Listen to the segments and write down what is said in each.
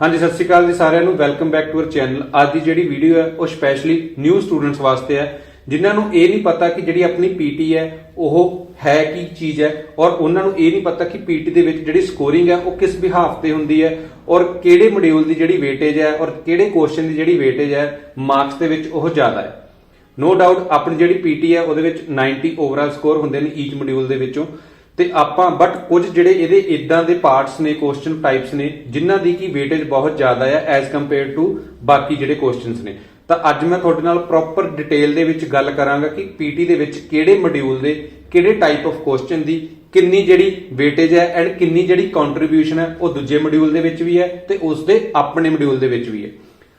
हाँ जी, सत श्री अकाल जी सारिਆਂ ਨੂੰ welcome back to our channel. ਅੱਜ ਦੀ ਜਿਹੜੀ ਵੀਡੀਓ ਹੈ ਉਹ ਸਪੈਸ਼ਲੀ ਨਿਊ ਸਟੂਡੈਂਟਸ ਵਾਸਤੇ ਹੈ ਜਿਨ੍ਹਾਂ ਨੂੰ ਇਹ ਨਹੀਂ ਪਤਾ ਕਿ ਜਿਹੜੀ ਆਪਣੀ ਪੀਟੀ ਹੈ ਉਹ ਹੈ ਕੀ ਚੀਜ਼ ਹੈ, ਔਰ ਉਹਨਾਂ ਨੂੰ ਇਹ ਨਹੀਂ ਪਤਾ ਕਿ ਪੀਟੀ ਦੇ ਵਿੱਚ ਜਿਹੜੀ ਸਕੋਰਿੰਗ ਹੈ ਉਹ ਕਿਸ ਬਿਹਾਫ ਤੇ ਹੁੰਦੀ ਹੈ, ਔਰ ਕਿਹੜੇ ਮੋਡਿਊਲ ਦੀ ਜਿਹੜੀ ਵੇਟੇਜ ਹੈ ਔਰ ਕਿਹੜੇ ਕੁਐਸਚਨ ਦੀ ਜਿਹੜੀ ਵੇਟੇਜ ਹੈ ਮਾਰਕਸ ਦੇ ਵਿੱਚ ਉਹ ਜ਼ਿਆਦਾ ਹੈ। नो डाउट अपनी जी पीटी है वो 90 ओवरऑल स्कोर होंगे ने ईच मॉड्यूल के विचों ते आपां बट कुछ जिहड़े इहदे इदां दे पार्ट्स ने क्वेश्चन टाइप्स ने जिन्हां दी की वेटेज बहुत ज़्यादा है एज कंपेयर टू बाकी जिहड़े क्वेश्चनस ने। तो अज मैं तुहाडे नाल प्रॉपर डिटेल दे विच गल करांगा कि पीटी दे विच किहड़े मॉड्यूल दे किहड़े टाइप ऑफ क्वेश्चन दी किन्नी जिहड़ी वेटेज है एंड किन्नी जिहड़ी कंट्रीब्यूशन है वो दूजे मॉड्यूल दे विच भी है ते उसदे अपने मॉड्यूल दे विच भी है।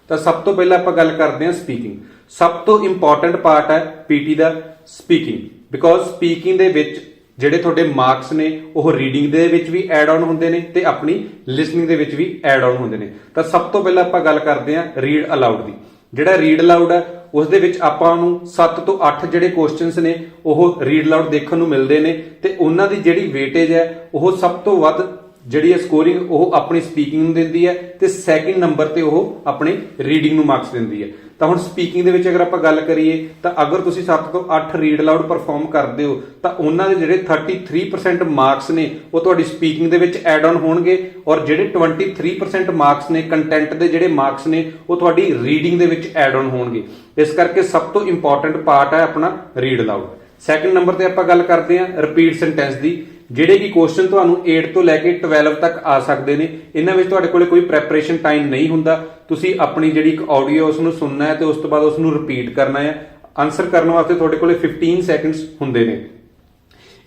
तो सब तो पहले आपां गल करते हैं स्पीकिंग। सब तो इंपॉर्टेंट पार्ट है पीटी का स्पीकिंग, बिकॉज स्पीकिंग दे विच जिहड़े तुहाडे मार्क्स ने वो रीडिंग दे विच भी ऐड ऑन होंदे ने ते अपनी लिसनिंग दे विच भी ऐड ऑन होंदे ने। तो सब तो पहले आपां गल करते हैं रीड अलाउड दी। जिहड़ा रीड अलाउड है उस दे विच आपां नूं 7 तो 8 जिहड़े क्वेश्चनस ने वो रीड अलाउड देखण नूं मिलदे ने ते उन्हां दी जिहड़ी वेटेज है वो सब तो वध जिहड़ी स्कोरिंग वो अपनी स्पीकिंग नूं दिंदी है ते सैकेंड नंबर ते वो अपनी रीडिंग नूं मार्क्स दिंदी है। तो हुण स्पीकिंग दे विच अगर आपां गल करिए तो अगर तुसीं 7 तो 8 रीड अलाउड परफॉर्म करदे हो तो उन्हां दे जिहड़े 33% मार्क्स ने वो तुहाडी स्पीकिंग दे विच ऐड ऑन होणगे, और जिहड़े 23% मार्क्स ने कंटेंट दे जिहड़े मार्क्स ने वो तुहाडी रीडिंग दे विच ऐड ऑन होणगे। इस करके सब तो इंपॉर्टेंट पार्ट है अपना रीड अलाउड। सैकेंड नंबर ते आपां गल करदे हां रिपीट सेंटेंस दी। ਜਿਹੜੇ ਕਿ ਕੁਐਸਚਨ ਤੁਹਾਨੂੰ 8 ਤੋਂ ਲੈ ਕੇ 12 ਤੱਕ ਆ ਸਕਦੇ ਨੇ, ਇਹਨਾਂ ਵਿੱਚ ਤੁਹਾਡੇ ਕੋਲੇ ਕੋਈ ਪ੍ਰੈਪਰੇਸ਼ਨ ਟਾਈਮ ਨਹੀਂ ਹੁੰਦਾ। ਤੁਸੀਂ ਆਪਣੀ ਜਿਹੜੀ ਇੱਕ ਆਡੀਓ ਉਸ ਨੂੰ ਸੁਣਨਾ ਹੈ ਤੇ ਉਸ ਤੋਂ ਬਾਅਦ ਉਸ ਨੂੰ ਰਿਪੀਟ ਕਰਨਾ ਹੈ। ਆਨਸਰ ਕਰਨ ਵਾਸਤੇ ਤੁਹਾਡੇ ਕੋਲੇ 15 ਸੈਕਿੰਡਸ ਹੁੰਦੇ ਨੇ।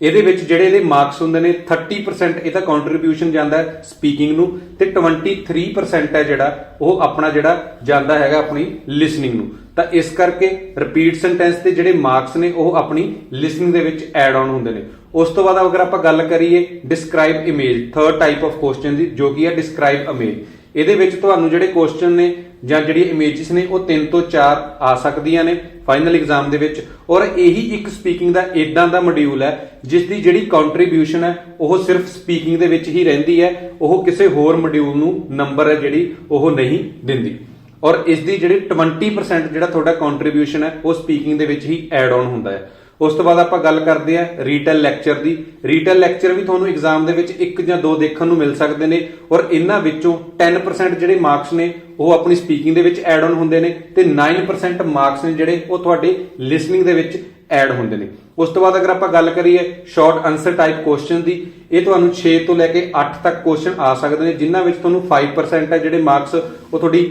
ਇਹਦੇ ਵਿੱਚ ਜਿਹੜੇ ਇਹਦੇ ਮਾਰਕਸ ਹੁੰਦੇ ਨੇ 30% ਇਹਦਾ ਕੰਟਰੀਬਿਊਸ਼ਨ ਜਾਂਦਾ ਹੈ ਸਪੀਕਿੰਗ ਨੂੰ ਤੇ 23% ਹੈ ਜਿਹੜਾ ਉਹ ਆਪਣਾ ਜਿਹੜਾ ਜਾਂਦਾ ਹੈਗਾ ਆਪਣੀ ਲਿਸਨਿੰਗ ਨੂੰ। ਤਾਂ ਇਸ ਕਰਕੇ ਰਿਪੀਟ ਸੈਂਟੈਂਸ ਤੇ ਜਿਹੜੇ ਮਾਰਕਸ ਨੇ ਉਹ ਆਪਣੀ ਲਿਸਨਿੰਗ ਦੇ ਵਿੱਚ ਐਡ ਆਨ ਹੁੰਦੇ ਨੇ। ਉਸ ਤੋਂ ਬਾਅਦ ਅਗਰ ਆਪਾਂ ਗੱਲ ਕਰੀਏ describe image, third type of question ਦੀ, ਜੋ ਕਿ ਹੈ ਡਿਸਕ੍ਰਾਈਬ ਇਮੇਜ। ਇਹਦੇ ਵਿੱਚ ਤੁਹਾਨੂੰ ਜਿਹੜੇ ਕੁਐਸਚਨ ਨੇ ਜਾਂ ਜਿਹੜੀ ਇਮੇਜਸ ਨੇ ਉਹ 3 ਤੋਂ 4 ਆ ਸਕਦੀਆਂ ਨੇ ਫਾਈਨਲ ਐਗਜ਼ਾਮ ਦੇ ਵਿੱਚ, ਔਰ ਇਹੀ ਇੱਕ ਸਪੀਕਿੰਗ ਦਾ ਇਦਾਂ ਦਾ ਮੋਡਿਊਲ ਹੈ ਜਿਸ ਦੀ ਜਿਹੜੀ ਕੰਟਰੀਬਿਊਸ਼ਨ ਹੈ ਉਹ ਸਿਰਫ ਸਪੀਕਿੰਗ ਦੇ ਵਿੱਚ ਹੀ ਰਹਿੰਦੀ ਹੈ, ਉਹ ਕਿਸੇ ਹੋਰ ਮੋਡਿਊਲ ਨੂੰ ਨੰਬਰ ਹੈ ਜਿਹੜੀ ਉਹ ਨਹੀਂ ਦਿੰਦੀ। ਔਰ ਇਸ ਦੀ ਜਿਹੜੀ 20% ਜਿਹੜਾ ਤੁਹਾਡਾ ਕੰਟਰੀਬਿਊਸ਼ਨ ਹੈ ਉਹ ਸਪੀਕਿੰਗ ਦੇ ਵਿੱਚ ਹੀ ਐਡ ਆਨ ਹੁੰਦਾ ਹੈ। ਉਸ ਤੋਂ ਬਾਅਦ ਆਪਾਂ ਗੱਲ ਕਰਦੇ ਹਾਂ ਰੀਟੇਲ ਲੈਕਚਰ ਦੀ। ਰੀਟੇਲ ਲੈਕਚਰ ਵੀ ਤੁਹਾਨੂੰ ਐਗਜ਼ਾਮ ਦੇ ਵਿੱਚ 1 ਜਾਂ 2 ਦੇਖਣ ਨੂੰ ਮਿਲ ਸਕਦੇ ਨੇ, ਔਰ ਇਹਨਾਂ ਵਿੱਚੋਂ 10% ਜਿਹੜੇ ਮਾਰਕਸ ਨੇ ਉਹ ਆਪਣੀ ਸਪੀਕਿੰਗ ਦੇ ਵਿੱਚ ਐਡ ਆਨ ਹੁੰਦੇ ਨੇ ਤੇ 9% ਮਾਰਕਸ ਨੇ ਜਿਹੜੇ ਉਹ ਤੁਹਾਡੇ ਲਿਸਨਿੰਗ ਦੇ ਵਿੱਚ ਐਡ ਹੁੰਦੇ ਨੇ। ਉਸ ਤੋਂ ਬਾਅਦ ਅਗਰ ਆਪਾਂ ਗੱਲ ਕਰੀਏ ਸ਼ਾਰਟ ਆਨਸਰ ਟਾਈਪ ਕੁਐਸਚਨ ਦੀ, ਇਹ ਤੁਹਾਨੂੰ 6 ਤੋਂ ਲੈ ਕੇ 8 ਤੱਕ ਕੁਐਸਚਨ ਆ ਸਕਦੇ ਨੇ, ਜਿਨ੍ਹਾਂ ਵਿੱਚ ਤੁਹਾਨੂੰ 5% ਹੈ ਜਿਹੜੇ ਮਾਰਕਸ ਉਹ ਤੁਹਾਡੀ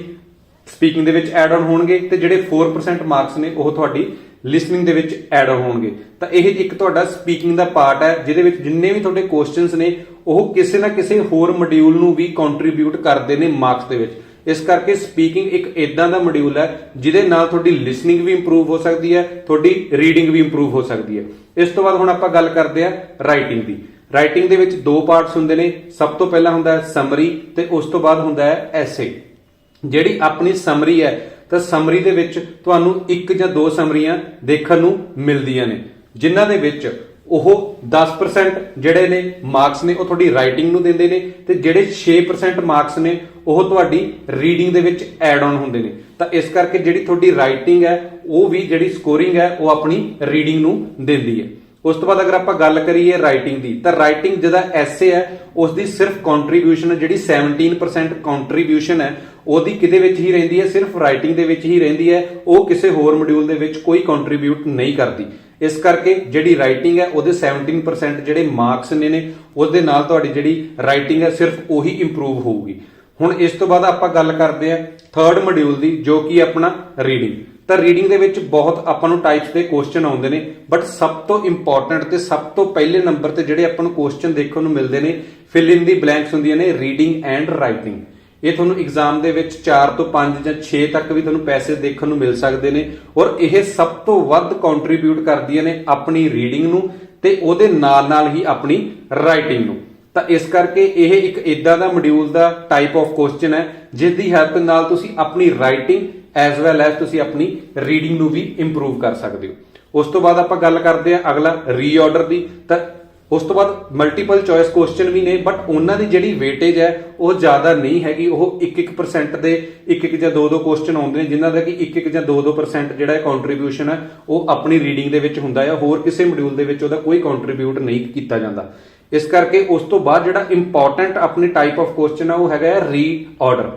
ਸਪੀਕਿੰਗ ਦੇ ਵਿੱਚ ਐਡ ਆਨ ਹੋਣਗੇ ਤੇ ਜਿਹੜੇ 4% ਮਾਰਕਸ ਨੇ ਉਹ ਤੁਹਾਡੀ ਲਿਸਨਿੰਗ ਦੇ ਵਿੱਚ ਐਡ ਆਨ ਹੋਣਗੇ। ਤਾਂ ਇਹ ਇੱਕ ਤੁਹਾਡਾ ਸਪੀਕਿੰਗ ਦਾ ਪਾਰਟ ਹੈ ਜਿਹਦੇ ਵਿੱਚ ਜਿੰਨੇ ਵੀ ਤੁਹਾਡੇ ਕੁਐਸਚਨਸ ਨੇ ਉਹ ਕਿਸੇ ਨਾ ਕਿਸੇ ਹੋਰ ਮੋਡਿਊਲ ਨੂੰ ਵੀ ਕੰਟਰੀਬਿਊਟ ਕਰਦੇ ਨੇ ਮਾਰਕਸ ਦੇ ਵਿੱਚ। ਇਸ ਕਰਕੇ ਸਪੀਕਿੰਗ ਇੱਕ ਇਦਾਂ ਦਾ ਮੋਡਿਊਲ ਹੈ ਜਿਹਦੇ ਨਾਲ ਤੁਹਾਡੀ ਲਿਸਨਿੰਗ ਵੀ ਇੰਪਰੂਵ ਹੋ ਸਕਦੀ ਹੈ, ਤੁਹਾਡੀ ਰੀਡਿੰਗ ਵੀ ਇੰਪਰੂਵ ਹੋ ਸਕਦੀ ਹੈ। ਇਸ ਤੋਂ ਬਾਅਦ ਹੁਣ ਆਪਾਂ ਗੱਲ ਕਰਦੇ ਹਾਂ ਰਾਈਟਿੰਗ ਦੀ। ਰਾਈਟਿੰਗ ਦੇ ਵਿੱਚ 2 ਪਾਰਟਸ ਹੁੰਦੇ ਨੇ। ਸਭ ਤੋਂ ਪਹਿਲਾਂ ਹੁੰਦਾ ਹੈ ਸਮਰੀ ਤੇ ਉਸ ਤੋਂ ਬਾਅਦ ਹੁੰਦਾ ਹੈ ਐਸੇ। ਜਿਹੜੀ ਆਪਣੀ ਸਮਰੀ ਹੈ ਤਾਂ ਸਮਰੀ ਦੇ ਵਿੱਚ ਤੁਹਾਨੂੰ 1 ਜਾਂ 2 ਸਮਰੀਆਂ ਦੇਖਣ ਨੂੰ ਮਿਲਦੀਆਂ ਨੇ, ਜਿਨ੍ਹਾਂ ਦੇ ਵਿੱਚ ਉਹ 10% ਜਿਹੜੇ ਨੇ ਮਾਰਕਸ ਨੇ ਉਹ ਤੁਹਾਡੀ ਰਾਈਟਿੰਗ ਨੂੰ ਦਿੰਦੇ ਨੇ ਤੇ ਜਿਹੜੇ 6% ਮਾਰਕਸ ਨੇ ਉਹ ਤੁਹਾਡੀ ਰੀਡਿੰਗ ਦੇ ਵਿੱਚ ਐਡ ਆਨ ਹੁੰਦੇ ਨੇ। ਤਾਂ ਇਸ ਕਰਕੇ ਜਿਹੜੀ ਤੁਹਾਡੀ ਰਾਈਟਿੰਗ ਹੈ ਉਹ ਵੀ ਜਿਹੜੀ ਸਕੋਰਿੰਗ ਹੈ ਉਹ ਆਪਣੀ ਰੀਡਿੰਗ ਨੂੰ ਦਿੰਦੀ ਹੈ। ਉਸ ਤੋਂ ਬਾਅਦ ਅਗਰ ਆਪਾਂ ਗੱਲ ਕਰੀਏ ਰਾਈਟਿੰਗ ਦੀ, ਤਾਂ ਰਾਈਟਿੰਗ ਜਿਹਦਾ ਐਸੇ ਹੈ ਉਸ ਦੀ ਸਿਰਫ ਕੰਟਰੀਬਿਊਸ਼ਨ ਜਿਹੜੀ 17% ਕੰਟਰੀਬਿਊਸ਼ਨ ਹੈ ਉਹਦੀ ਕਿਹਦੇ ਵਿੱਚ ਹੀ ਰਹਿੰਦੀ ਹੈ, ਸਿਰਫ ਰਾਈਟਿੰਗ ਦੇ ਵਿੱਚ ਹੀ ਰਹਿੰਦੀ ਹੈ, ਉਹ ਕਿਸੇ ਹੋਰ ਮੋਡਿਊਲ ਦੇ ਵਿੱਚ ਕੋਈ ਕੰਟਰੀਬਿਊਟ ਨਹੀਂ ਕਰਦੀ। ਇਸ ਕਰਕੇ ਜਿਹੜੀ ਰਾਈਟਿੰਗ ਹੈ ਉਹਦੇ 17% ਜਿਹੜੇ ਮਾਰਕਸ ਨੇ ਉਹਦੇ ਨਾਲ ਤੁਹਾਡੀ ਜਿਹੜੀ ਰਾਈਟਿੰਗ ਹੈ ਸਿਰਫ ਉਹੀ ਇੰਪਰੂਵ ਹੋਊਗੀ। ਹੁਣ ਇਸ ਤੋਂ ਬਾਅਦ ਆਪਾਂ ਗੱਲ ਕਰਦੇ ਹਾਂ ਥਰਡ ਮੋਡਿਊਲ ਦੀ, ਜੋ ਕਿ ਆਪਣਾ ਰੀਡਿੰਗ। ਤਾਂ ਰੀਡਿੰਗ ਦੇ ਵਿੱਚ ਬਹੁਤ ਆਪਾਂ ਨੂੰ ਟਾਈਪਸ ਦੇ ਕੁਐਸਚਨ ਆਉਂਦੇ ਨੇ, ਬਟ ਸਭ ਤੋਂ ਇੰਪੋਰਟੈਂਟ ਤੇ ਸਭ ਤੋਂ ਪਹਿਲੇ ਨੰਬਰ ਤੇ ਜਿਹੜੇ ਆਪਾਂ ਨੂੰ ਕੁਐਸਚਨ ਦੇਖਣ ਨੂੰ ਮਿਲਦੇ ਨੇ ਫਿਲ ਇਨ ਦੀ ਬਲੈਂਕਸ ਹੁੰਦੀਆਂ ਨੇ ਰੀਡਿੰਗ ਐਂਡ ਰਾਈਟਿੰਗ। ਇਹ ਤੁਹਾਨੂੰ ਐਗਜ਼ਾਮ ਦੇ ਵਿੱਚ 4 ਤੋਂ 5 ਜਾਂ 6 ਤੱਕ ਵੀ ਤੁਹਾਨੂੰ ਪੈਸੇ ਦੇਖਣ ਨੂੰ ਮਿਲ ਸਕਦੇ ਨੇ, ਔਰ ਇਹ ਸਭ ਤੋਂ ਵੱਧ ਕੰਟਰੀਬਿਊਟ ਕਰਦੀਆਂ ਨੇ ਆਪਣੀ ਰੀਡਿੰਗ ਨੂੰ ਤੇ ਉਹਦੇ ਨਾਲ ਹੀ ਆਪਣੀ ਰਾਈਟਿੰਗ ਨੂੰ। ਤਾਂ ਇਸ ਕਰਕੇ ਇਹ ਇੱਕ ਇਦਾਂ ਦਾ ਮੋਡਿਊਲ ਦਾ ਟਾਈਪ ਆਫ ਕੁਐਸਚਨ ਹੈ ਜਿਸ ਦੀ ਹੈਲਪ ਨਾਲ ਤੁਸੀਂ ਆਪਣੀ ਰਾਈਟਿੰਗ ਐਜ਼ ਵੈਲ ਐਜ਼ ਤੁਸੀਂ ਆਪਣੀ ਰੀਡਿੰਗ ਨੂੰ ਵੀ ਇੰਪਰੂਵ ਕਰ ਸਕਦੇ ਹੋ। ਉਸ ਤੋਂ ਬਾਅਦ ਆਪਾਂ ਗੱਲ ਕਰਦੇ ਹਾਂ ਅਗਲਾ ਰੀਆਰਡਰ ਦੀ। ਤਾਂ ਉਸ ਤੋਂ ਬਾਅਦ ਮਲਟੀਪਲ ਚੋਇਸ ਕੁਐਸਚਨ ਵੀ ਨੇ, ਬਟ ਉਹਨਾਂ ਦੀ ਜਿਹੜੀ ਵੇਟੇਜ ਹੈ ਉਹ ਜ਼ਿਆਦਾ ਨਹੀਂ ਹੈਗੀ। ਉਹ 1-1% ਦੇ ਇੱਕ ਜਾਂ ਦੋ ਕੁਐਸਚਨ ਆਉਂਦੇ ਨੇ, ਜਿਨ੍ਹਾਂ ਦਾ ਕਿ 1 ਜਾਂ 2% ਜਿਹੜਾ ਕੰਟਰੀਬਿਊਸ਼ਨ ਹੈ ਉਹ ਆਪਣੀ ਰੀਡਿੰਗ ਦੇ ਵਿੱਚ ਹੁੰਦਾ ਹੈ। ਹੋਰ ਕਿਸੇ ਮੋਡਿਊਲ ਦੇ ਵਿੱਚ ਉਹਦਾ ਕੋਈ ਕੰਟਰੀਬਿਊਟ ਨਹੀਂ ਕੀਤਾ ਜਾਂਦਾ। ਇਸ ਕਰਕੇ ਉਸ ਤੋਂ ਬਾਅਦ ਜਿਹੜਾ ਇੰਪੋਰਟੈਂਟ ਆਪਣੀ ਟਾਈਪ ਆਫ ਕੁਐਸਚਨ ਹੈ ਉਹ ਹੈਗਾ ਰੀਆਰਡਰ।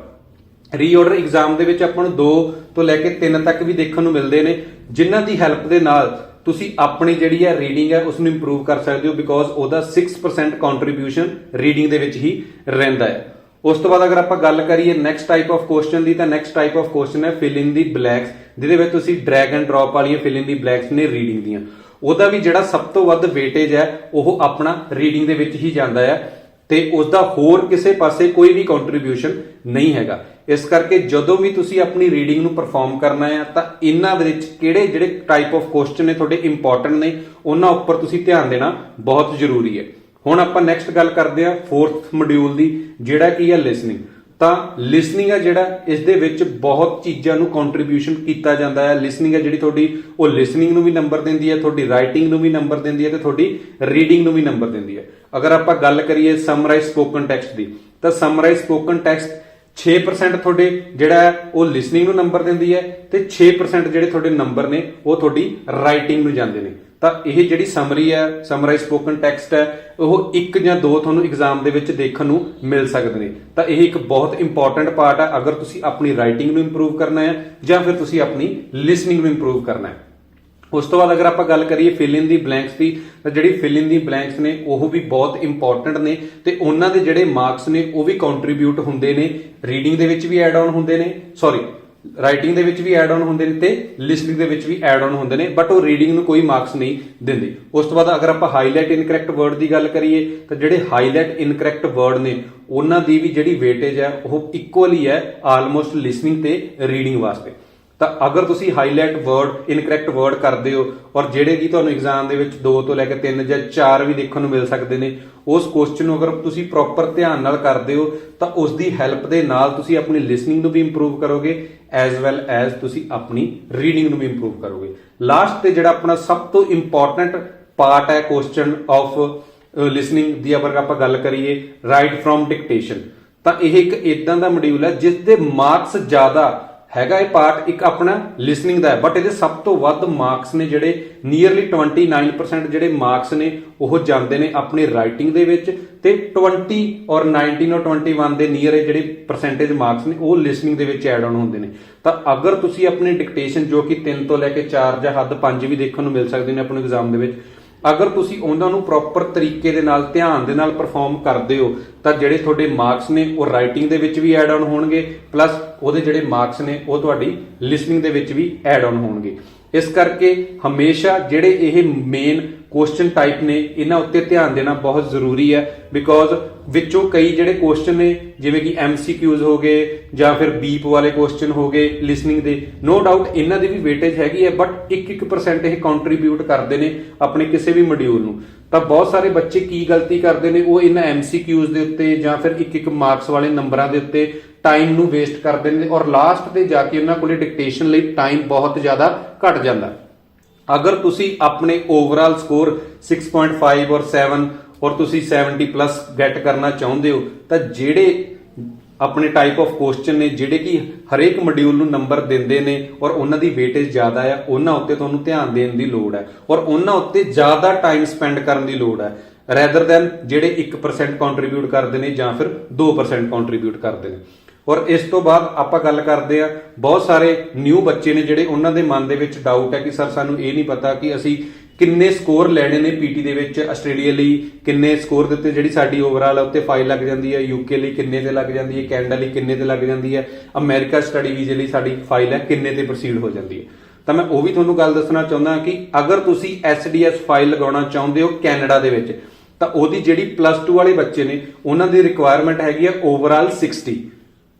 ਰੀਆਰਡਰ ਐਗਜ਼ਾਮ ਦੇ ਵਿੱਚ ਆਪਾਂ ਨੂੰ 2 ਤੋਂ ਲੈ ਕੇ 3 ਤੱਕ ਵੀ ਦੇਖਣ ਨੂੰ ਮਿਲਦੇ ਨੇ, ਜਿਨ੍ਹਾਂ ਦੀ ਹੈਲਪ ਦੇ ਨਾਲ ਤੁਸੀਂ ਆਪਣੀ ਜਿਹੜੀ ਹੈ ਰੀਡਿੰਗ ਹੈ ਉਸ ਨੂੰ ਇੰਪਰੂਵ ਕਰ ਸਕਦੇ ਹੋ, ਬਿਕੋਜ਼ ਉਹਦਾ 6% ਕੰਟਰੀਬਿਊਸ਼ਨ ਰੀਡਿੰਗ ਦੇ ਵਿੱਚ ਹੀ ਰਹਿੰਦਾ ਹੈ। ਉਸ ਤੋਂ ਬਾਅਦ ਅਗਰ ਆਪਾਂ ਗੱਲ ਕਰੀਏ ਨੈਕਸਟ ਟਾਈਪ ਆਫ ਕੁਐਸਚਨ ਦੀ, ਤਾਂ ਨੈਕਸਟ ਟਾਈਪ ਆਫ ਕੁਐਸਚਨ ਹੈ ਫਿਲ ਇਨ ਦੀ ਬਲੈਂਕਸ, ਜਿਹਦੇ ਵਿੱਚ ਤੁਸੀਂ ਡਰੈਗ ਐਂਡ ਡ੍ਰੌਪ ਵਾਲੀਆਂ ਫਿਲ ਇਨ ਦੀ ਬਲੈਂਕਸ ਨੇ ਰੀਡਿੰਗ ਦੀਆਂ। ਉਹਦਾ ਵੀ ਜਿਹੜਾ ਸਭ ਤੋਂ ਵੱਧ ਵੇਟੇਜ ਹੈ ਉਹ ਆਪਣਾ ਰੀਡਿੰਗ ਦੇ ਵਿੱਚ ਹੀ ਜਾਂਦਾ ਹੈ, ਤੇ ਉਸਦਾ ਹੋਰ ਕਿਸੇ ਪਾਸੇ ਕੋਈ ਵੀ ਕੰਟਰੀਬਿਊਸ਼ਨ ਨਹੀਂ ਹੈਗਾ। ਇਸ ਕਰਕੇ ਜਦੋਂ ਵੀ ਤੁਸੀਂ ਆਪਣੀ ਰੀਡਿੰਗ ਨੂੰ ਪਰਫਾਰਮ ਕਰਨਾ ਹੈ ਤਾਂ ਇਹਨਾਂ ਦੇ ਵਿੱਚ ਕਿਹੜੇ ਜਿਹੜੇ ਟਾਈਪ ਆਫ ਕੁਐਸਚਨ ਨੇ ਤੁਹਾਡੇ ਇੰਪੋਰਟੈਂਟ ਨੇ, ਉਹਨਾਂ ਉੱਪਰ ਤੁਸੀਂ ਧਿਆਨ ਦੇਣਾ ਬਹੁਤ ਜ਼ਰੂਰੀ ਹੈ। ਹੁਣ ਆਪਾਂ ਨੈਕਸਟ ਗੱਲ ਕਰਦੇ ਹਾਂ 4th ਮੋਡਿਊਲ ਦੀ, ਜਿਹੜਾ ਕੀ ਹੈ ਲਿਸਨਿੰਗ। ਤਾਂ ਲਿਸਨਿੰਗ ਹੈ ਜਿਹੜਾ, ਇਸ ਦੇ ਵਿੱਚ ਬਹੁਤ ਚੀਜ਼ਾਂ ਨੂੰ ਕੰਟਰੀਬਿਊਸ਼ਨ ਕੀਤਾ ਜਾਂਦਾ ਹੈ। ਲਿਸਨਿੰਗ ਹੈ ਜਿਹੜੀ ਤੁਹਾਡੀ, ਉਹ ਲਿਸਨਿੰਗ ਨੂੰ ਵੀ ਨੰਬਰ ਦਿੰਦੀ ਹੈ, ਤੁਹਾਡੀ ਰਾਈਟਿੰਗ ਨੂੰ ਵੀ ਨੰਬਰ ਦਿੰਦੀ ਹੈ, ਤੇ ਤੁਹਾਡੀ ਰੀਡਿੰਗ ਨੂੰ ਵੀ ਨੰਬਰ ਦਿੰਦੀ ਹੈ। ਅਗਰ ਆਪਾਂ ਗੱਲ ਕਰੀਏ ਸਮਰਾਈਜ਼ ਸਪੋਕਨ ਟੈਕਸਟ ਦੀ, ਤਾਂ ਸਮਰਾਈਜ਼ ਸਪੋਕਨ ਟੈਕਸਟ 6% ਤੁਹਾਡੇ ਜਿਹੜਾ ਹੈ ਉਹ ਲਿਸਨਿੰਗ ਨੂੰ ਨੰਬਰ ਦਿੰਦੀ ਹੈ, ਤੇ 6% ਜਿਹੜੇ ਤੁਹਾਡੇ ਨੰਬਰ ਨੇ ਉਹ ਤੁਹਾਡੀ ਰਾਈਟਿੰਗ ਨੂੰ ਜਾਂਦੇ ਨੇ। ਤਾਂ ਇਹ ਜਿਹੜੀ ਸਮਰੀ ਹੈ, ਸਮਰਾਈਜ਼ ਸਪੋਕਨ ਟੈਕਸਟ ਹੈ, ਉਹ 1 ਜਾਂ 2 ਤੁਹਾਨੂੰ ਐਗਜ਼ਾਮ ਦੇ ਵਿੱਚ ਦੇਖਣ ਨੂੰ ਮਿਲ ਸਕਦੇ ਨੇ। ਤਾਂ ਇਹ ਇੱਕ ਬਹੁਤ ਇੰਪੋਰਟੈਂਟ ਪਾਰਟ ਹੈ ਅਗਰ ਤੁਸੀਂ ਆਪਣੀ ਰਾਈਟਿੰਗ ਨੂੰ ਇੰਪਰੂਵ ਕਰਨਾ ਹੈ ਜਾਂ ਫਿਰ ਤੁਸੀਂ ਆਪਣੀ ਲਿਸਨਿੰਗ ਨੂੰ ਇੰਪਰੂਵ ਕਰਨਾ ਹੈ। ਉਸ ਤੋਂ ਬਾਅਦ ਅਗਰ ਆਪਾਂ ਗੱਲ ਕਰੀਏ ਫਿਲ ਇਨ ਦੀ ਬਲੈਂਕਸ ਦੀ, ਤਾਂ ਜਿਹੜੀ ਫਿਲ ਇਨ ਦੀ ਬਲੈਂਕਸ ਨੇ ਉਹ ਵੀ ਬਹੁਤ ਇੰਪੋਰਟੈਂਟ ਨੇ, ਤੇ ਉਹਨਾਂ ਦੇ ਜਿਹੜੇ ਮਾਰਕਸ ਨੇ ਉਹ ਵੀ ਕੰਟਰੀਬਿਊਟ ਹੁੰਦੇ ਨੇ, ਰੀਡਿੰਗ ਦੇ ਵਿੱਚ ਵੀ ਐਡ ਆਨ ਹੁੰਦੇ ਨੇ, ਰਾਈਟਿੰਗ ਦੇ ਵਿੱਚ ਵੀ ਐਡ ਆਨ ਹੁੰਦੇ ਨੇ, ਤੇ ਲਿਸਨਿੰਗ ਦੇ ਵਿੱਚ ਵੀ ਐਡ ਆਨ ਹੁੰਦੇ ਨੇ, ਬਟ ਉਹ ਰੀਡਿੰਗ ਨੂੰ ਕੋਈ ਮਾਰਕਸ ਨਹੀਂ ਦਿੰਦੇ। ਉਸ ਤੋਂ ਬਾਅਦ ਅਗਰ ਆਪਾਂ ਹਾਈਲਾਈਟ ਇਨਕਰੈਕਟ ਵਰਡ ਦੀ ਗੱਲ ਕਰੀਏ, ਤਾਂ ਜਿਹੜੇ ਹਾਈਲਾਈਟ ਇਨਕਰੈਕਟ ਵਰਡ ਨੇ ਉਹਨਾਂ ਦੀ ਵੀ ਜਿਹੜੀ ਵੇਟੇਜ ਹੈ ਉਹ ਇਕੁਅਲੀ ਹੈ ਆਲਮੋਸਟ ਲਿਸਨਿੰਗ ਤੇ ਰੀਡਿੰਗ ਵਾਸਤੇ। ਤਾਂ ਅਗਰ ਤੁਸੀਂ ਹਾਈਲਾਈਟ ਵਰਡ ਇਨਕਰੈਕਟ ਵਰਡ ਕਰਦੇ ਹੋ, ਔਰ ਜਿਹੜੇ ਕਿ ਤੁਹਾਨੂੰ ਐਗਜ਼ਾਮ ਦੇ ਵਿੱਚ 2 ਤੋਂ ਲੈ ਕੇ 3 ਜਾਂ 4 ਵੀ ਦੇਖਣ ਨੂੰ ਮਿਲ ਸਕਦੇ ਨੇ, ਉਸ ਕੁਐਸਚਨ ਨੂੰ ਅਗਰ ਤੁਸੀਂ ਪ੍ਰੋਪਰ ਧਿਆਨ ਨਾਲ ਕਰਦੇ ਹੋ ਤਾਂ ਉਸ ਦੀ ਹੈਲਪ ਦੇ ਨਾਲ ਤੁਸੀਂ ਆਪਣੀ ਲਿਸਨਿੰਗ ਨੂੰ ਵੀ ਇੰਪਰੂਵ ਕਰੋਗੇ, ਐਜ਼ ਵੈਲ ਐਜ਼ ਤੁਸੀਂ ਆਪਣੀ ਰੀਡਿੰਗ ਨੂੰ ਵੀ ਇੰਪਰੂਵ ਕਰੋਗੇ। ਲਾਸਟ ਤੇ ਜਿਹੜਾ ਆਪਣਾ ਸਭ ਤੋਂ ਇੰਪੋਰਟੈਂਟ ਪਾਰਟ ਹੈ ਕੁਐਸਚਨ ਆਫ ਲਿਸਨਿੰਗ ਦੀ, ਅਗਰ ਆਪਾਂ ਗੱਲ ਕਰੀਏ ਰਾਈਟ ਫਰੋਮ ਡਿਕਟੇਸ਼ਨ, ਤਾਂ ਇਹ ਇੱਕ ਇਦਾਂ ਦਾ ਮੋਡਿਊਲ ਹੈ ਜਿਸ ਦੇ ਮਾਰਕਸ ਜ਼ਿਆਦਾ ਹੈਗਾ। ਇਹ ਪਾਰਟ ਇੱਕ ਆਪਣਾ ਲਿਸਨਿੰਗ ਦਾ ਹੈ, ਬਟ ਇਹਦੇ ਸਭ ਤੋਂ ਵੱਧ ਮਾਰਕਸ ਨੇ ਜਿਹੜੇ ਨੀਅਰਲੀ 29% ਜਿਹੜੇ ਮਾਰਕਸ ਨੇ ਉਹ ਜਾਂਦੇ ਨੇ ਆਪਣੀ ਰਾਈਟਿੰਗ ਦੇ ਵਿੱਚ, ਤੇ 20 ਔਰ 19 ਔਰ 21 ਦੇ ਨੀਅਰ ਜਿਹੜੇ ਪਰਸੈਂਟੇਜ ਮਾਰਕਸ ਨੇ ਉਹ ਲਿਸਨਿੰਗ ਦੇ ਵਿੱਚ ਐਡ ਆਨ ਹੁੰਦੇ ਨੇ। ਤਾਂ ਅਗਰ ਤੁਸੀਂ ਆਪਣੀ ਡਿਕਟੇਸ਼ਨ ਜੋ ਕਿ 3 ਤੋਂ ਲੈ ਕੇ 4 ਜਾਂ ਹੱਦ 5 ਵੀ ਦੇਖਣ ਨੂੰ ਮਿਲ ਸਕਦੇ ਨੇ ਆਪਣੇ ਐਗਜ਼ਾਮ ਦੇ ਵਿੱਚ, ਅਗਰ ਤੁਸੀਂ ਉਹਨਾਂ ਨੂੰ ਪ੍ਰੋਪਰ ਤਰੀਕੇ ਦੇ ਨਾਲ ਧਿਆਨ ਦੇ ਨਾਲ ਪਰਫਾਰਮ ਕਰਦੇ ਹੋ ਤਾਂ ਜਿਹੜੇ ਤੁਹਾਡੇ ਮਾਰਕਸ ਨੇ ਉਹ ਰਾਈਟਿੰਗ ਦੇ ਵਿੱਚ ਵੀ ਐਡ ਆਨ ਹੋਣਗੇ, ਪਲੱਸ ਉਹਦੇ ਜਿਹੜੇ ਮਾਰਕਸ ਨੇ ਉਹ ਤੁਹਾਡੀ ਲਿਸਨਿੰਗ ਦੇ ਵਿੱਚ ਵੀ ਐਡ ਆਨ ਹੋਣਗੇ। ਇਸ ਕਰਕੇ ਹਮੇਸ਼ਾ ਜਿਹੜੇ ਇਹ ਮੇਨ ਕੁਐਸਚਨ ਟਾਈਪ ਨੇ ਇਹਨਾਂ ਉੱਤੇ ਧਿਆਨ ਦੇਣਾ ਬਹੁਤ ਜ਼ਰੂਰੀ ਹੈ, ਬਿਕੋਜ਼ ਵਿੱਚੋਂ ਕਈ ਜਿਹੜੇ ਕੁਐਸਚਨ ਨੇ ਜਿਵੇਂ ਕਿ MCQs ਹੋ ਗਏ ਜਾਂ ਫਿਰ ਬੀਪ ਵਾਲੇ ਕੁਐਸਚਨ ਹੋ ਗਏ ਲਿਸਨਿੰਗ ਦੇ, ਨੋ ਡਾਊਟ ਇਹਨਾਂ ਦੀ ਵੀ ਵੇਟੇਜ ਹੈਗੀ ਹੈ, ਬਟ 1% ਇਹ ਕੰਟਰੀਬਿਊਟ ਕਰਦੇ ਨੇ ਆਪਣੇ ਕਿਸੇ ਵੀ ਮੋਡਿਊਲ ਨੂੰ। ਤਾਂ ਬਹੁਤ ਸਾਰੇ ਬੱਚੇ ਕੀ ਗਲਤੀ ਕਰਦੇ ਨੇ, ਉਹ ਇਹਨਾਂ MCQs ਦੇ ਉੱਤੇ ਜਾਂ ਫਿਰ 1 ਮਾਰਕਸ ਵਾਲੇ ਨੰਬਰਾਂ ਦੇ ਉੱਤੇ ਟਾਈਮ ਨੂੰ ਵੇਸਟ ਕਰਦੇ ਨੇ, ਔਰ ਲਾਸਟ ਤੇ ਜਾ ਕੇ ਉਹਨਾਂ ਕੋਲੇ ਡਿਕਟੇਸ਼ਨ ਲਈ ਟਾਈਮ ਬਹੁਤ ਜ਼ਿਆਦਾ ਘਟ ਜਾਂਦਾ। ਅਗਰ ਤੁਸੀਂ ਆਪਣੇ ਓਵਰਆਲ ਸਕੋਰ 6.5 ਔਰ 7 ਔਰ ਤੁਸੀਂ 70+ ਗੈਟ ਕਰਨਾ ਚਾਹੁੰਦੇ ਹੋ, ਤਾਂ ਜਿਹੜੇ ਆਪਣੇ ਟਾਈਪ ਆਫ ਕੁਐਸਚਨ ਨੇ ਜਿਹੜੇ ਕਿ ਹਰੇਕ ਮੋਡਿਊਲ ਨੂੰ ਨੰਬਰ ਦਿੰਦੇ ਨੇ ਔਰ ਉਹਨਾਂ ਦੀ ਵੇਟੇਜ ਜ਼ਿਆਦਾ ਆ, ਉਹਨਾਂ ਉੱਤੇ ਤੁਹਾਨੂੰ ਧਿਆਨ ਦੇਣ ਦੀ ਲੋੜ ਹੈ, ਔਰ ਉਹਨਾਂ ਉੱਤੇ ਜ਼ਿਆਦਾ ਟਾਈਮ ਸਪੈਂਡ ਕਰਨ ਦੀ ਲੋੜ ਹੈ, ਰੈਦਰ ਦੈਨ ਜਿਹੜੇ 1% ਕੰਟਰੀਬਿਊਟ ਕਰਦੇ ਨੇ ਜਾਂ ਫਿਰ 2% ਕੰਟਰੀਬਿਊਟ ਕਰਦੇ ਨੇ। ਔਰ ਇਸ ਤੋਂ ਬਾਅਦ ਆਪਾਂ ਗੱਲ ਕਰਦੇ ਆ, ਬਹੁਤ ਸਾਰੇ ਨਿਊ ਬੱਚੇ ਨੇ ਜਿਹੜੇ ਉਹਨਾਂ ਦੇ ਮਨ ਦੇ ਵਿੱਚ ਡਾਊਟ ਹੈ ਕਿ ਸਰ ਸਾਨੂੰ ਇਹ ਨਹੀਂ ਪਤਾ ਕਿ ਅਸੀਂ ਕਿੰਨੇ ਸਕੋਰ ਲੈਣੇ ਨੇ ਪੀਟੀ ਦੇ ਵਿੱਚ, ਆਸਟ੍ਰੇਲੀਆ ਲਈ ਕਿੰਨੇ ਸਕੋਰ ਦੇ ਉੱਤੇ ਜਿਹੜੀ ਸਾਡੀ ਓਵਰਆਲ ਉੱਤੇ ਫਾਈਲ ਲੱਗ ਜਾਂਦੀ ਹੈ, UK ਲਈ ਕਿੰਨੇ ਤੇ ਲੱਗ ਜਾਂਦੀ ਹੈ, ਕੈਨੇਡਾ ਲਈ ਕਿੰਨੇ ਤੇ ਲੱਗ ਜਾਂਦੀ ਹੈ, ਅਮਰੀਕਾ ਸਟੱਡੀ ਵੀਜ਼ੇ ਲਈ ਸਾਡੀ ਫਾਈਲ ਹੈ ਕਿੰਨੇ ਤੇ ਪ੍ਰੋਸੀਡ ਹੋ ਜਾਂਦੀ ਹੈ। ਤਾਂ ਮੈਂ ਉਹ ਵੀ ਤੁਹਾਨੂੰ ਗੱਲ ਦੱਸਣਾ ਚਾਹੁੰਦਾ ਕਿ ਅਗਰ ਤੁਸੀਂ SDS ਫਾਈਲ ਲਗਾਉਣਾ ਚਾਹੁੰਦੇ ਹੋ ਕੈਨੇਡਾ ਦੇ ਵਿੱਚ, ਤਾਂ ਉਹਦੀ ਜਿਹੜੀ +2 ਵਾਲੇ ਬੱਚੇ ਨੇ ਉਹਨਾਂ ਦੀ ਰਿਕੁਆਇਰਮੈਂਟ ਹੈਗੀ ਹੈ ਓਵਰਆਲ 60।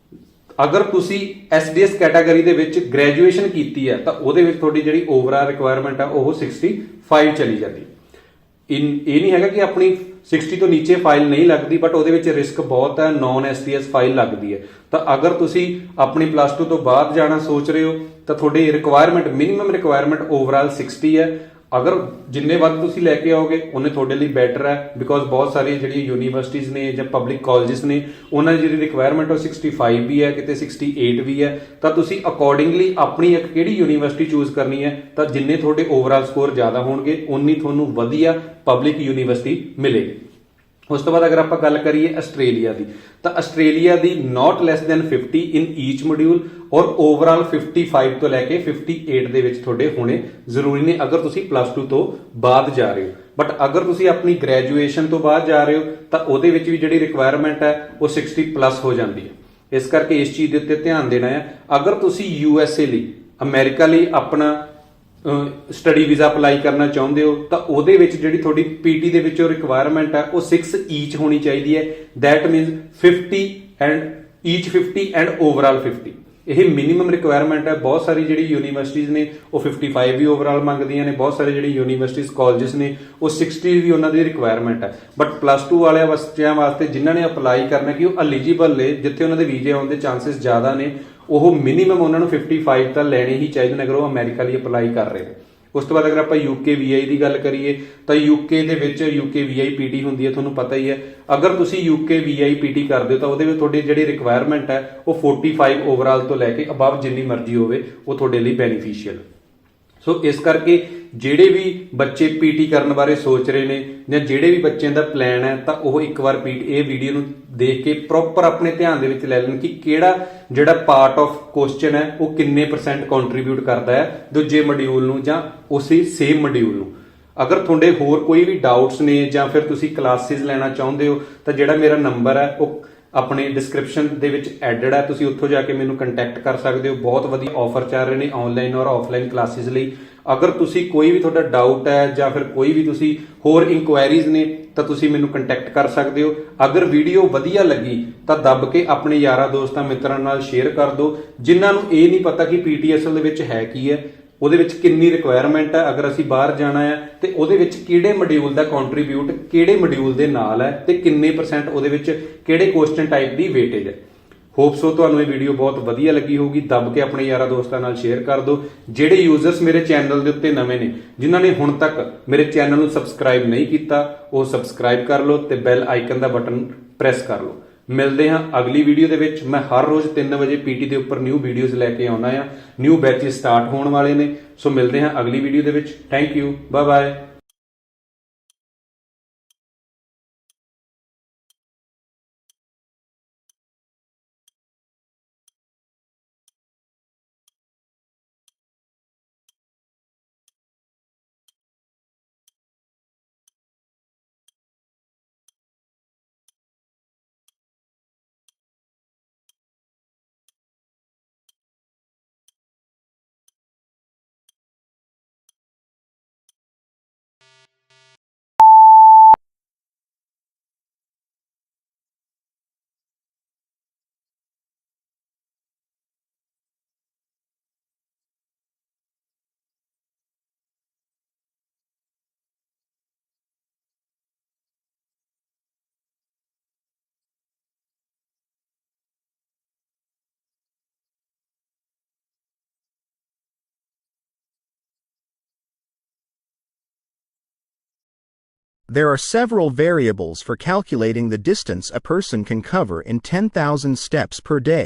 ਅਗਰ ਤੁਸੀਂ SDS ਕੈਟਾਗਰੀ ਦੇ ਵਿੱਚ ਗ੍ਰੈਜੂਏਸ਼ਨ ਕੀਤੀ ਹੈ ਤਾਂ ਉਹਦੇ ਵਿੱਚ ਤੁਹਾਡੀ ਜਿਹੜੀ ਓਵਰਆਲ ਰਿਕੁਆਇਰਮੈਂਟ ਆ ਉਹ 65 ਚਲੀ ਜਾਂਦੀ। ਇਹ ਨਹੀਂ ਹੈਗਾ ਕਿ ਆਪਣੀ 60 ਤੋਂ ਨੀਚੇ ਫਾਈਲ ਨਹੀਂ ਲੱਗਦੀ, ਬਟ ਉਹਦੇ ਵਿੱਚ ਰਿਸਕ ਬਹੁਤ ਹੈ, ਨੌਨ SDS ਫਾਈਲ ਲੱਗਦੀ ਹੈ। ਤਾਂ ਅਗਰ ਤੁਸੀਂ ਆਪਣੀ +2 ਤੋਂ ਬਾਅਦ ਜਾਣਾ ਸੋਚ ਰਹੇ ਹੋ ਤਾਂ ਤੁਹਾਡੀ ਰਿਕੁਆਇਰਮੈਂਟ ਮਿਨੀਮਮ ਰਿਕੁਆਇਰਮੈਂਟ ਓਵਰਆਲ 60 ਹੈ। ਅਗਰ ਜਿੰਨੇ ਵੱਧ ਤੁਸੀਂ ਲੈ ਕੇ ਆਓਗੇ ਉਹਨੇ ਤੁਹਾਡੇ ਲਈ ਬੈਟਰ ਹੈ, ਬਿਕੋਜ਼ ਬਹੁਤ ਸਾਰੀ ਜਿਹੜੀਆਂ ਯੂਨੀਵਰਸਿਟੀਜ਼ ਨੇ ਜਾਂ ਪਬਲਿਕ ਕਾਲਜਸ ਨੇ ਉਹਨਾਂ ਦੀ ਜਿਹੜੀ ਰਿਕੁਆਇਰਮੈਂਟ ਉਹ 65 ਵੀ ਹੈ, ਕਿਤੇ 68 ਵੀ ਹੈ। ਤਾਂ ਤੁਸੀਂ ਅਕੋਰਡਿੰਗਲੀ ਆਪਣੀ ਇੱਕ ਕਿਹੜੀ ਯੂਨੀਵਰਸਿਟੀ ਚੂਜ਼ ਕਰਨੀ ਹੈ, ਤਾਂ ਜਿੰਨੇ ਤੁਹਾਡੇ ਓਵਰਆਲ ਸਕੋਰ ਜ਼ਿਆਦਾ ਹੋਣਗੇ ਉਨੀ ਤੁਹਾਨੂੰ ਵਧੀਆ ਪਬਲਿਕ ਯੂਨੀਵਰਸਿਟੀ ਮਿਲੇਗੀ। ਉਸ ਤੋਂ ਬਾਅਦ ਅਗਰ ਆਪਾਂ ਗੱਲ ਕਰੀਏ ਆਸਟ੍ਰੇਲੀਆ ਦੀ, ਤਾਂ ਆਸਟ੍ਰੇਲੀਆ ਦੀ ਨਾਟ ਲੈਸ ਦੈਨ 50 ਇਨ ਈਚ ਮੋਡਿਊਲ ਔਰ ਓਵਰਆਲ 55 ਤੋਂ ਲੈ ਕੇ 58 ਦੇ ਵਿੱਚ ਤੁਹਾਡੇ ਹੋਣੇ ਜ਼ਰੂਰੀ ਨੇ ਅਗਰ ਤੁਸੀਂ +2 ਤੋਂ ਬਾਅਦ ਜਾ ਰਹੇ ਹੋ। ਬਟ ਅਗਰ ਤੁਸੀਂ ਆਪਣੀ ਗ੍ਰੈਜੂਏਸ਼ਨ ਤੋਂ ਬਾਅਦ ਜਾ ਰਹੇ ਹੋ ਤਾਂ ਉਹਦੇ ਵਿੱਚ ਵੀ ਜਿਹੜੀ ਰਿਕੁਆਇਰਮੈਂਟ ਹੈ ਉਹ 60+ ਹੋ ਜਾਂਦੀ ਹੈ। ਇਸ ਕਰਕੇ ਇਸ ਚੀਜ਼ ਦੇ ਉੱਤੇ ਧਿਆਨ ਦੇਣਾ ਹੈ। ਅਗਰ ਤੁਸੀਂ USA ਲਈ, ਅਮਰੀਕਾ ਲਈ ਆਪਣਾ ਸਟੱਡੀ ਵੀਜ਼ਾ ਅਪਲਾਈ ਕਰਨਾ ਚਾਹੁੰਦੇ ਹੋ ਤਾਂ ਉਹਦੇ ਵਿੱਚ ਜਿਹੜੀ ਤੁਹਾਡੀ ਪੀਟੀ ਦੇ ਵਿੱਚੋਂ ਰਿਕੁਆਇਰਮੈਂਟ ਹੈ ਉਹ 6 ਈਚ ਹੋਣੀ ਚਾਹੀਦੀ ਹੈ। That means 50 and each 50 and overall 50। ਇਹ ਮਿਨੀਮਮ ਰਿਕੁਆਇਰਮੈਂਟ ਹੈ। ਬਹੁਤ ਸਾਰੀ ਜਿਹੜੀ ਯੂਨੀਵਰਸਿਟੀਜ਼ ਨੇ ਉਹ 55 ਵੀ ਓਵਰਆਲ ਮੰਗਦੀਆਂ ਨੇ, ਬਹੁਤ ਸਾਰੇ ਜਿਹੜੀ ਯੂਨੀਵਰਸਿਟੀਜ਼ ਕਾਲਜਸ ਨੇ ਉਹ 60 ਵੀ ਉਹਨਾਂ ਦੀ ਰਿਕੁਆਇਰਮੈਂਟ ਹੈ। ਬਟ +2 ਵਾਲਿਆਂ ਬੱਚਿਆਂ ਵਾਸਤੇ ਜਿਨ੍ਹਾਂ ਨੇ ਅਪਲਾਈ ਕਰਨਾ ਕਿ ਉਹ ਐਲੀਜੀਬਲ ਨੇ, ਜਿੱਥੇ ਉਹਨਾਂ ਦੇ ਵੀਜ਼ੇ ਆਉਣ ਦੇ ਚਾਂਸਸ ਜ਼ਿਆਦਾ ਨੇ, ਉਹ ਮਿਨੀਮਮ ਉਹਨਾਂ ਨੂੰ 55 ਤਾਂ ਲੈਣੇ ਹੀ ਚਾਹੀਦੇ ਨੇ ਅਗਰ ਉਹ ਅਮਰੀਕਾ ਲਈ ਅਪਲਾਈ ਕਰ ਰਹੇ ਨੇ। ਉਸ ਤੋਂ ਬਾਅਦ ਅਗਰ ਆਪਾਂ ਯੂਕੇ ਵੀਆਈ ਦੀ ਗੱਲ ਕਰੀਏ ਤਾਂ ਯੂਕੇ ਦੇ ਵਿੱਚ ਯੂਕੇ ਵੀਆਈ ਪੀਟੀ ਹੁੰਦੀ ਹੈ, ਤੁਹਾਨੂੰ ਪਤਾ ਹੀ ਹੈ। ਅਗਰ ਤੁਸੀਂ ਯੂਕੇ ਵੀਆਈ ਪੀਟੀ ਕਰਦੇ ਹੋ ਤਾਂ ਉਹਦੇ ਵਿੱਚ ਤੁਹਾਡੀ ਜਿਹੜੀ ਰਿਕੁਆਇਰਮੈਂਟ ਹੈ ਉਹ 45 ਓਵਰਆਲ ਤੋਂ ਲੈ ਕੇ ਅਬਵ ਜਿੰਨੀ ਮਰਜ਼ੀ ਹੋਵੇ ਉਹ ਤੁਹਾਡੇ ਲਈ ਬੈਨੀਫੀਸ਼ੀਅਲ। ਸੋ ਇਸ ਕਰਕੇ ਜਿਹੜੇ ਵੀ ਬੱਚੇ ਪੀਟੀ ਕਰਨ ਬਾਰੇ ਸੋਚ ਰਹੇ ਨੇ ਜਾਂ ਜਿਹੜੇ ਵੀ ਬੱਚਿਆਂ ਦਾ ਪਲਾਨ ਹੈ ਤਾਂ ਉਹ ਇੱਕ ਵਾਰ ਇਹ ਵੀਡੀਓ ਨੂੰ ਦੇਖ ਕੇ ਪ੍ਰੋਪਰ ਆਪਣੇ ਧਿਆਨ ਦੇ ਵਿੱਚ ਲੈ ਲੈਣ ਕਿ ਕਿਹੜਾ ਜਿਹੜਾ ਪਾਰਟ ਆਫ ਕੁਐਸਚਨ ਹੈ ਉਹ ਕਿੰਨੇ % ਕੰਟਰੀਬਿਊਟ ਕਰਦਾ ਹੈ ਦੂਜੇ ਮੋਡਿਊਲ ਨੂੰ ਜਾਂ ਉਸੇ ਸੇਮ ਮੋਡਿਊਲ ਨੂੰ। ਅਗਰ ਤੁਹਾਡੇ ਹੋਰ ਕੋਈ ਵੀ ਡਾਊਟਸ ਨੇ ਜਾਂ ਫਿਰ ਤੁਸੀਂ ਕਲਾਸਿਸ ਲੈਣਾ ਚਾਹੁੰਦੇ ਹੋ ਤਾਂ ਜਿਹੜਾ ਮੇਰਾ ਨੰਬਰ ਹੈ ਉਹ ਆਪਣੇ ਡਿਸਕ੍ਰਿਪਸ਼ਨ ਦੇ ਵਿੱਚ ਐਡਡ ਹੈ, ਤੁਸੀਂ ਉੱਥੋਂ ਜਾ ਕੇ ਮੈਨੂੰ ਕੰਟੈਕਟ ਕਰ ਸਕਦੇ ਹੋ। ਬਹੁਤ ਵਧੀਆ ਆਫਰ ਚੱਲ ਰਹੇ ਨੇ ਆਨਲਾਈਨ ਔਰ ਆਫਲਾਈਨ ਕਲਾਸਿਸ ਲਈ। ਅਗਰ ਤੁਸੀਂ ਕੋਈ ਵੀ ਤੁਹਾਡਾ ਡਾਊਟ ਹੈ ਜਾਂ ਫਿਰ ਕੋਈ ਵੀ ਤੁਸੀਂ ਹੋਰ ਇਨਕੁਆਇਰੀਜ਼ ਨੇ ਤਾਂ ਤੁਸੀਂ ਮੈਨੂੰ ਕੰਟੈਕਟ ਕਰ ਸਕਦੇ ਹੋ। ਅਗਰ ਵੀਡੀਓ ਵਧੀਆ ਲੱਗੀ ਤਾਂ ਦੱਬ ਕੇ ਆਪਣੇ ਯਾਰਾਂ ਦੋਸਤਾਂ ਮਿੱਤਰਾਂ ਨਾਲ ਸ਼ੇਅਰ ਕਰ ਦਿਓ ਜਿਨ੍ਹਾਂ ਨੂੰ ਇਹ ਨਹੀਂ ਪਤਾ ਕਿ ਪੀਟੀਐਸਐਲ ਦੇ ਵਿੱਚ ਹੈ ਕੀ ਹੈ, ਉਹਦੇ ਵਿੱਚ ਕਿੰਨੀ ਰਿਕੁਆਇਰਮੈਂਟ ਹੈ, ਅਗਰ ਅਸੀਂ ਬਾਹਰ ਜਾਣਾ ਹੈ ਤੇ ਉਹਦੇ ਵਿੱਚ ਕਿਹੜੇ ਮੋਡਿਊਲ ਦਾ ਕੰਟਰੀਬਿਊਟ ਕਿਹੜੇ ਮੋਡਿਊਲ ਦੇ ਨਾਲ ਹੈ ਤੇ ਕਿੰਨੇ % ਉਹਦੇ ਵਿੱਚ ਕਿਹੜੇ ਕੁਐਸਚਨ ਟਾਈਪ ਦੀ ਵੇਟੇਜ ਹੈ। ਹੋਪ ਸੋ ਤੁਹਾਨੂੰ ਇਹ ਵੀਡੀਓ ਬਹੁਤ ਵਧੀਆ ਲੱਗੀ ਹੋਊਗੀ। ਦੱਬ ਕੇ ਆਪਣੇ ਯਾਰਾਂ ਦੋਸਤਾਂ ਨਾਲ ਸ਼ੇਅਰ ਕਰ ਦਿਓ। ਜਿਹੜੇ ਯੂਜ਼ਰਸ ਮੇਰੇ ਚੈਨਲ ਦੇ ਉੱਤੇ ਨਵੇਂ ਨੇ, ਜਿਨ੍ਹਾਂ ਨੇ ਹੁਣ ਤੱਕ ਮੇਰੇ ਚੈਨਲ ਨੂੰ ਸਬਸਕ੍ਰਾਈਬ ਨਹੀਂ ਕੀਤਾ, ਉਹ ਸਬਸਕ੍ਰਾਈਬ ਕਰ ਲਓ ਤੇ ਬੈਲ ਆਈਕਨ ਦਾ ਬਟਨ ਪ੍ਰੈਸ ਕਰ ਲਓ। ਮਿਲਦੇ ਹਾਂ ਅਗਲੀ ਵੀਡੀਓ ਦੇ ਵਿੱਚ। ਮੈਂ ਹਰ ਰੋਜ਼ 3 ਵਜੇ ਪੀਟੀ ਦੇ ਉੱਪਰ ਨਿਊ ਵੀਡੀਓਜ਼ ਲੈ ਕੇ ਆਉਣਾ ਆ। ਨਿਊ ਬੈਚਸ ਸਟਾਰਟ ਹੋਣ ਵਾਲੇ ਨੇ। ਸੋ ਮਿਲਦੇ ਹਾਂ ਅਗਲੀ ਵੀਡੀਓ ਦੇ ਵਿੱਚ। Thank you, bye bye. There are several variables for calculating the distance a person can cover in 10,000 steps per day,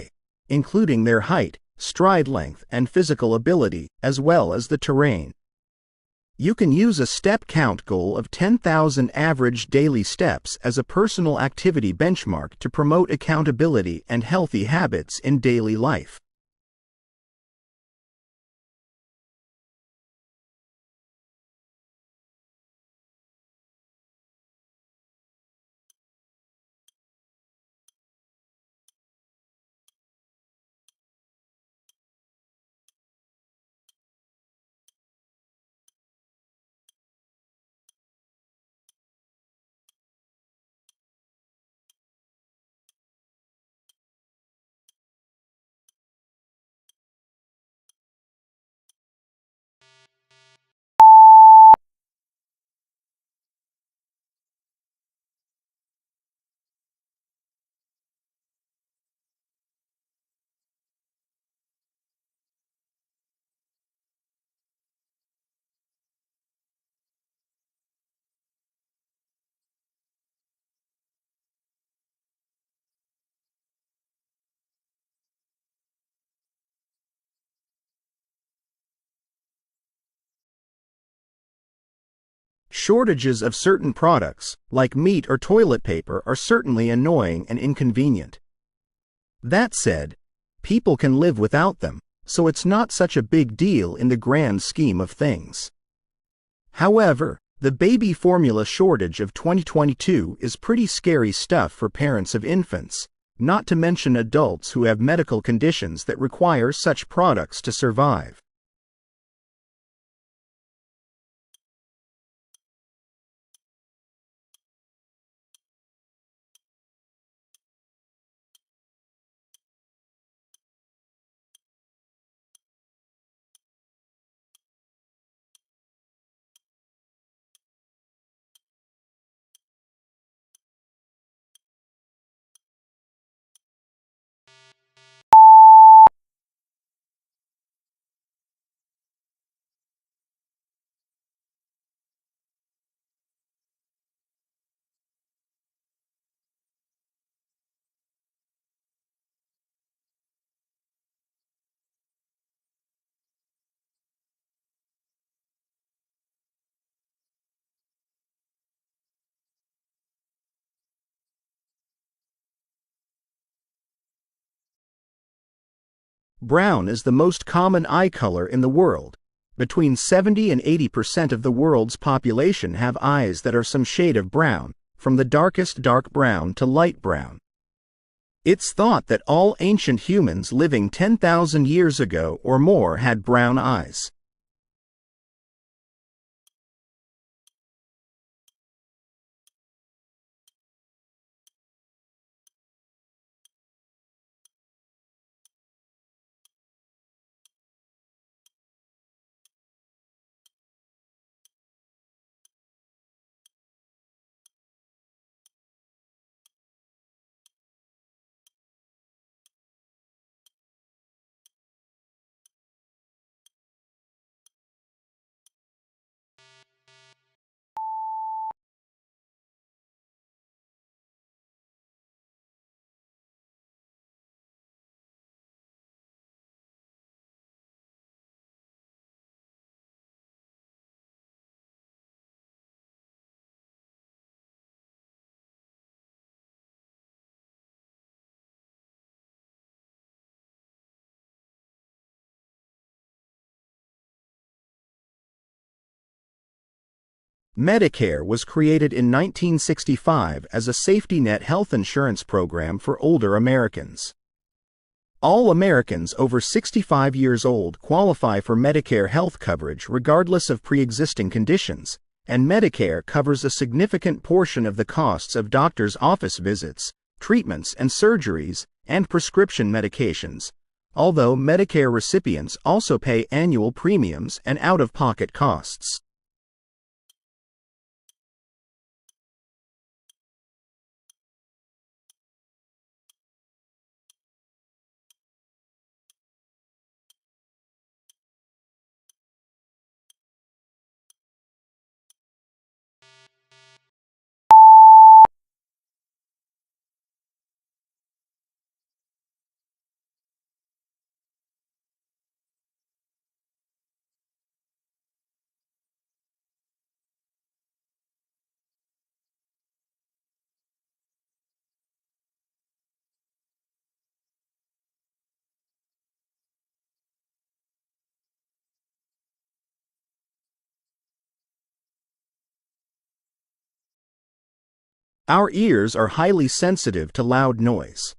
including their height, stride length, and physical ability, as well as the terrain. You can use a step count goal of 10,000 average daily steps as a personal activity benchmark to promote accountability and healthy habits in daily life. Shortages of certain products, like meat or toilet paper, are certainly annoying and inconvenient. That said, people can live without them, so it's not such a big deal in the grand scheme of things. However, the baby formula shortage of 2022 is pretty scary stuff for parents of infants, not to mention adults who have medical conditions that require such products to survive. Brown is the most common eye color in the world. Between 70 and 80% of the world's population have eyes that are some shade of brown, from the darkest dark brown to light brown. It's thought that all ancient humans living 10,000 years ago or more had brown eyes. Medicare was created in 1965 as a safety net health insurance program for older Americans. All Americans over 65 years old qualify for Medicare health coverage regardless of pre-existing conditions, and Medicare covers a significant portion of the costs of doctors' office visits, treatments and surgeries, and prescription medications, although Medicare recipients also pay annual premiums and out-of-pocket costs. Our ears are highly sensitive to loud noise.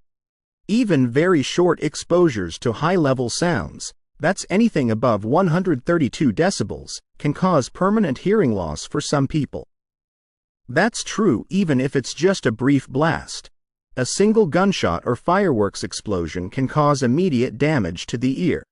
Even very short exposures to high-level sounds, that's anything above 132 decibels, can cause permanent hearing loss for some people. That's true even if it's just a brief blast. A single gunshot or fireworks explosion can cause immediate damage to the ear.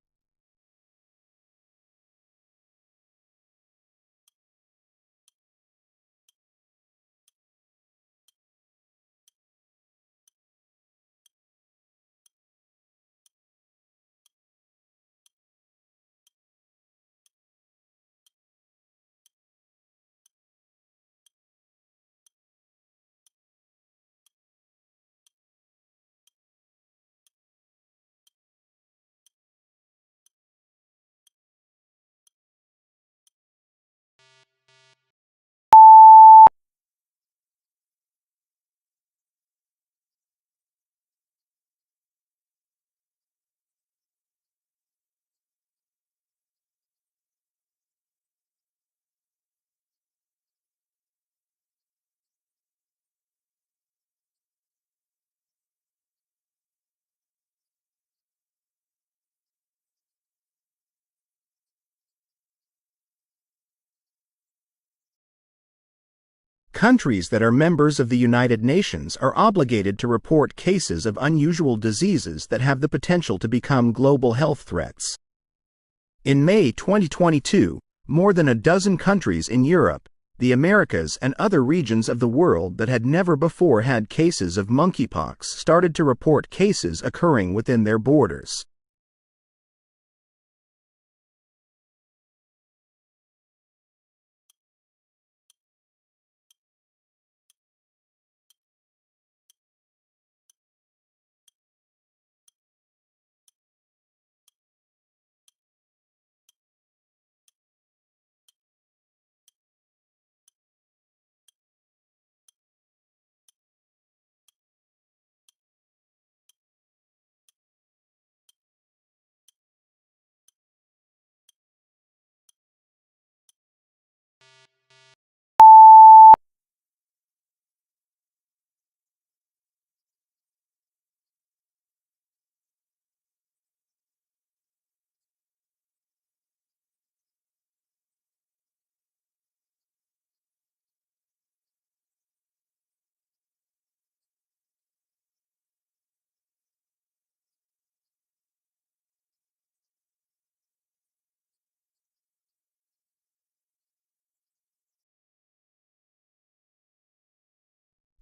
Countries that are members of the United Nations are obligated to report cases of unusual diseases that have the potential to become global health threats. In May 2022, more than a dozen countries in Europe, the Americas, and other regions of the world that had never before had cases of monkeypox started to report cases occurring within their borders.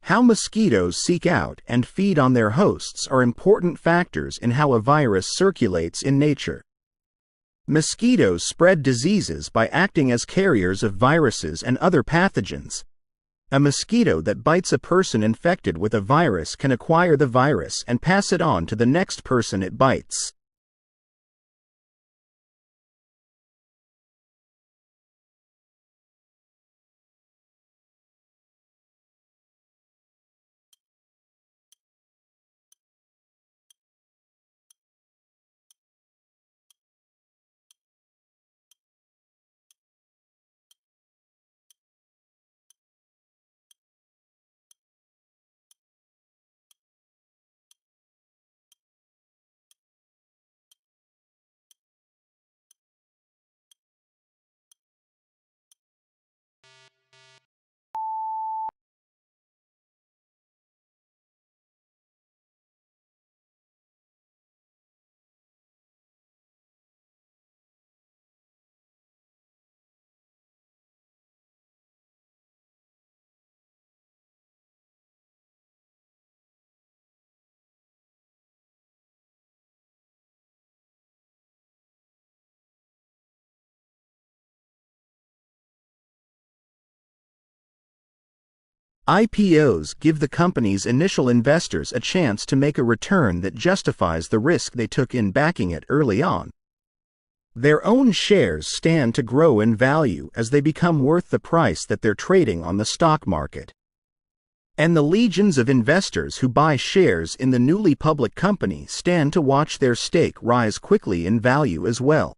How mosquitoes seek out and feed on their hosts are important factors in how a virus circulates in nature. Mosquitoes spread diseases by acting as carriers of viruses and other pathogens. A mosquito that bites a person infected with a virus can acquire the virus and pass it on to the next person it bites. IPOs give the company's initial investors a chance to make a return that justifies the risk they took in backing it early on. Their own shares stand to grow in value as they become worth the price that they're trading on the stock market. And the legions of investors who buy shares in the newly public company stand to watch their stake rise quickly in value as well.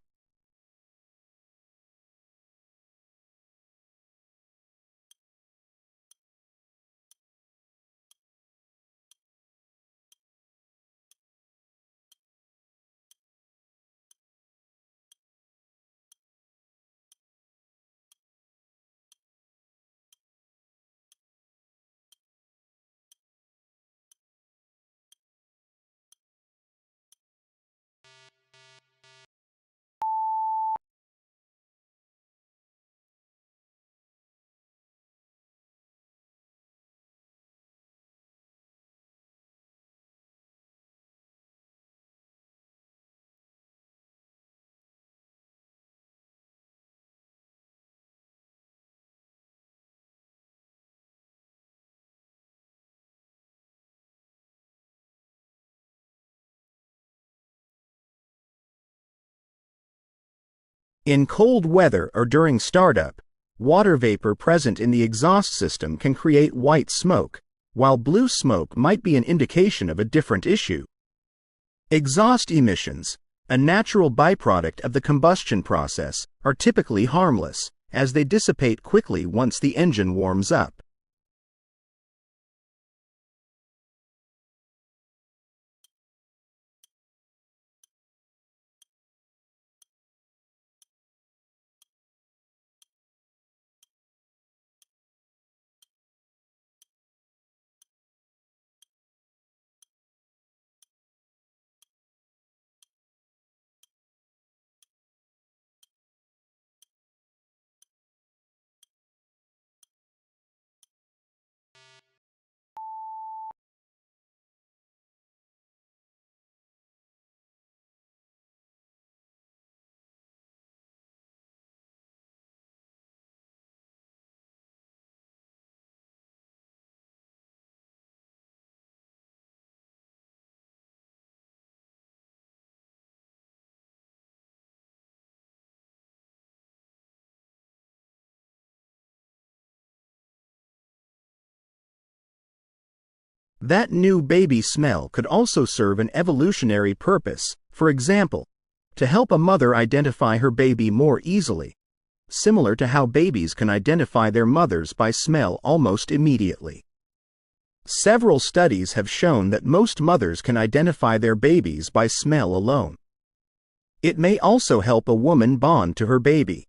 In cold weather or during startup, water vapor present in the exhaust system can create white smoke, while blue smoke might be an indication of a different issue. Exhaust emissions, a natural byproduct of the combustion process, are typically harmless, as they dissipate quickly once the engine warms up. That new baby smell could also serve an evolutionary purpose, for example, to help a mother identify her baby more easily, similar to how babies can identify their mothers by smell almost immediately. Several studies have shown that most mothers can identify their babies by smell alone. It may also help a woman bond to her baby.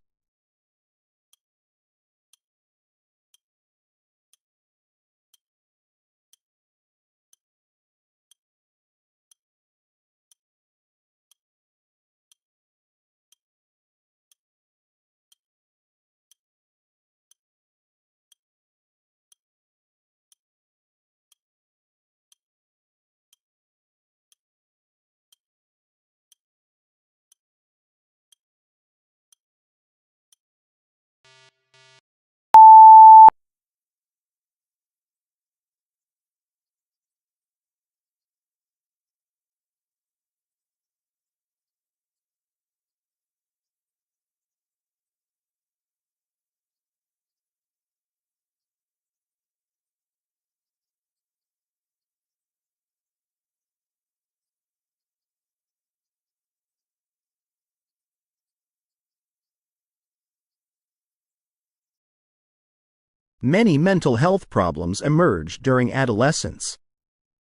Many mental health problems emerge during adolescence.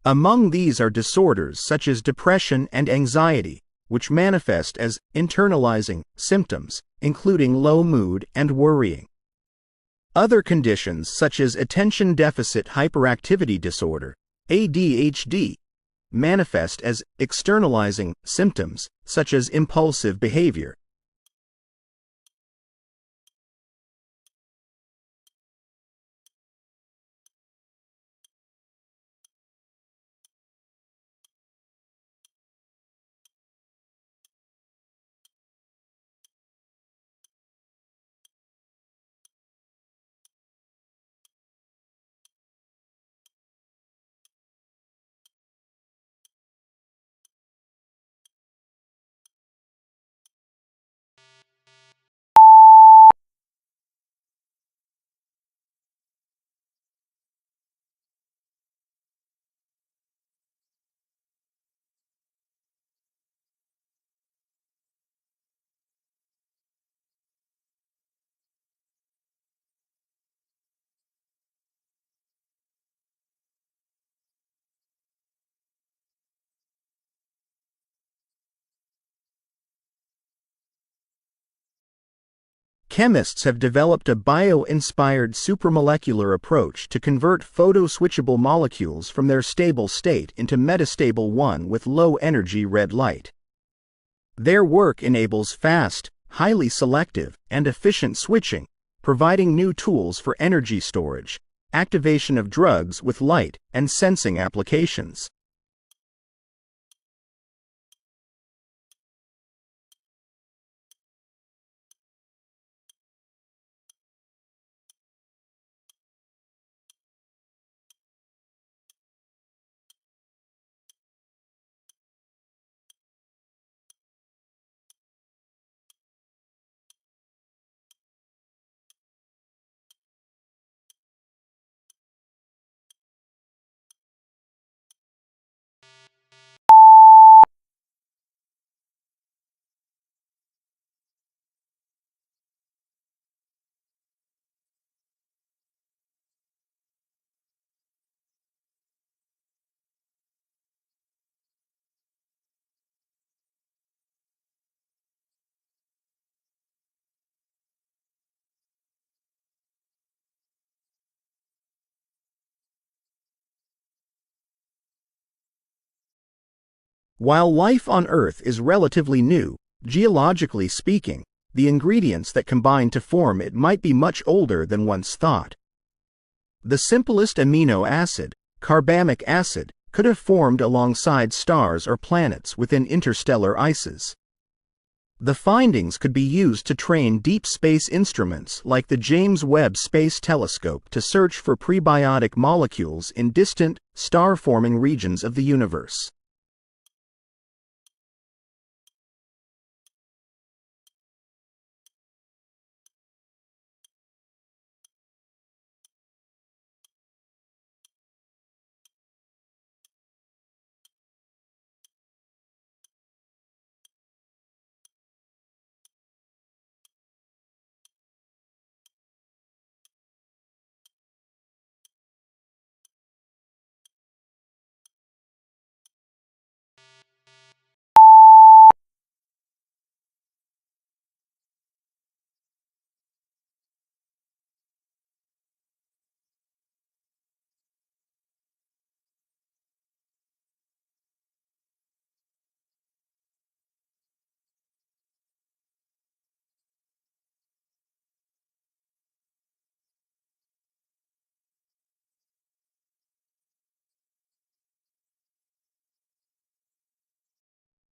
Among these are disorders such as depression and anxiety, which manifest as internalizing symptoms, including low mood and worrying. Other conditions such as attention deficit hyperactivity disorder, ADHD, manifest as externalizing symptoms such as impulsive behavior. Chemists have developed a bio-inspired supramolecular approach to convert photoswitchable molecules from their stable state into metastable one with low-energy red light. Their work enables fast, highly selective, and efficient switching, providing new tools for energy storage, activation of drugs with light, and sensing applications. While life on Earth is relatively new, geologically speaking, the ingredients that combine to form it might be much older than once thought. The simplest amino acid, carbamic acid, could have formed alongside stars or planets within interstellar ices. The findings could be used to train deep space instruments like the James Webb Space Telescope to search for prebiotic molecules in distant, star-forming regions of the universe.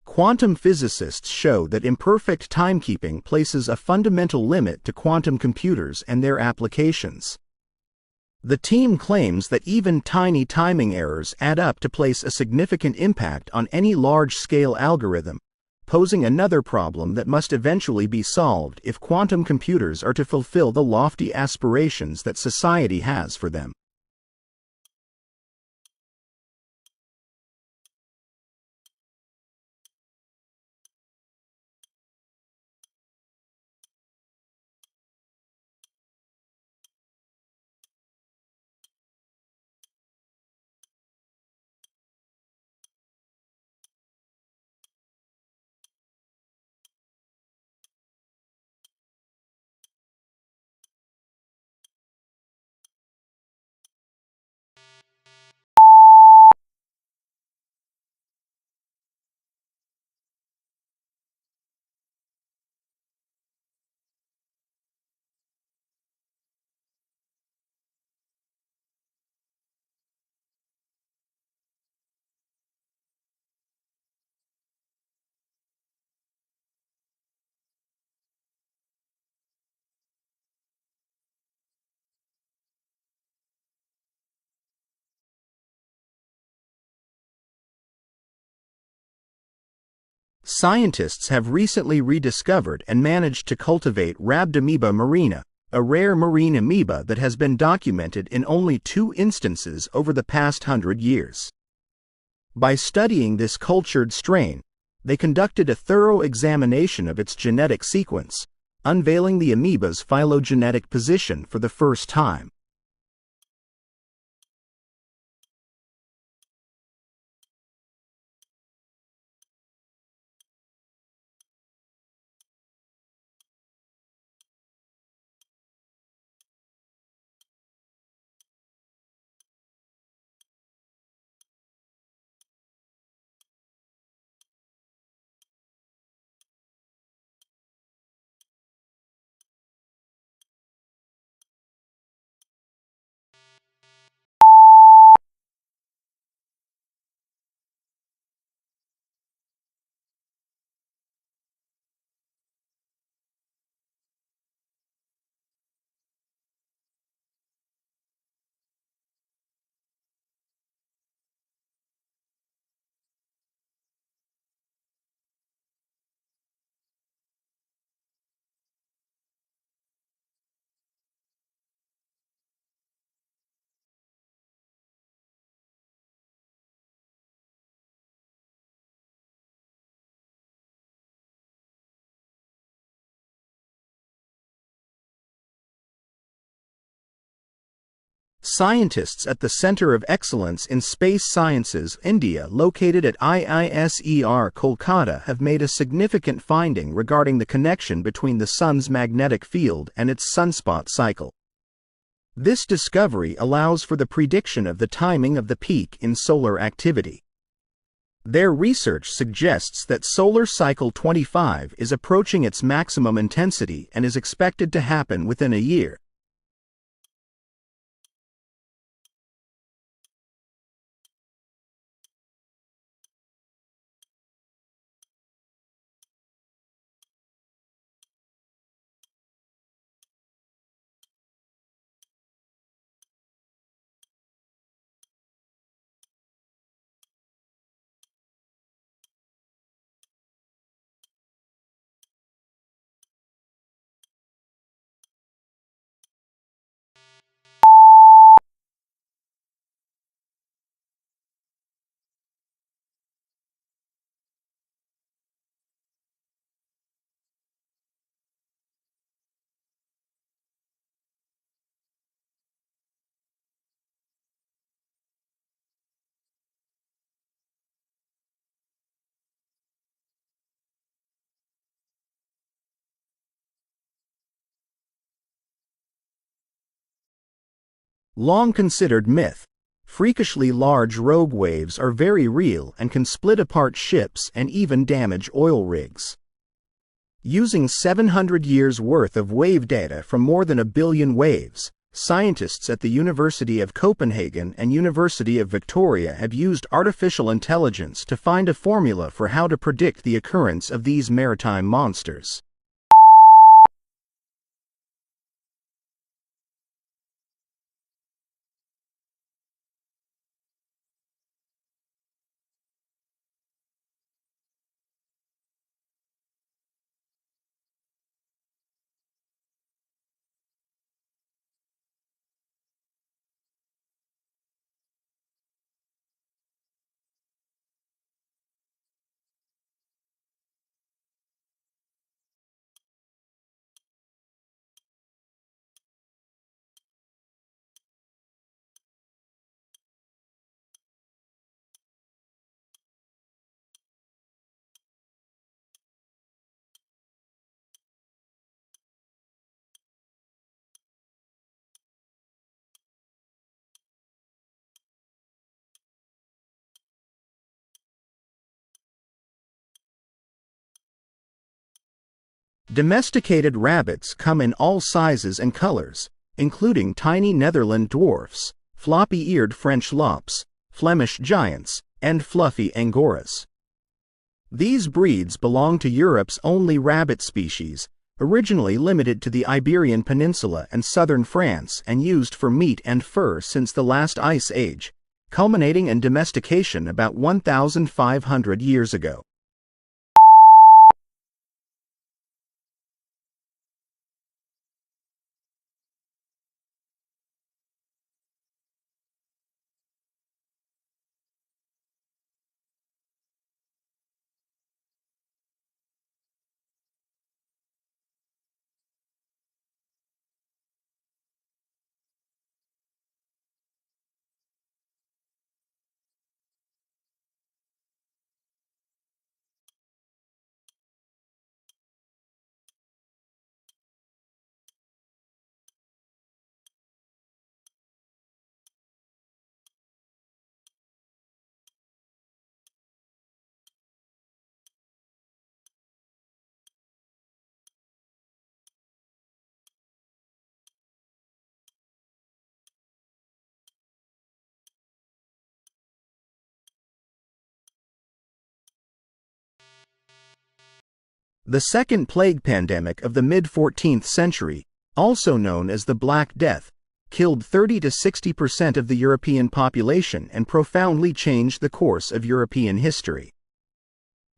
Quantum physicists show that imperfect timekeeping places a fundamental limit to quantum computers and their applications. The team claims that even tiny timing errors add up to place a significant impact on any large-scale algorithm, posing another problem that must eventually be solved if quantum computers are to fulfill the lofty aspirations that society has for them. Scientists have recently rediscovered and managed to cultivate Rhabdamoeba marina, a rare marine amoeba that has been documented in only 2 instances over the past 100 years. By studying this cultured strain, they conducted a thorough examination of its genetic sequence, unveiling the amoeba's phylogenetic position for the first time. Scientists at the Center of Excellence in Space Sciences, India, located at IISER Kolkata, have made a significant finding regarding the connection between the Sun's magnetic field and its sunspot cycle. This discovery allows for the prediction of the timing of the peak in solar activity. Their research suggests that solar cycle 25 is approaching its maximum intensity and is expected to happen within a year. Long considered myth, freakishly large rogue waves are very real and can split apart ships and even damage oil rigs. Using 700 years' worth of wave data from more than 1 billion waves, Scientists at the University of Copenhagen and University of Victoria have used artificial intelligence to find a formula for how to predict the occurrence of these maritime monsters. Domesticated rabbits come in all sizes and colors, including tiny Netherland dwarfs, floppy-eared French lops, Flemish giants, and fluffy Angoras. These breeds belong to Europe's only rabbit species, originally limited to the Iberian Peninsula and southern France and used for meat and fur since the last ice age, culminating in domestication about 1,500 years ago. The second plague pandemic of the mid-14th century, also known as the Black Death, killed 30 to 60% of the European population and profoundly changed the course of European history.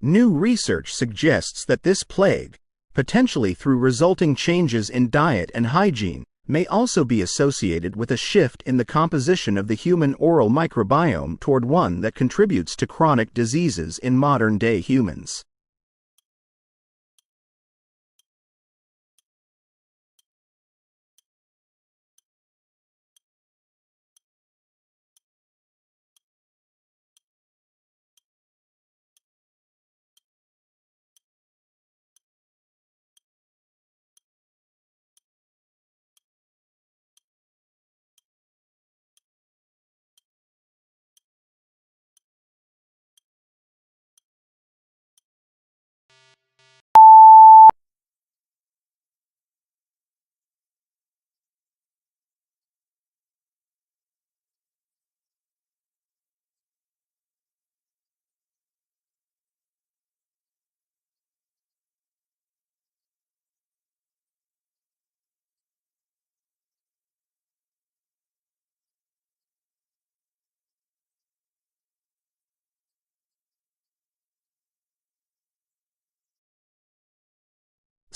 New research suggests that this plague, potentially through resulting changes in diet and hygiene, may also be associated with a shift in the composition of the human oral microbiome toward one that contributes to chronic diseases in modern-day humans.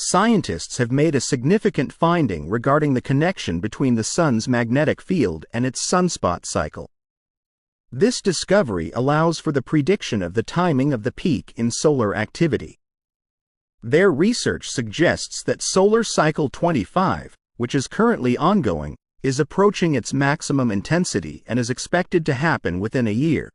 Scientists have made a significant finding regarding the connection between the Sun's magnetic field and its sunspot cycle. This discovery allows for the prediction of the timing of the peak in solar activity. Their research suggests that solar cycle 25, which is currently ongoing, is approaching its maximum intensity and is expected to happen within a year.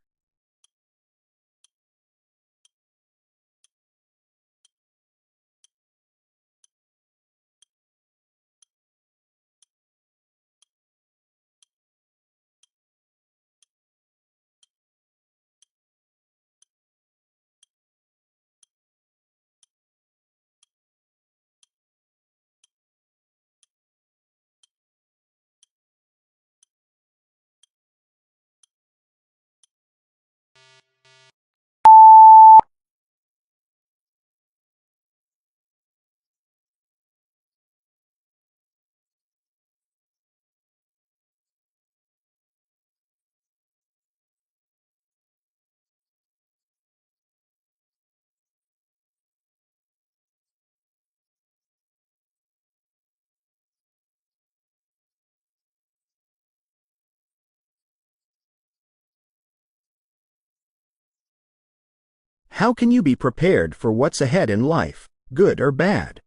How can you be prepared for what's ahead in life, good or bad?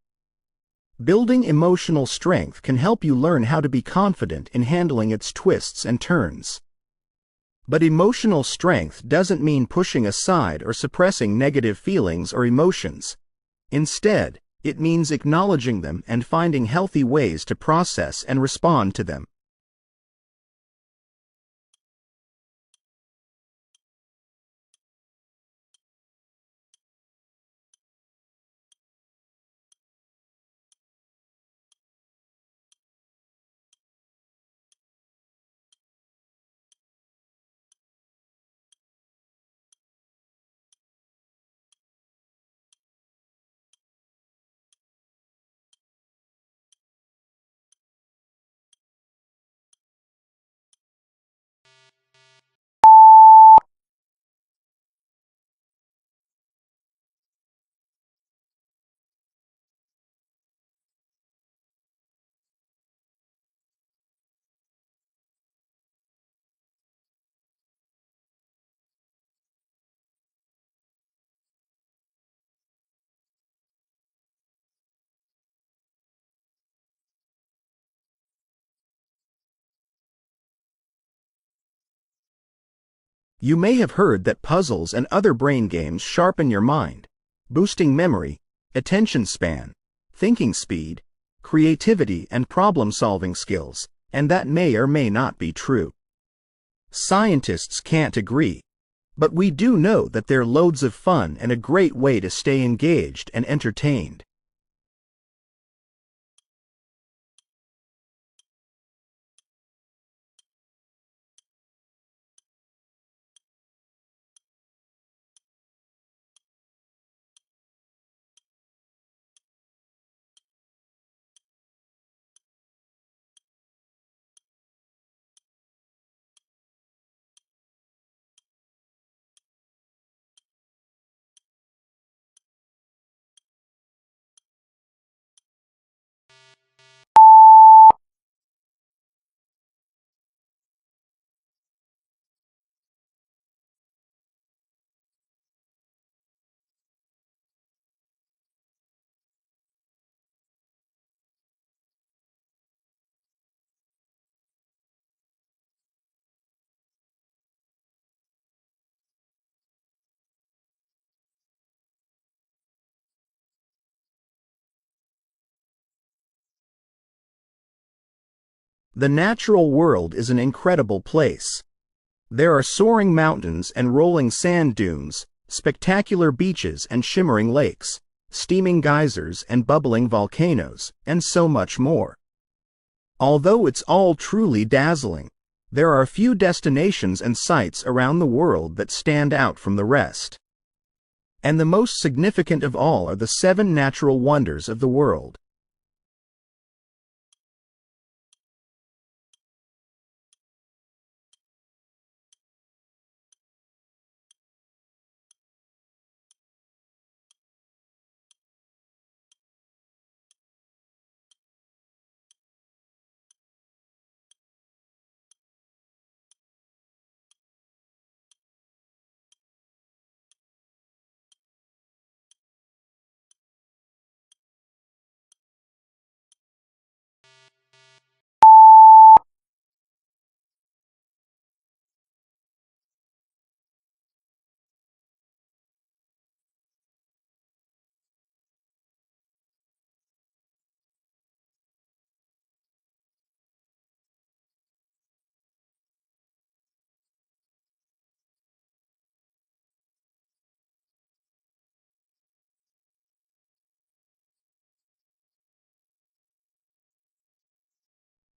Building emotional strength can help you learn how to be confident in handling its twists and turns. But emotional strength doesn't mean pushing aside or suppressing negative feelings or emotions. Instead, it means acknowledging them and finding healthy ways to process and respond to them. You may have heard that puzzles and other brain games sharpen your mind, boosting memory, attention span, thinking speed, creativity, and problem-solving skills, and that may or may not be true. Scientists can't agree, but we do know that they're loads of fun and a great way to stay engaged and entertained. The natural world is an incredible place. There are soaring mountains and rolling sand dunes, spectacular beaches and shimmering lakes, steaming geysers and bubbling volcanoes, and so much more. Although it's all truly dazzling, there are a few destinations and sites around the world that stand out from the rest. And the most significant of all are the 7 natural wonders of the world.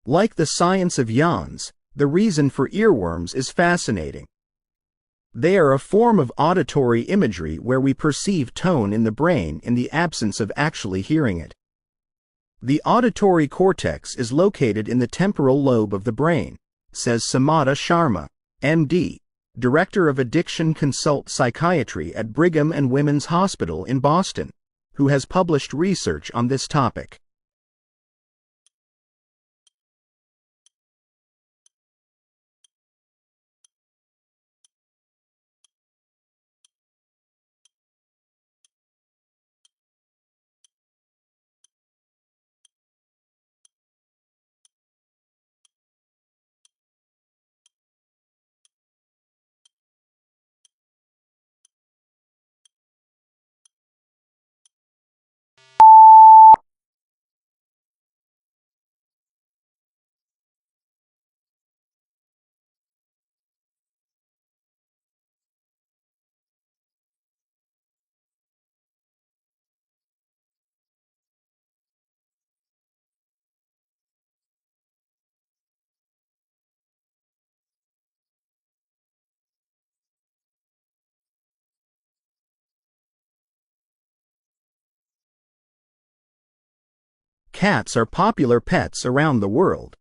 Like the science of yawns, the reason for earworms is fascinating. They are a form of auditory imagery where we perceive tone in the brain in the absence of actually hearing it. The auditory cortex is located in the temporal lobe of the brain, says Samata Sharma, MD, Director of Addiction Consult Psychiatry at Brigham and Women's Hospital in Boston, who has published research on this topic. cats are popular pets around the world.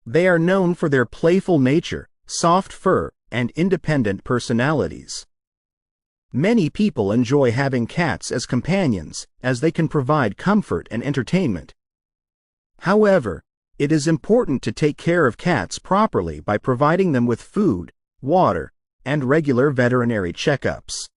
They are known for their playful nature, soft fur, and independent personalities. Many people enjoy having cats as companions, as they can provide comfort and entertainment. However, it is important to take care of cats properly by providing them with food, water, and regular veterinary checkups.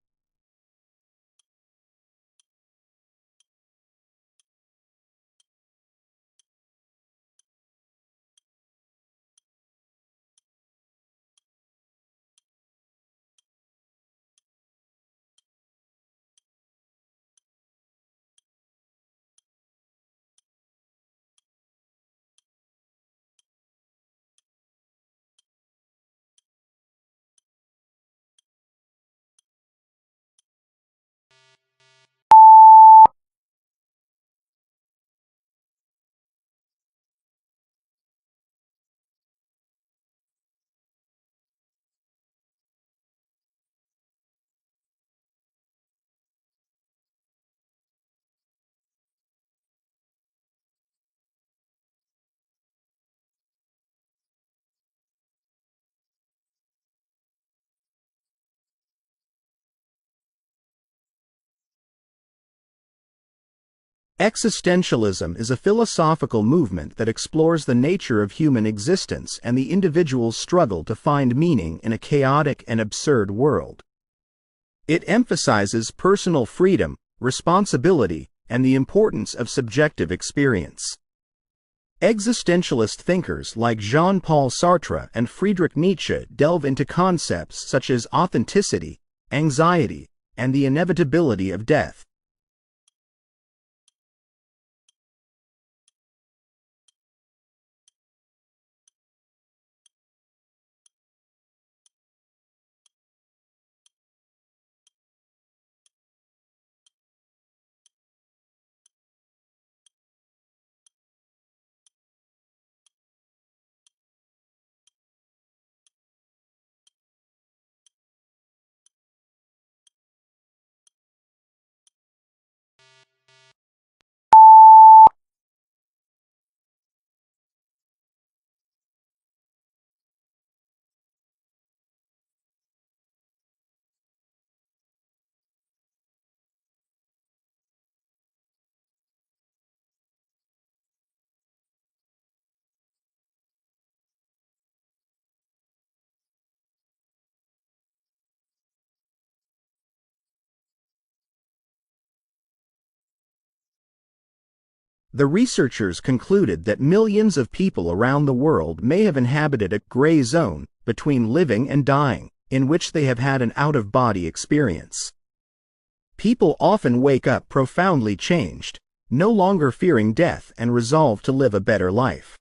Existentialism is a philosophical movement that explores the nature of human existence and the individual's struggle to find meaning in a chaotic and absurd world. It emphasizes personal freedom, responsibility, and the importance of subjective experience. Existentialist thinkers like Jean-Paul Sartre and Friedrich Nietzsche delve into concepts such as authenticity, anxiety, and the inevitability of death. The researchers concluded that millions of people around the world may have inhabited a gray zone between living and dying, in which they have had an out-of-body experience. People often wake up profoundly changed, no longer fearing death and resolved to live a better life.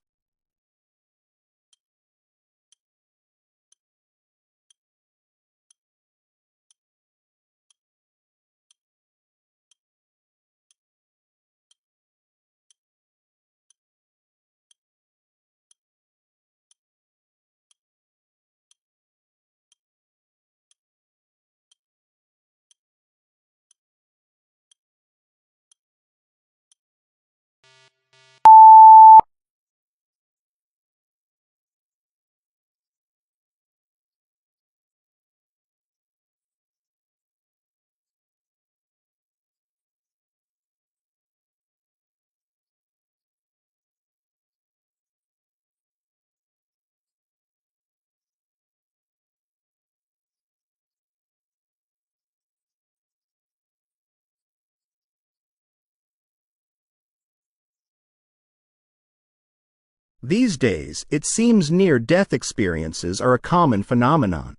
These days, it seems near-death experiences are a common phenomenon.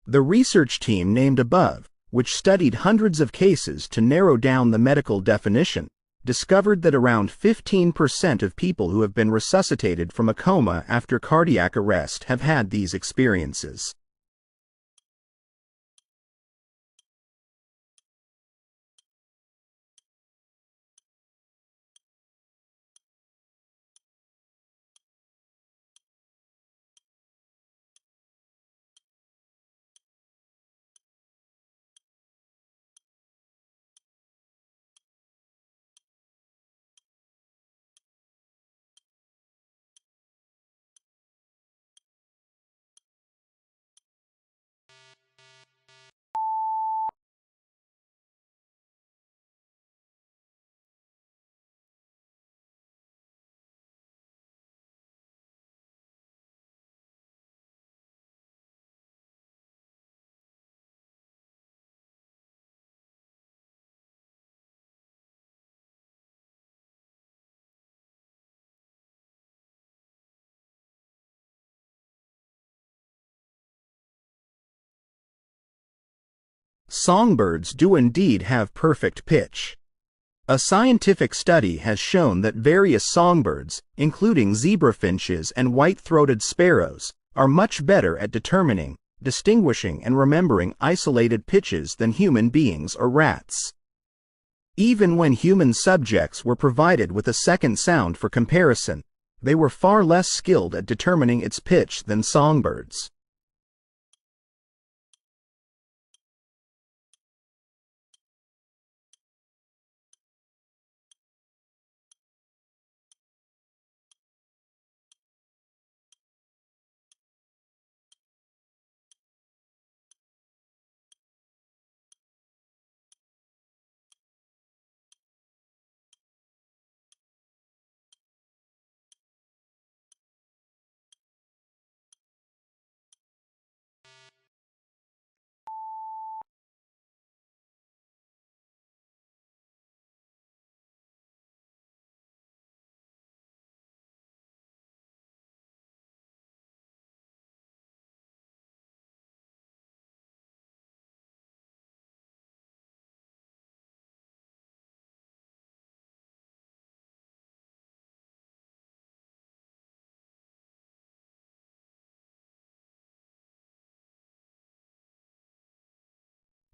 The research team named above, which studied hundreds of cases to narrow down the medical definition, discovered that around 15% of people who have been resuscitated from a coma after cardiac arrest have had these experiences. Songbirds do indeed have perfect pitch. A scientific study has shown that various songbirds, including zebrafinches and white-throated sparrows, are much better at determining, distinguishing, and remembering isolated pitches than human beings or rats. Even when human subjects were provided with a second sound for comparison, they were far less skilled at determining its pitch than songbirds.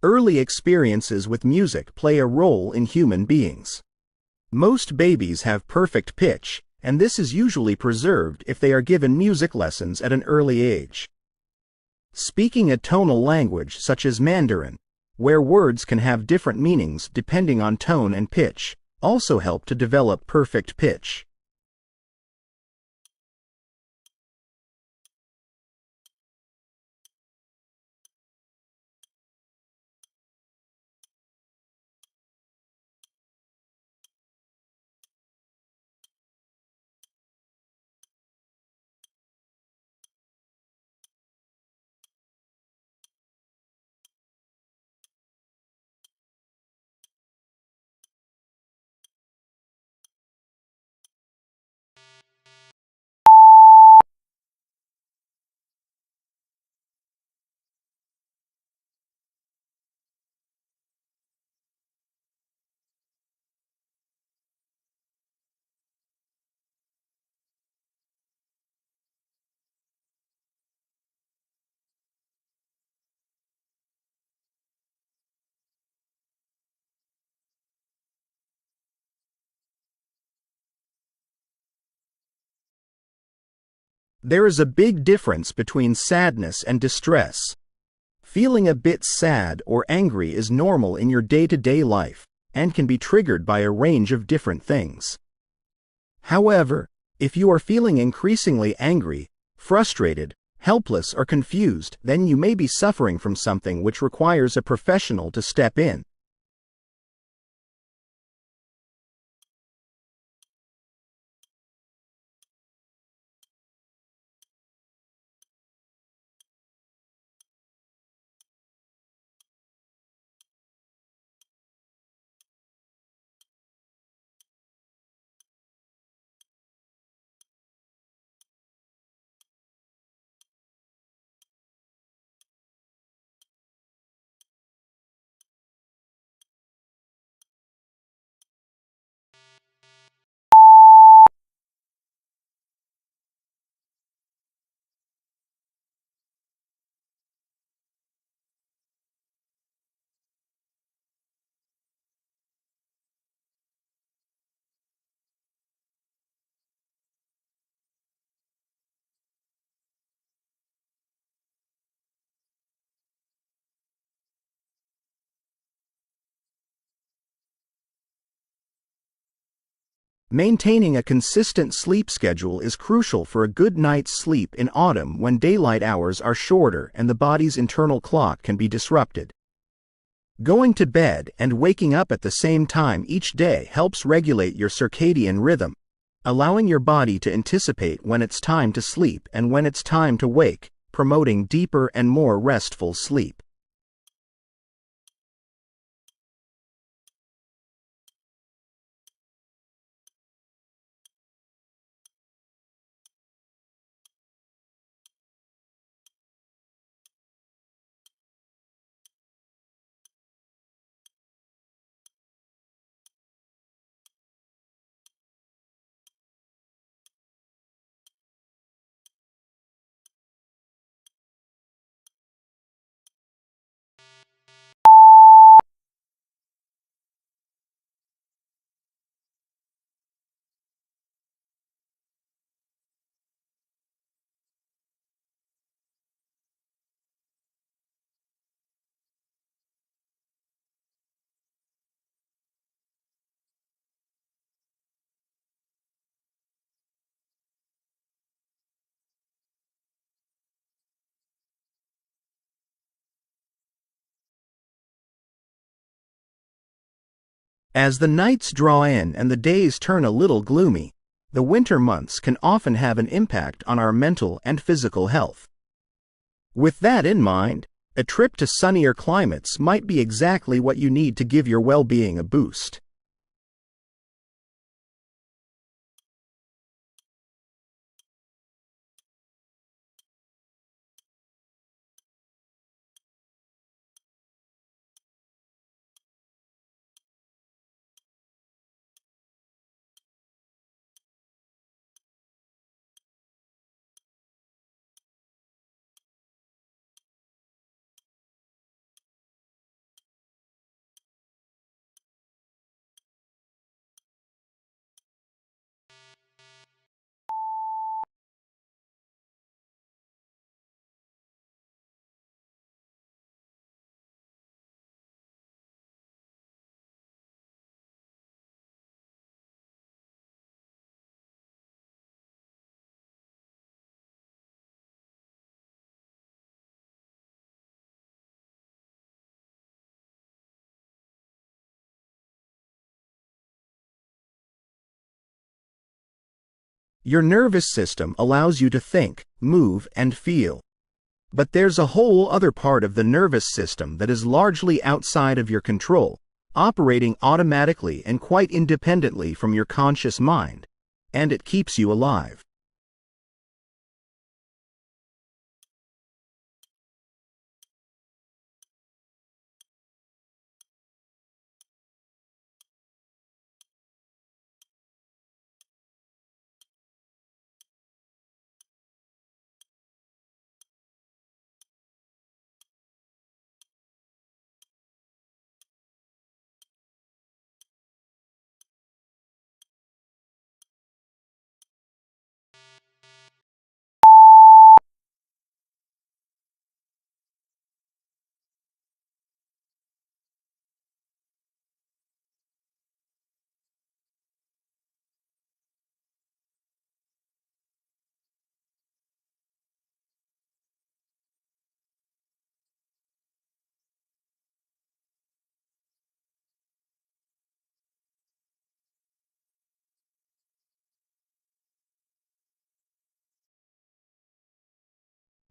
Early experiences with music play a role in human beings. Most babies have perfect pitch, and this is usually preserved if they are given music lessons at an early age. Speaking a tonal language such as Mandarin, where words can have different meanings depending on tone and pitch, also help to develop perfect pitch. There is a big difference between sadness and distress. Feeling a bit sad or angry is normal in your day-to-day life and can be triggered by a range of different things. However, if you are feeling increasingly angry, frustrated, helpless, or confused, then you may be suffering from something which requires a professional to step in. Maintaining a consistent sleep schedule is crucial for a good night's sleep in autumn when daylight hours are shorter and the body's internal clock can be disrupted. Going to bed and waking up at the same time each day helps regulate your circadian rhythm, allowing your body to anticipate when it's time to sleep and when it's time to wake, promoting deeper and more restful sleep. As the nights draw in and the days turn a little gloomy, the winter months can often have an impact on our mental and physical health. With that in mind, a trip to sunnier climates might be exactly what you need to give your well-being a boost. Your nervous system allows you to think, move, and feel. But there's a whole other part of the nervous system that is largely outside of your control, operating automatically and quite independently from your conscious mind, and it keeps you alive.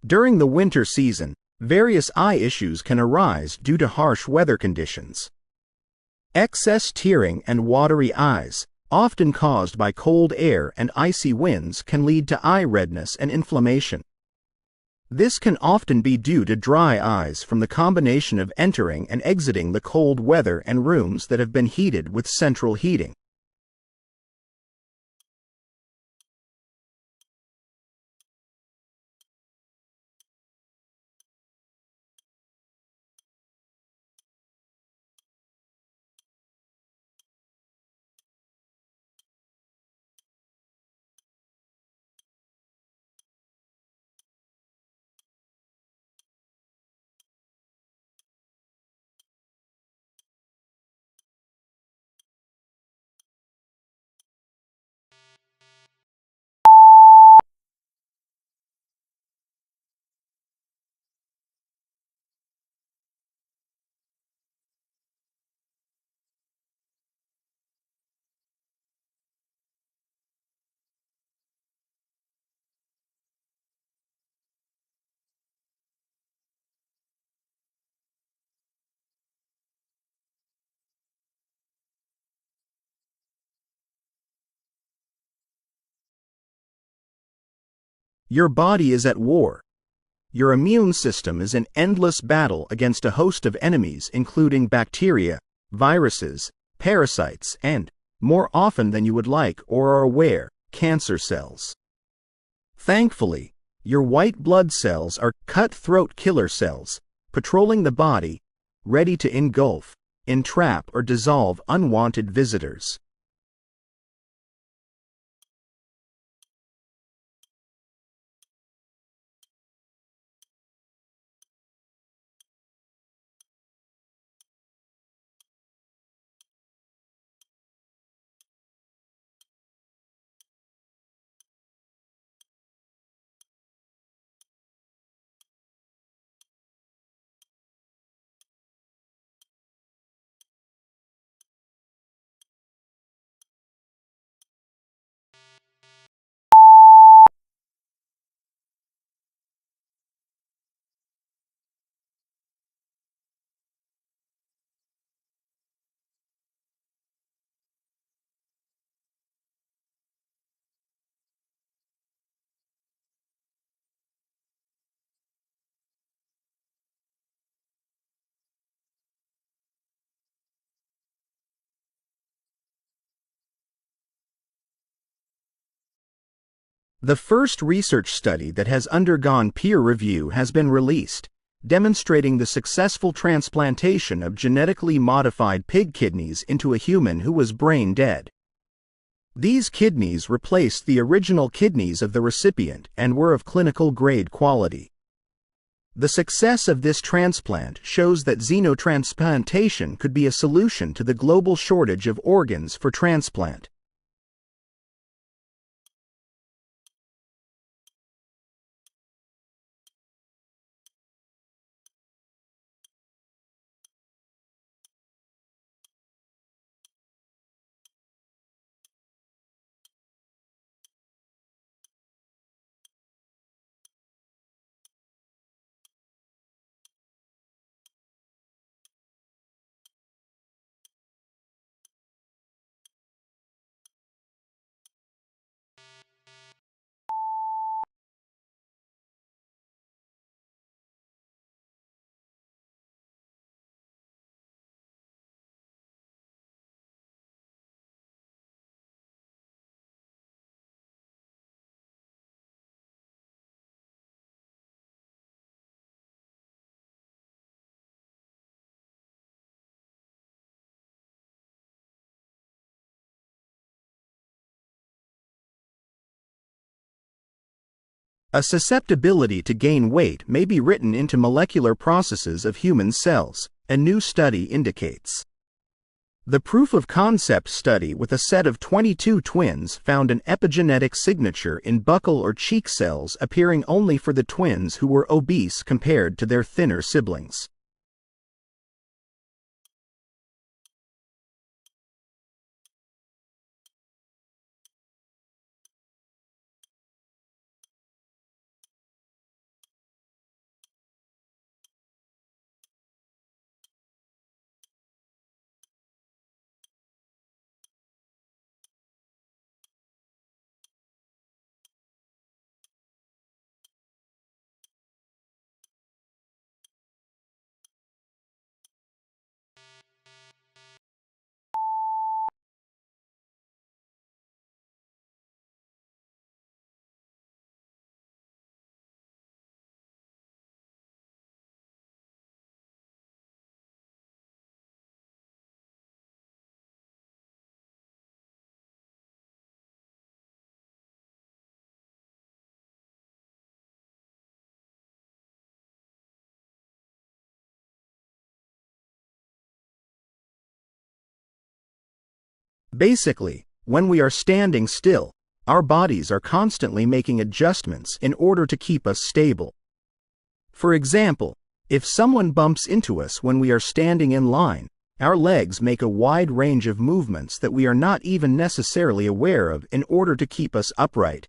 During the winter season, various eye issues can arise due to harsh weather conditions. Excess tearing and watery eyes, often caused by cold air and icy winds, can lead to eye redness and inflammation. This can often be due to dry eyes from the combination of entering and exiting the cold weather and rooms that have been heated with central heating. Your body is at war. Your immune system is in endless battle against a host of enemies, including bacteria, viruses, parasites, and, more often than you would like or are aware, cancer cells. Thankfully, your white blood cells are cutthroat killer cells, patrolling the body, ready to engulf, entrap, or dissolve unwanted visitors. The first research study that has undergone peer review has been released, demonstrating the successful transplantation of genetically modified pig kidneys into a human who was brain dead. These kidneys replaced the original kidneys of the recipient and were of clinical grade quality. The success of this transplant shows that xenotransplantation could be a solution to the global shortage of organs for transplant. A susceptibility to gain weight may be written into molecular processes of human cells, a new study indicates. The proof of concept study with a set of 22 twins found an epigenetic signature in buccal or cheek cells appearing only for the twins who were obese compared to their thinner siblings. Basically, when we are standing still, our bodies are constantly making adjustments in order to keep us stable. For example, if someone bumps into us when we are standing in line, our legs make a wide range of movements that we are not even necessarily aware of in order to keep us upright.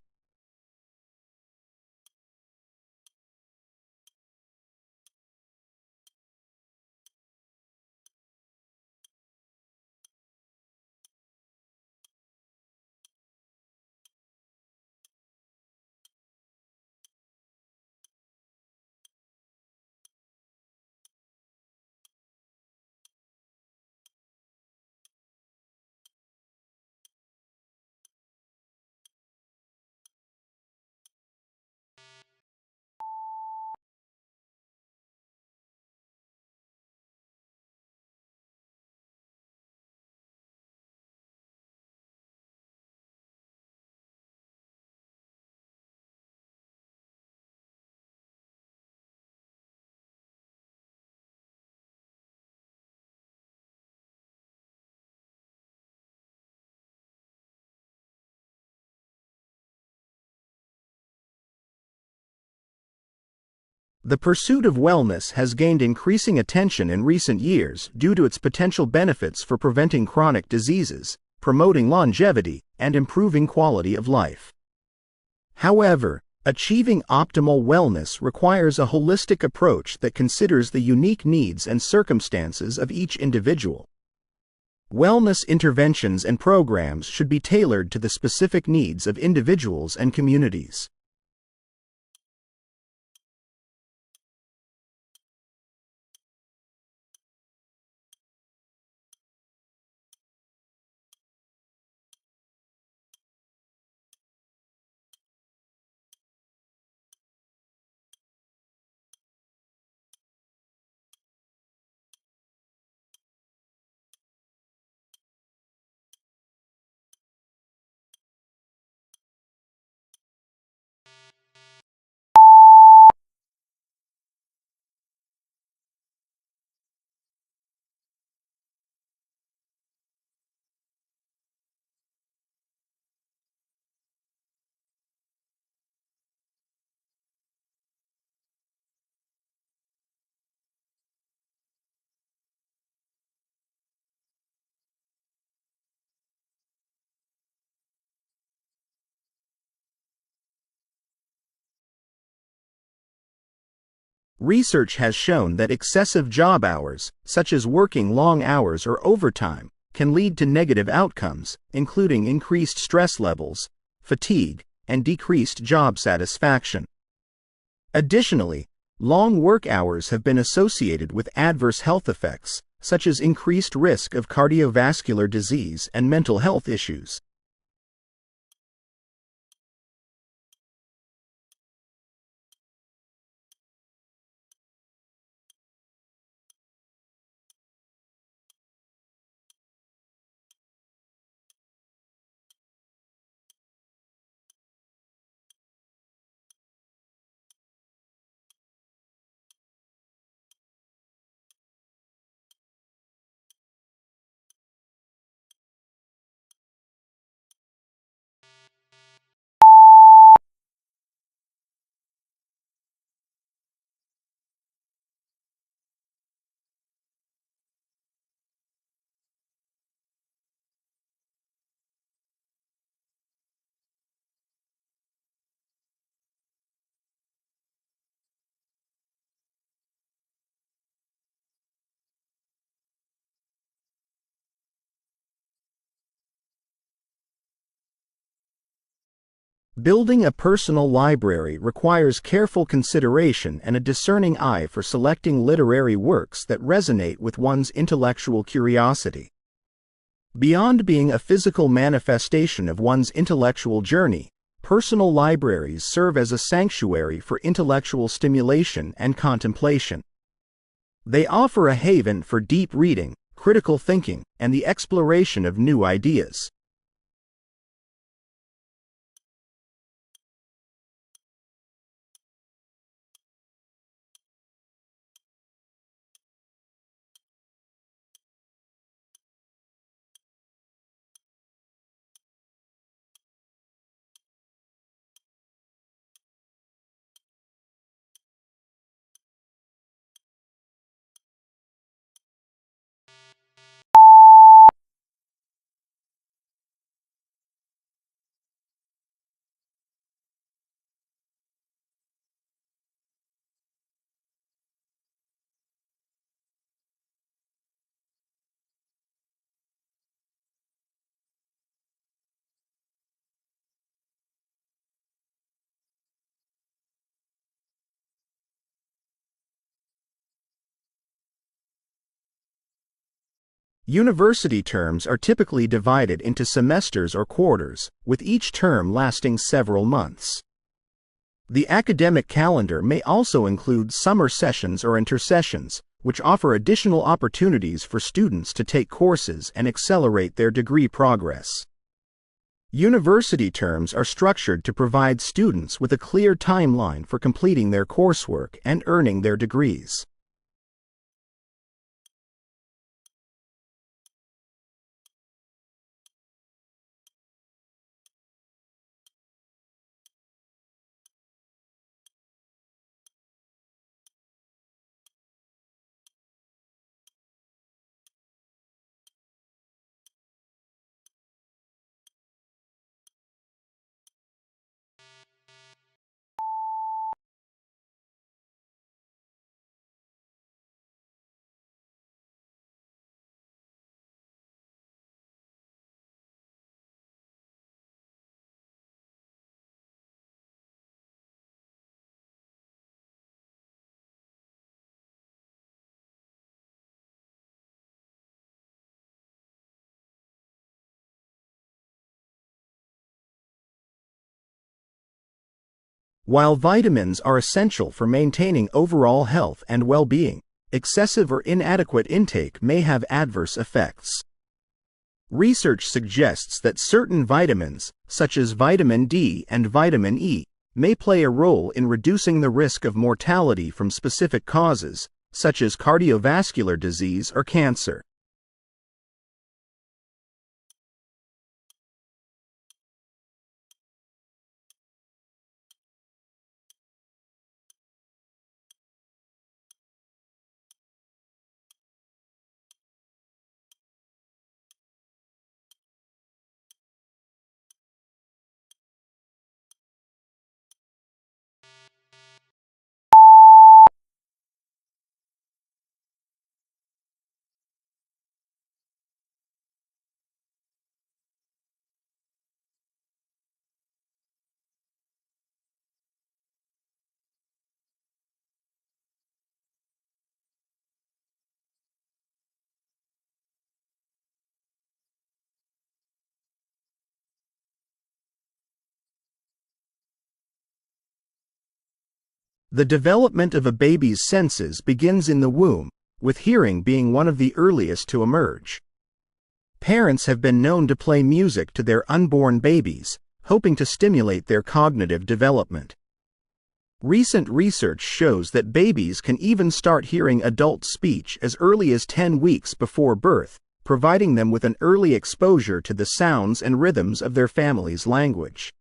The pursuit of wellness has gained increasing attention in recent years due to its potential benefits for preventing chronic diseases, promoting longevity, and improving quality of life. However, achieving optimal wellness requires a holistic approach that considers the unique needs and circumstances of each individual. Wellness interventions and programs should be tailored to the specific needs of individuals and communities. Research has shown that excessive job hours, such as working long hours or overtime, can lead to negative outcomes, including increased stress levels, fatigue, and decreased job satisfaction. Additionally, long work hours have been associated with adverse health effects, such as increased risk of cardiovascular disease and mental health issues. Building a personal library requires careful consideration and a discerning eye for selecting literary works that resonate with one's intellectual curiosity. Beyond being a physical manifestation of one's intellectual journey, personal libraries serve as a sanctuary for intellectual stimulation and contemplation. They offer a haven for deep reading, critical thinking, and the exploration of new ideas. University terms are typically divided into semesters or quarters, with each term lasting several months. The academic calendar may also include summer sessions or intersessions, which offer additional opportunities for students to take courses and accelerate their degree progress. University terms are structured to provide students with a clear timeline for completing their coursework and earning their degrees. While vitamins are essential for maintaining overall health and well-being, excessive or inadequate intake may have adverse effects. Research suggests that certain vitamins, such as vitamin D and vitamin E, may play a role in reducing the risk of mortality from specific causes, such as cardiovascular disease or cancer. The development of a baby's senses begins in the womb, with hearing being one of the earliest to emerge. Parents have been known to play music to their unborn babies, hoping to stimulate their cognitive development. Recent research shows that babies can even start hearing adult speech as early as 10 weeks before birth, providing them with an early exposure to the sounds and rhythms of their family's language.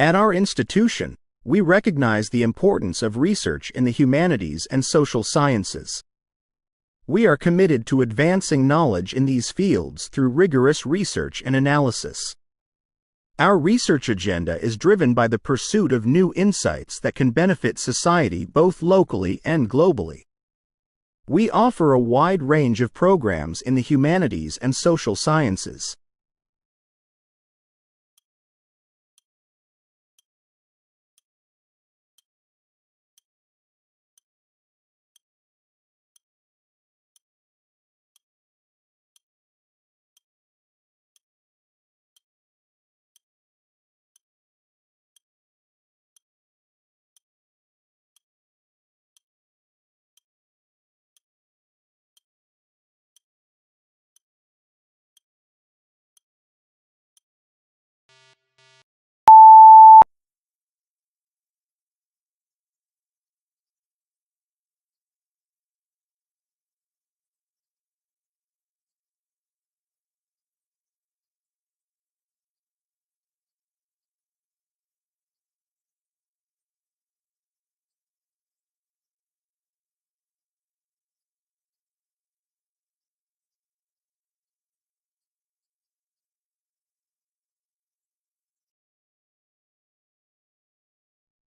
At our institution, we recognize the importance of research in the humanities and social sciences. We are committed to advancing knowledge in these fields through rigorous research and analysis. Our research agenda is driven by the pursuit of new insights that can benefit society both locally and globally. We offer a wide range of programs in the humanities and social sciences.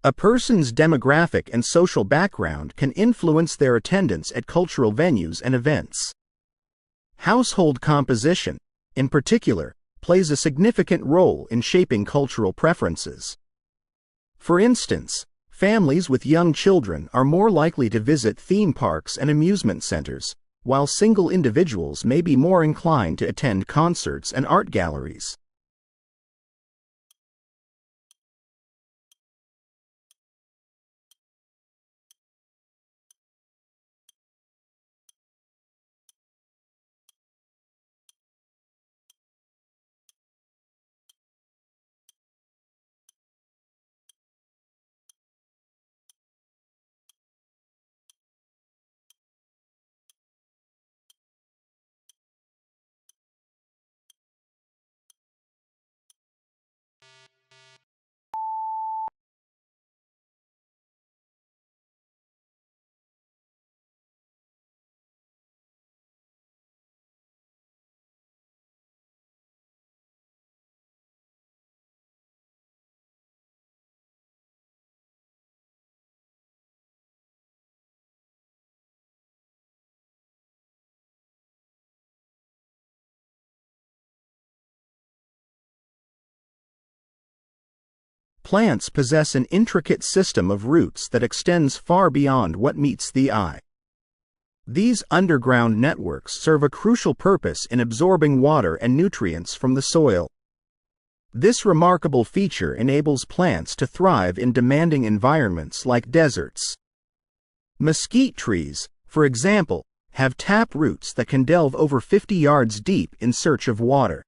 A person's demographic and social background can influence their attendance at cultural venues and events. Household composition, in particular, plays a significant role in shaping cultural preferences. For instance, families with young children are more likely to visit theme parks and amusement centers, while single individuals may be more inclined to attend concerts and art galleries. Plants possess an intricate system of roots that extends far beyond what meets the eye. These underground networks serve a crucial purpose in absorbing water and nutrients from the soil. This remarkable feature enables plants to thrive in demanding environments like deserts. Mesquite trees, for example, have tap roots that can delve over 50 yards deep in search of water.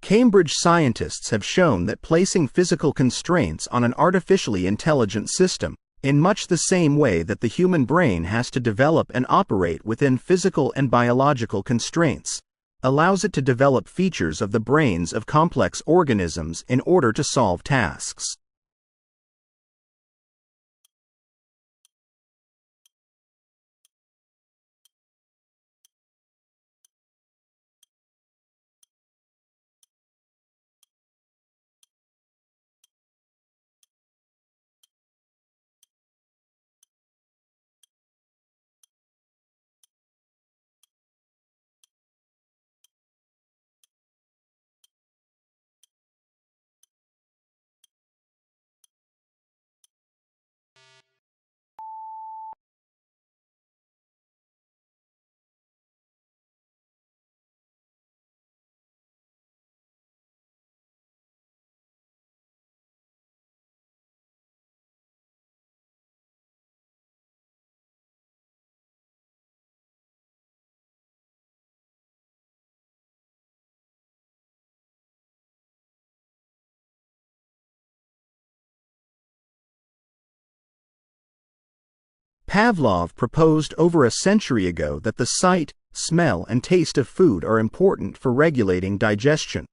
Cambridge scientists have shown that placing physical constraints on an artificially intelligent system, in much the same way that the human brain has to develop and operate within physical and biological constraints, allows it to develop features of the brains of complex organisms in order to solve tasks. Pavlov proposed over a century ago that the sight, smell, and taste of food are important for regulating digestion.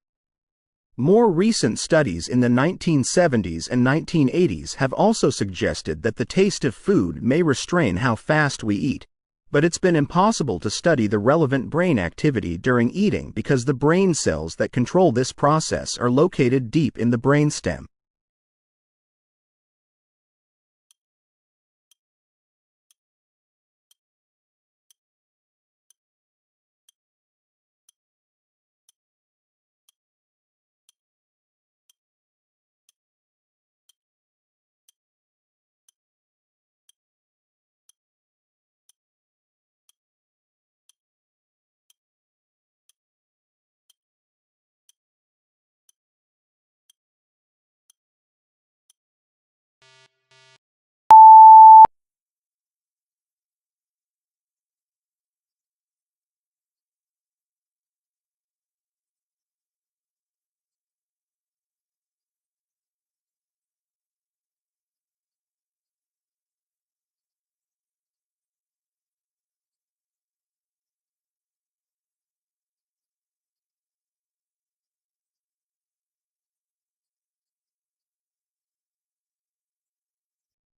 More recent studies in the 1970s and 1980s have also suggested that the taste of food may restrain how fast we eat, but it's been impossible to study the relevant brain activity during eating because the brain cells that control this process are located deep in the brainstem.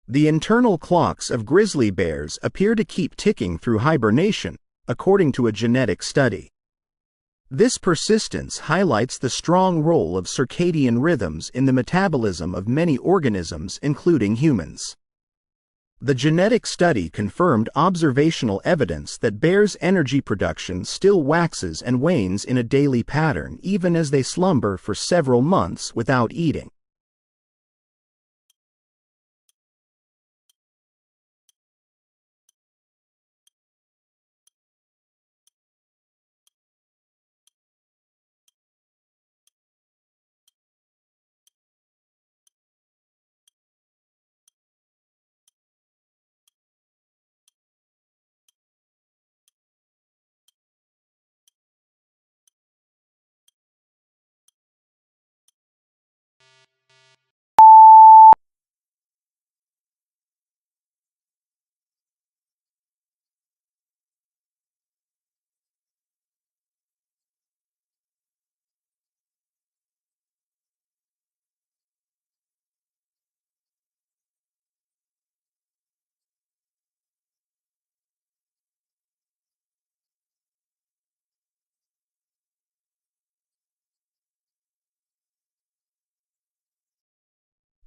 The internal clocks of grizzly bears appear to keep ticking through hibernation, according to a genetic study. This persistence highlights the strong role of circadian rhythms in the metabolism of many organisms, including humans. The genetic study confirmed observational evidence that bears' energy production still waxes and wanes in a daily pattern even as they slumber for several months without eating.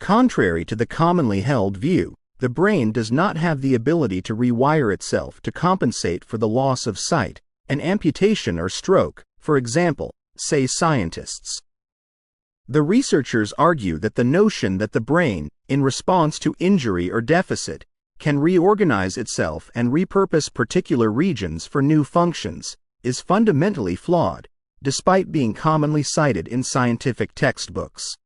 Contrary to the commonly held view, the brain does not have the ability to rewire itself to compensate for the loss of sight, an amputation or stroke, for example, say scientists. The researchers argue that the notion that the brain, in response to injury or deficit, can reorganize itself and repurpose particular regions for new functions, is fundamentally flawed, despite being commonly cited in scientific textbooks.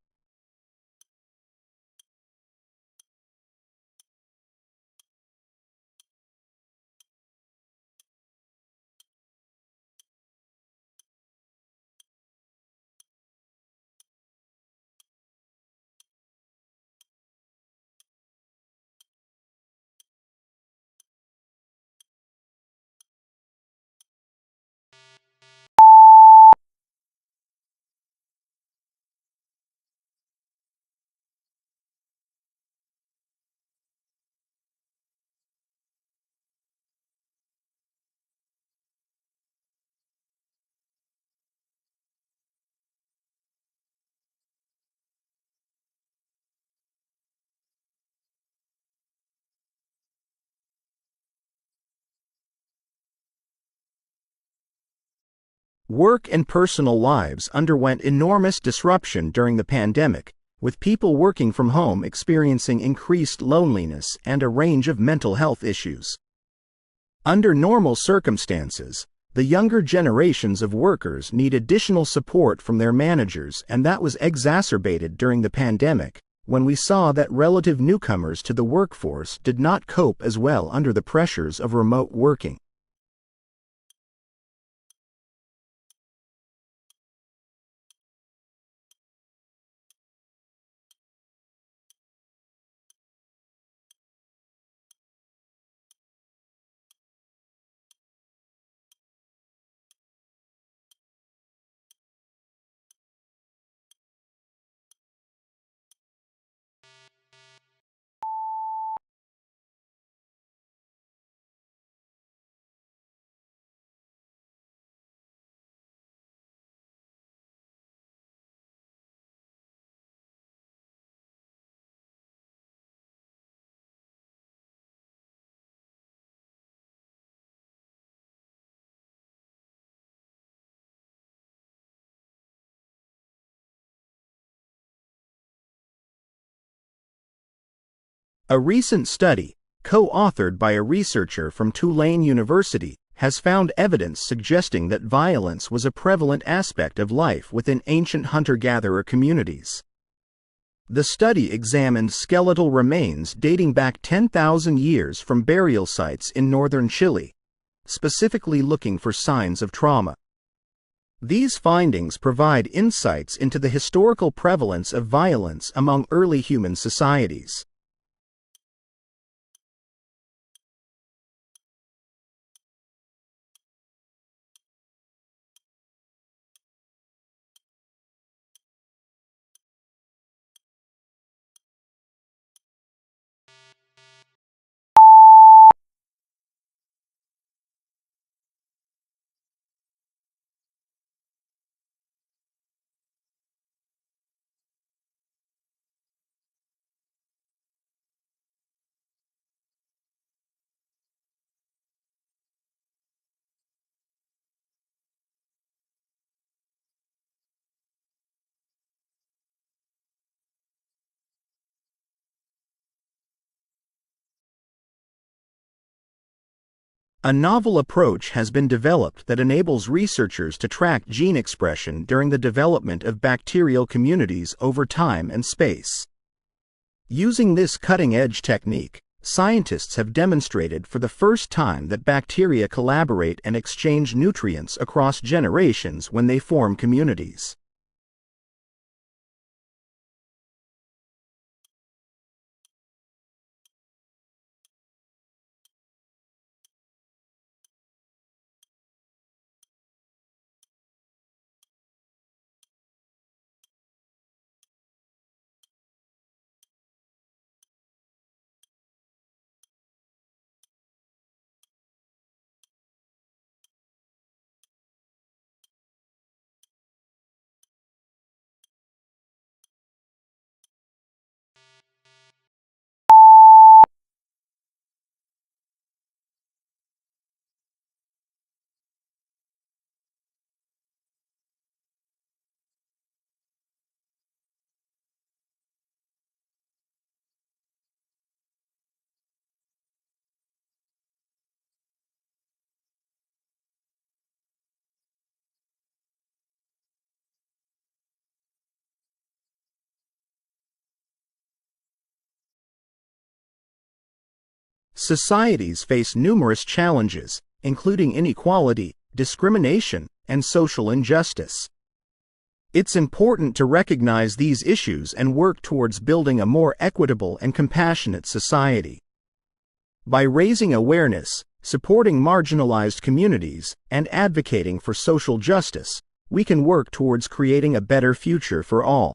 Work and personal lives underwent enormous disruption during the pandemic, with people working from home experiencing increased loneliness and a range of mental health issues. Under normal circumstances, the younger generations of workers need additional support from their managers, and that was exacerbated during the pandemic, when we saw that relative newcomers to the workforce did not cope as well under the pressures of remote working. A recent study, co-authored by a researcher from Tulane University, has found evidence suggesting that violence was a prevalent aspect of life within ancient hunter-gatherer communities. The study examined skeletal remains dating back 10,000 years from burial sites in northern Chile, specifically looking for signs of trauma. These findings provide insights into the historical prevalence of violence among early human societies. A novel approach has been developed that enables researchers to track gene expression during the development of bacterial communities over time and space. Using this cutting-edge technique, scientists have demonstrated for the first time that bacteria collaborate and exchange nutrients across generations when they form communities. Societies face numerous challenges, including inequality, discrimination, and social injustice. It's important to recognize these issues and work towards building a more equitable and compassionate society. By raising awareness, supporting marginalized communities, and advocating for social justice, we can work towards creating a better future for all.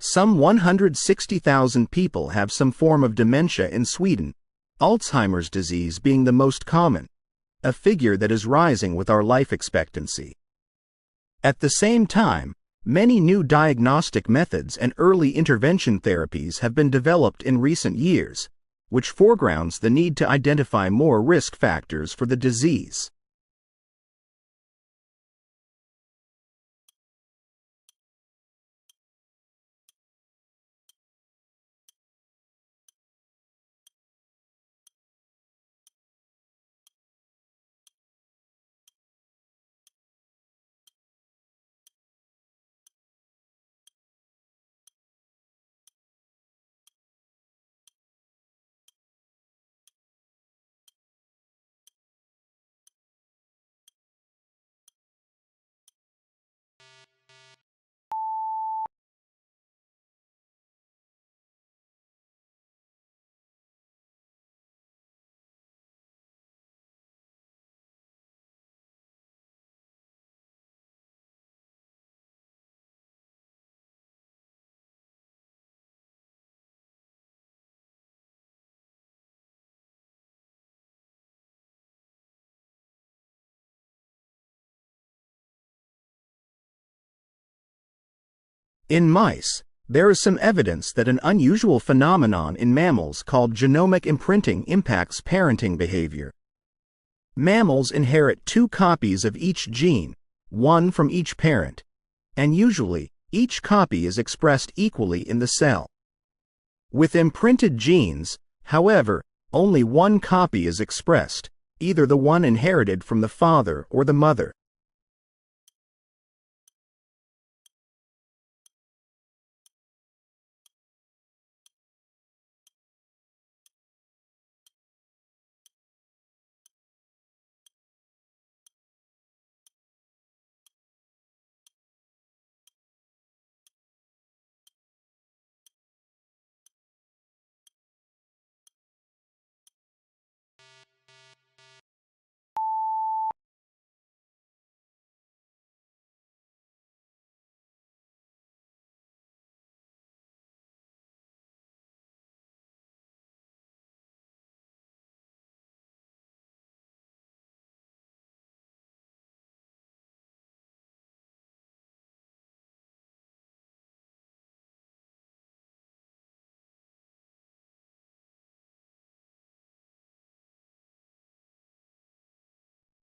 Some 160,000 people have some form of dementia in Sweden, Alzheimer's disease being the most common, a figure that is rising with our life expectancy. At the same time, many new diagnostic methods and early intervention therapies have been developed in recent years, which foregrounds the need to identify more risk factors for the disease. In mice, there is some evidence that an unusual phenomenon in mammals called genomic imprinting impacts parenting behavior. Mammals inherit 2 copies of each gene, one from each parent, and usually, each copy is expressed equally in the cell. With imprinted genes, however, only one copy is expressed, either the one inherited from the father or the mother.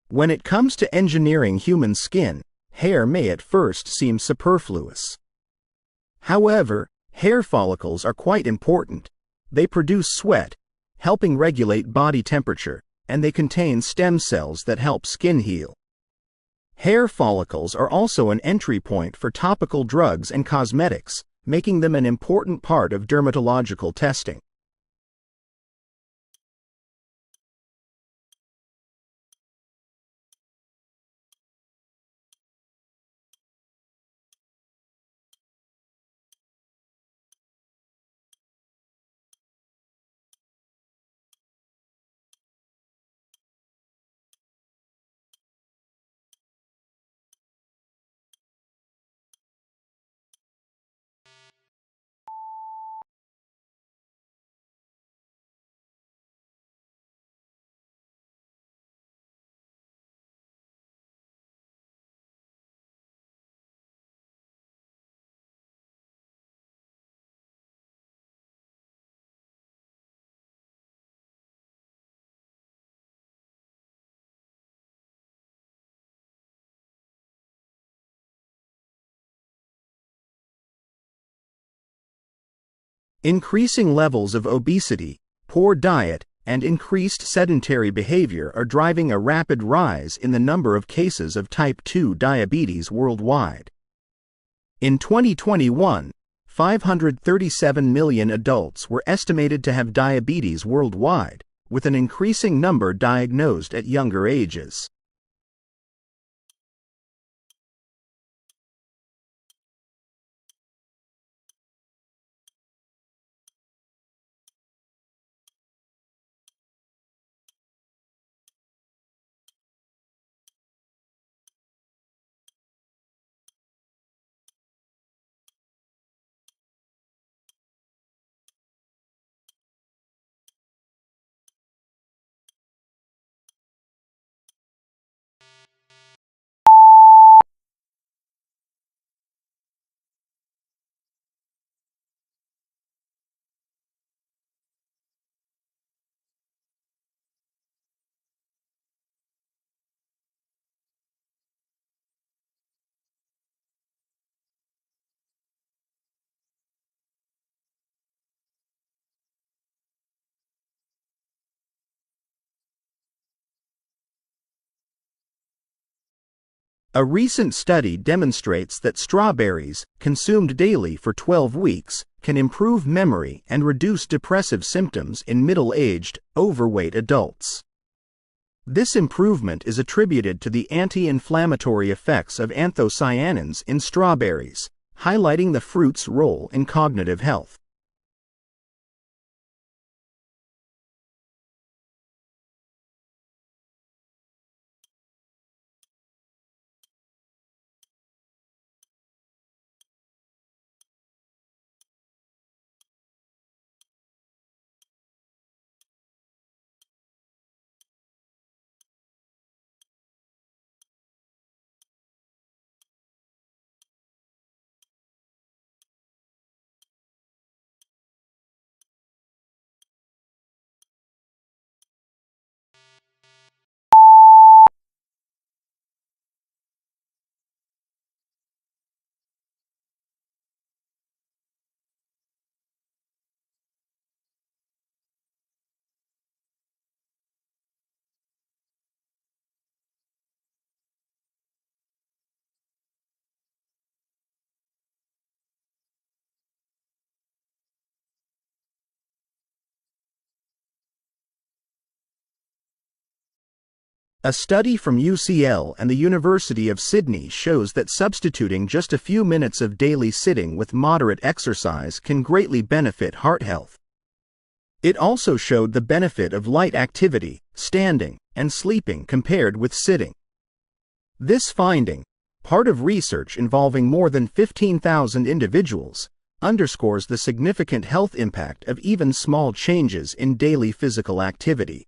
When it comes to engineering human skin, hair may at first seem superfluous. However, hair follicles are quite important. They produce sweat, helping regulate body temperature, and they contain stem cells that help skin heal. Hair follicles are also an entry point for topical drugs and cosmetics, making them an important part of dermatological testing. Increasing levels of obesity, poor diet, and increased sedentary behavior are driving a rapid rise in the number of cases of type 2 diabetes worldwide. In 2021, 537 million adults were estimated to have diabetes worldwide, with an increasing number diagnosed at younger ages. A recent study demonstrates that strawberries, consumed daily for 12 weeks, can improve memory and reduce depressive symptoms in middle-aged, overweight adults. This improvement is attributed to the anti-inflammatory effects of anthocyanins in strawberries, highlighting the fruit's role in cognitive health. A study from UCL and the University of Sydney shows that substituting just a few minutes of daily sitting with moderate exercise can greatly benefit heart health. It also showed the benefit of light activity, standing, and sleeping compared with sitting. This finding, part of research involving more than 15,000 individuals, underscores the significant health impact of even small changes in daily physical activity.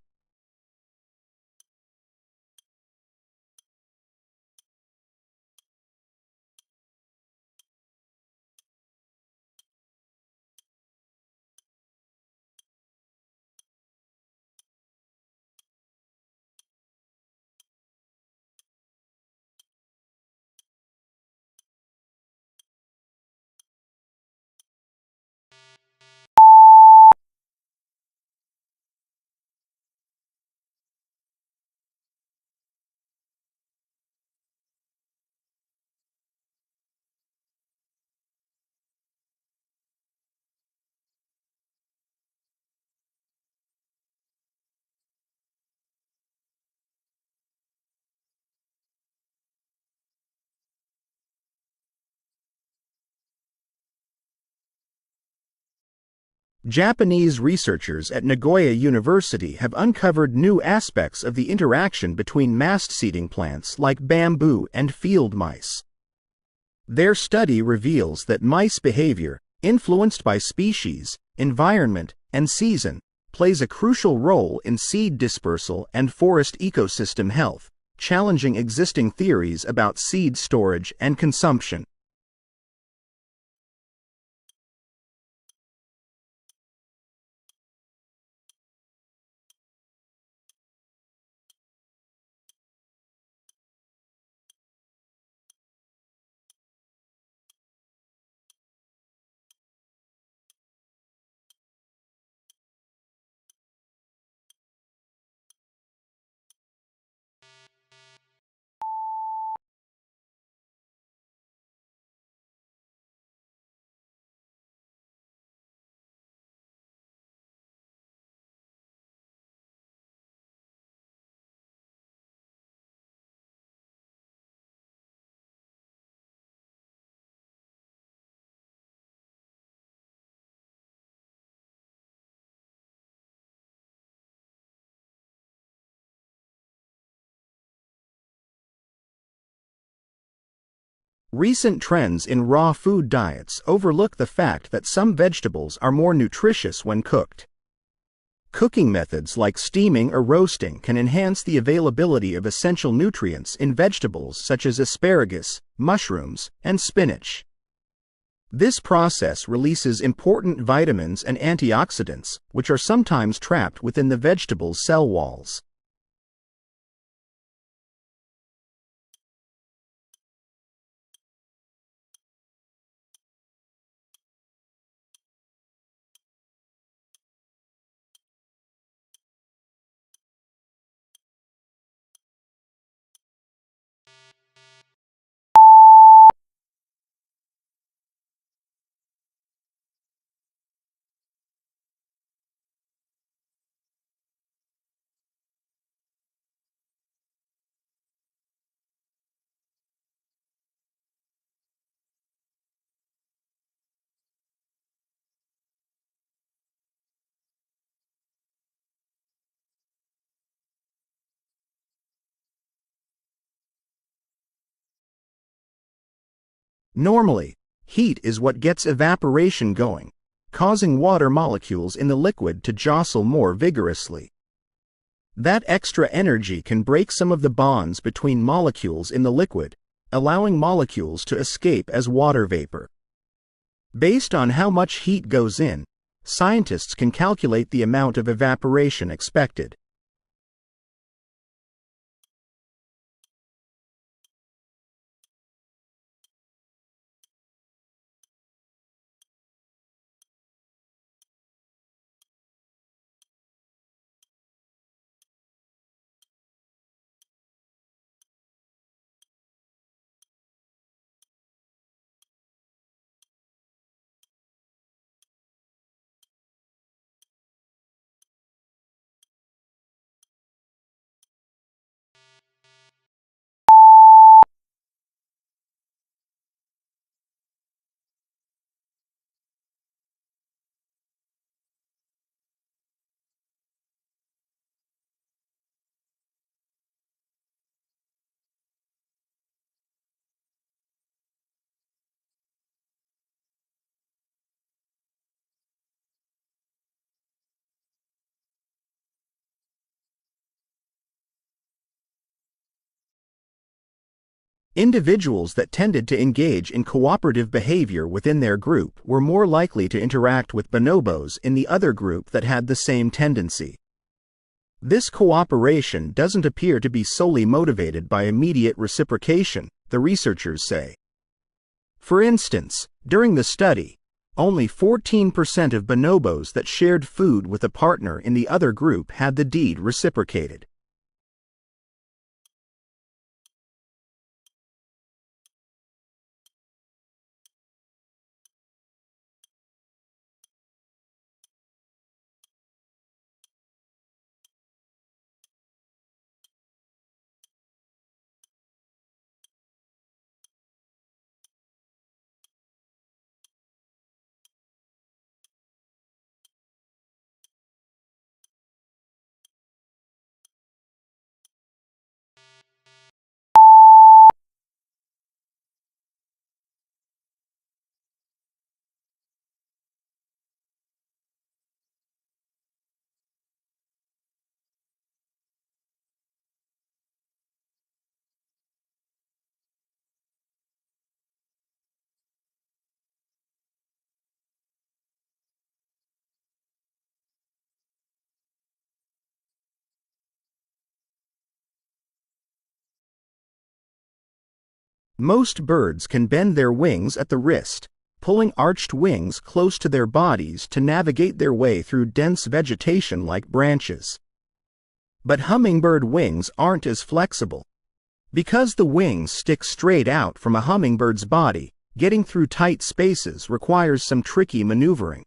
Japanese researchers at Nagoya University have uncovered new aspects of the interaction between mast-seeding plants like bamboo and field mice. Their study reveals that mice behavior, influenced by species, environment, and season, plays a crucial role in seed dispersal and forest ecosystem health, challenging existing theories about seed storage and consumption. Recent trends in raw food diets overlook the fact that some vegetables are more nutritious when cooked. Cooking methods like steaming or roasting can enhance the availability of essential nutrients in vegetables such as asparagus, mushrooms, and spinach. This process releases important vitamins and antioxidants, which are sometimes trapped within the vegetable's cell walls. Normally, heat is what gets evaporation going, causing water molecules in the liquid to jostle more vigorously. That extra energy can break some of the bonds between molecules in the liquid, allowing molecules to escape as water vapor. Based on how much heat goes in, scientists can calculate the amount of evaporation expected. Individuals that tended to engage in cooperative behavior within their group were more likely to interact with bonobos in the other group that had the same tendency. This cooperation doesn't appear to be solely motivated by immediate reciprocation, the researchers say. For instance, during the study, only 14% of bonobos that shared food with a partner in the other group had the deed reciprocated. Most birds can bend their wings at the wrist, pulling arched wings close to their bodies to navigate their way through dense vegetation like branches. But hummingbird wings aren't as flexible. Because the wings stick straight out from a hummingbird's body, getting through tight spaces requires some tricky maneuvering.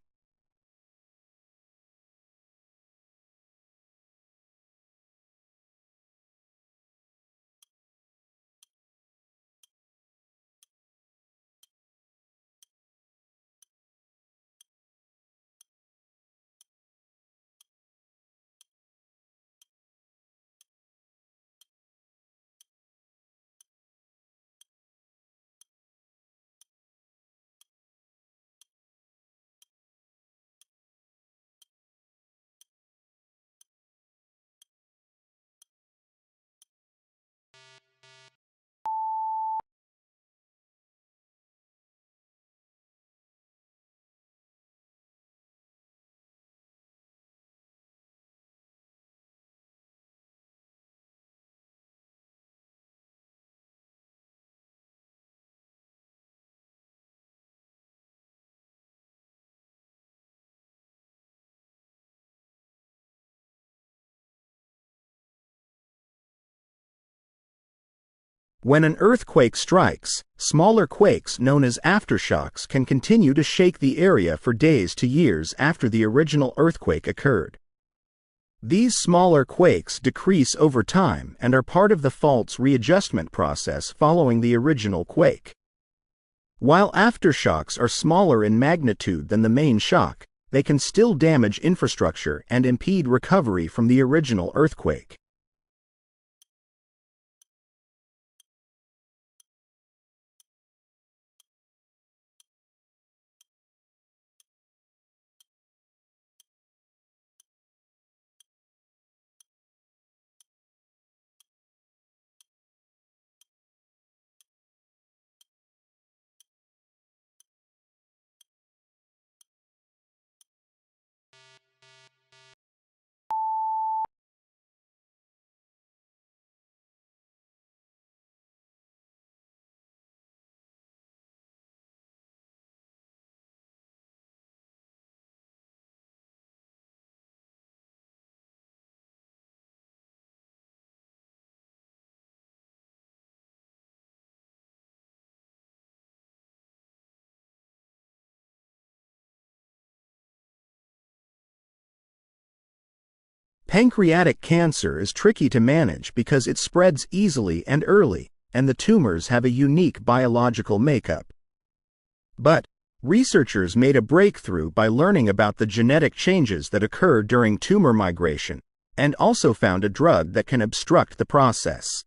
When an earthquake strikes, smaller quakes known as aftershocks can continue to shake the area for days to years after the original earthquake occurred. These smaller quakes decrease over time and are part of the fault's readjustment process following the original quake. While aftershocks are smaller in magnitude than the main shock, they can still damage infrastructure and impede recovery from the original earthquake. Pancreatic cancer is tricky to manage because it spreads easily and early, and the tumors have a unique biological makeup. But researchers made a breakthrough by learning about the genetic changes that occur during tumor migration, and also found a drug that can obstruct the process.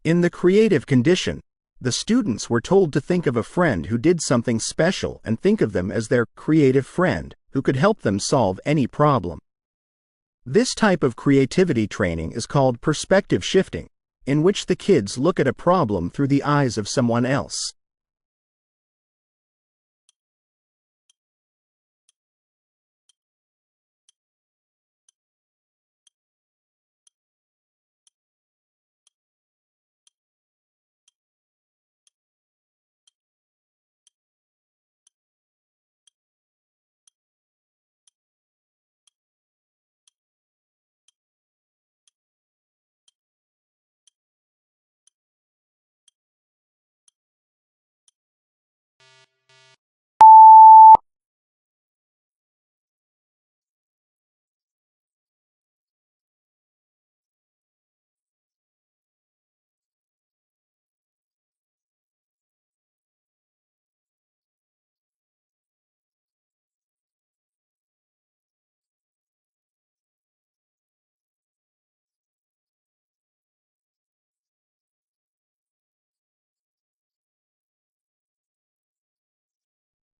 In the creative condition, the students were told to think of a friend who did something special and think of them as their creative friend who could help them solve any problem. This type of creativity training is called perspective shifting, in which the kids look at a problem through the eyes of someone else.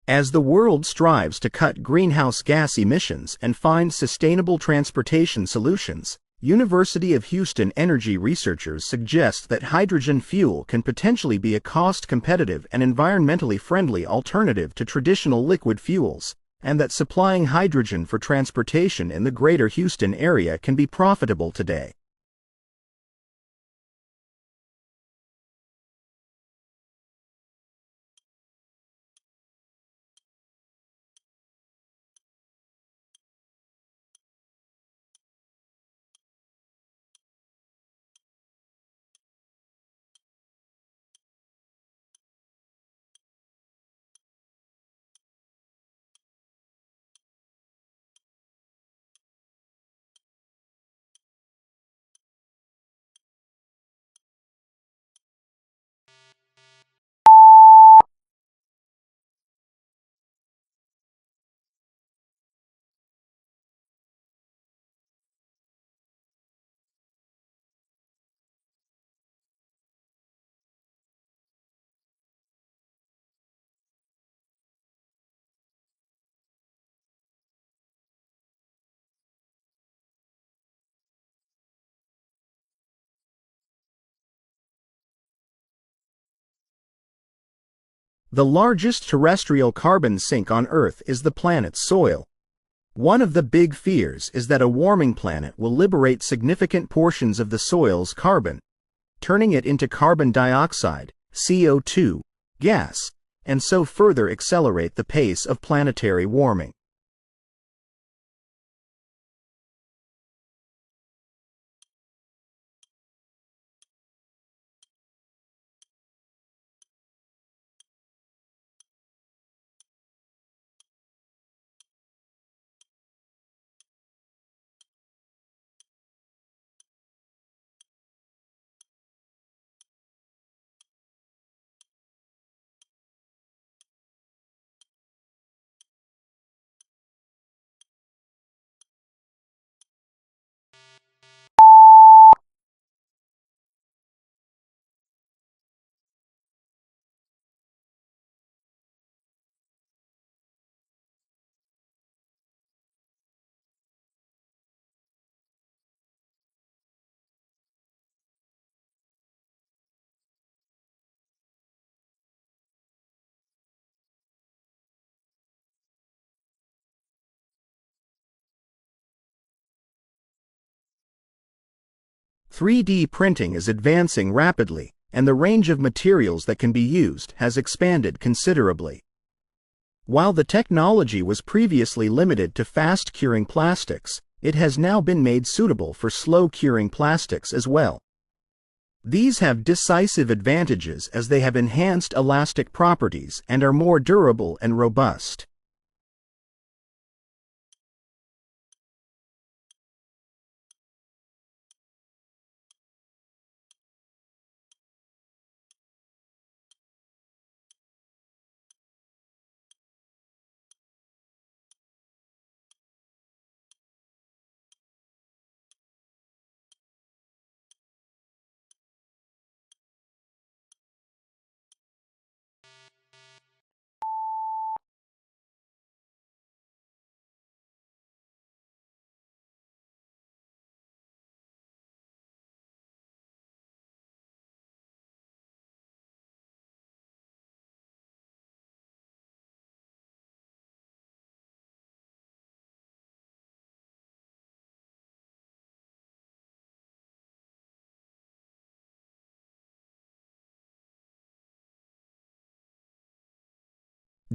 As the world strives to cut greenhouse gas emissions and find sustainable transportation solutions, University of Houston energy researchers suggest that hydrogen fuel can potentially be a cost-competitive and environmentally friendly alternative to traditional liquid fuels, and that supplying hydrogen for transportation in the greater Houston area can be profitable today. The largest terrestrial carbon sink on Earth is the planet's soil. One of the big fears is that a warming planet will liberate significant portions of the soil's carbon, turning it into carbon dioxide, CO2, gas, and so further accelerate the pace of planetary warming. 3D printing is advancing rapidly, and the range of materials that can be used has expanded considerably. While the technology was previously limited to fast-curing plastics, it has now been made suitable for slow-curing plastics as well. These have decisive advantages as they have enhanced elastic properties and are more durable and robust.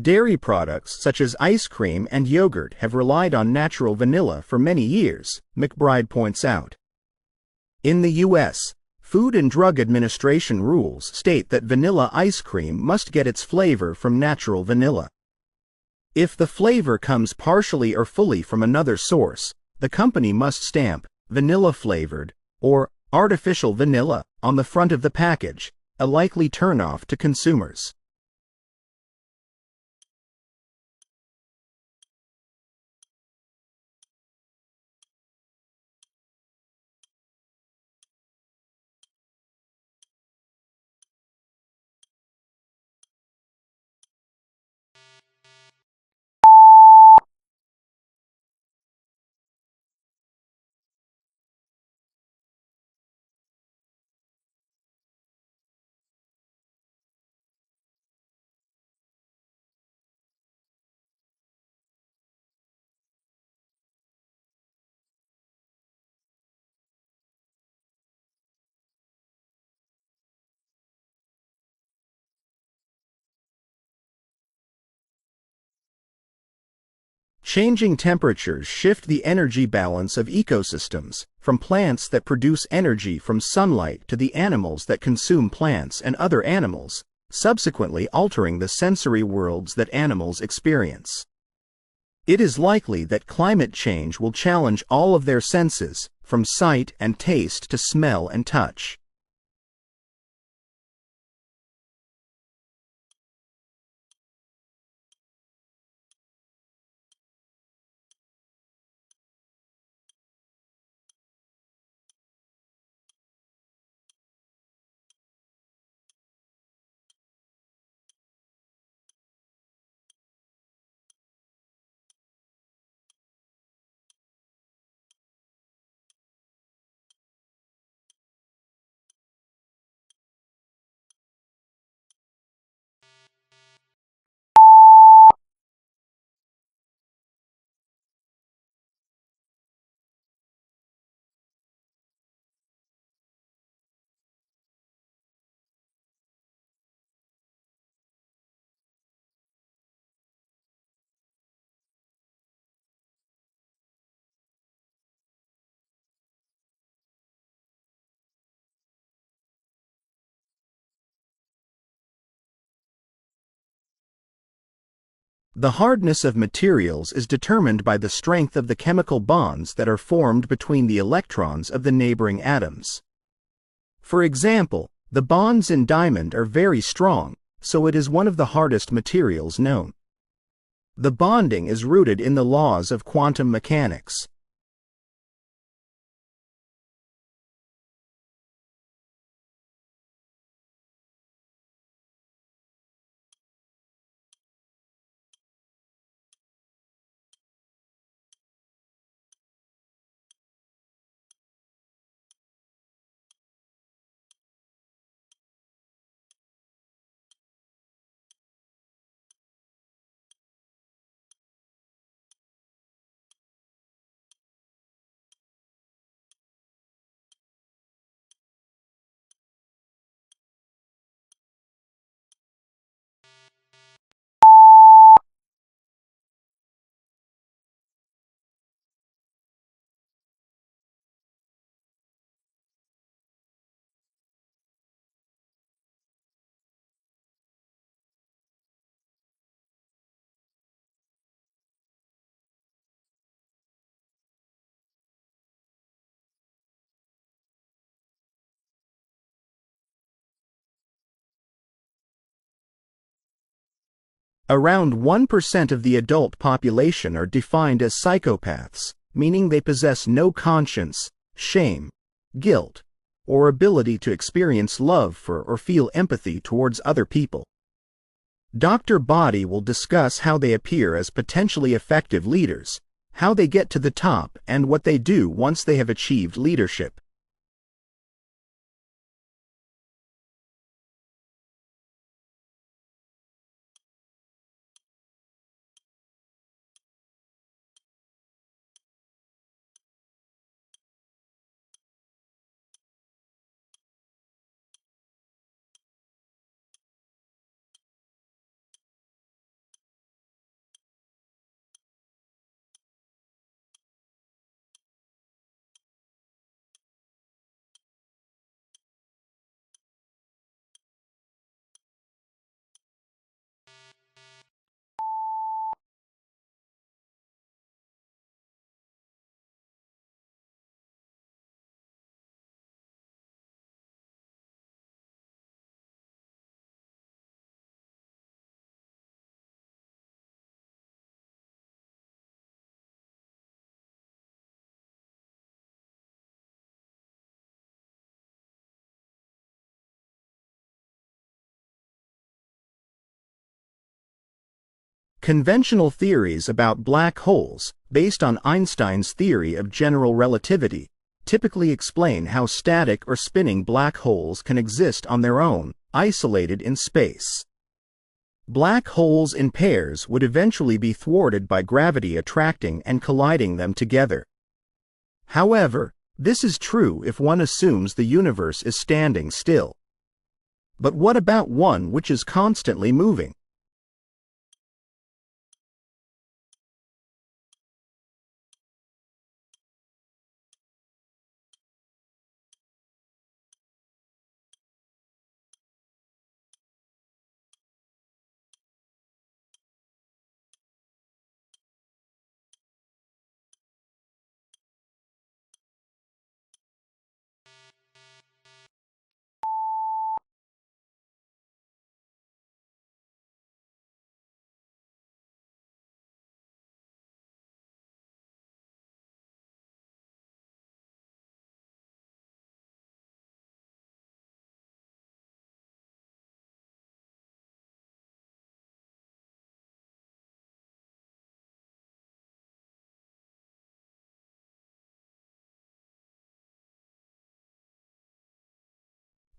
Dairy products such as ice cream and yogurt have relied on natural vanilla for many years, McBride points out. In the U.S., Food and Drug Administration rules state that vanilla ice cream must get its flavor from natural vanilla. If the flavor comes partially or fully from another source, the company must stamp vanilla-flavored or artificial vanilla on the front of the package, a likely turnoff to consumers. Changing temperatures shift the energy balance of ecosystems, from plants that produce energy from sunlight to the animals that consume plants and other animals, subsequently altering the sensory worlds that animals experience. It is likely that climate change will challenge all of their senses, from sight and taste to smell and touch. The hardness of materials is determined by the strength of the chemical bonds that are formed between the electrons of the neighboring atoms. For example, the bonds in diamond are very strong, so it is one of the hardest materials known. The bonding is rooted in the laws of quantum mechanics. Around 1% of the adult population are defined as psychopaths, meaning they possess no conscience, shame, guilt, or ability to experience love for or feel empathy towards other people. Dr. Body will discuss how they appear as potentially effective leaders, how they get to the top, and what they do once they have achieved leadership. Conventional theories about black holes, based on Einstein's theory of general relativity, typically explain how static or spinning black holes can exist on their own, isolated in space. Black holes in pairs would eventually be thwarted by gravity attracting and colliding them together. However, this is true if one assumes the universe is standing still. But what about one which is constantly moving?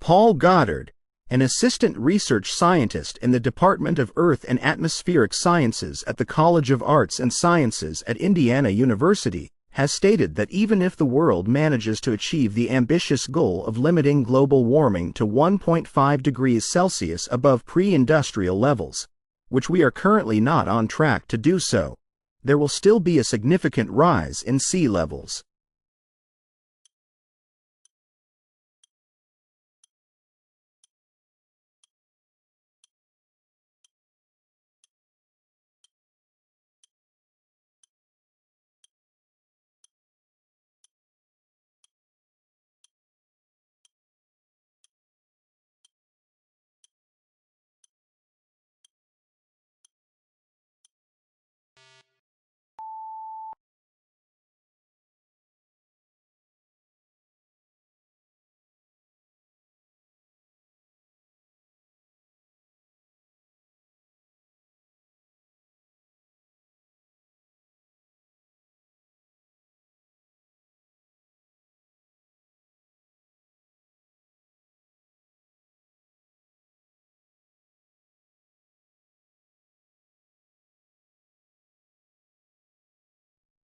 Paul Goddard, an assistant research scientist in the Department of Earth and Atmospheric Sciences at the College of Arts and Sciences at Indiana University, has stated that even if the world manages to achieve the ambitious goal of limiting global warming to 1.5 degrees Celsius above pre-industrial levels, which we are currently not on track to do so, there will still be a significant rise in sea levels.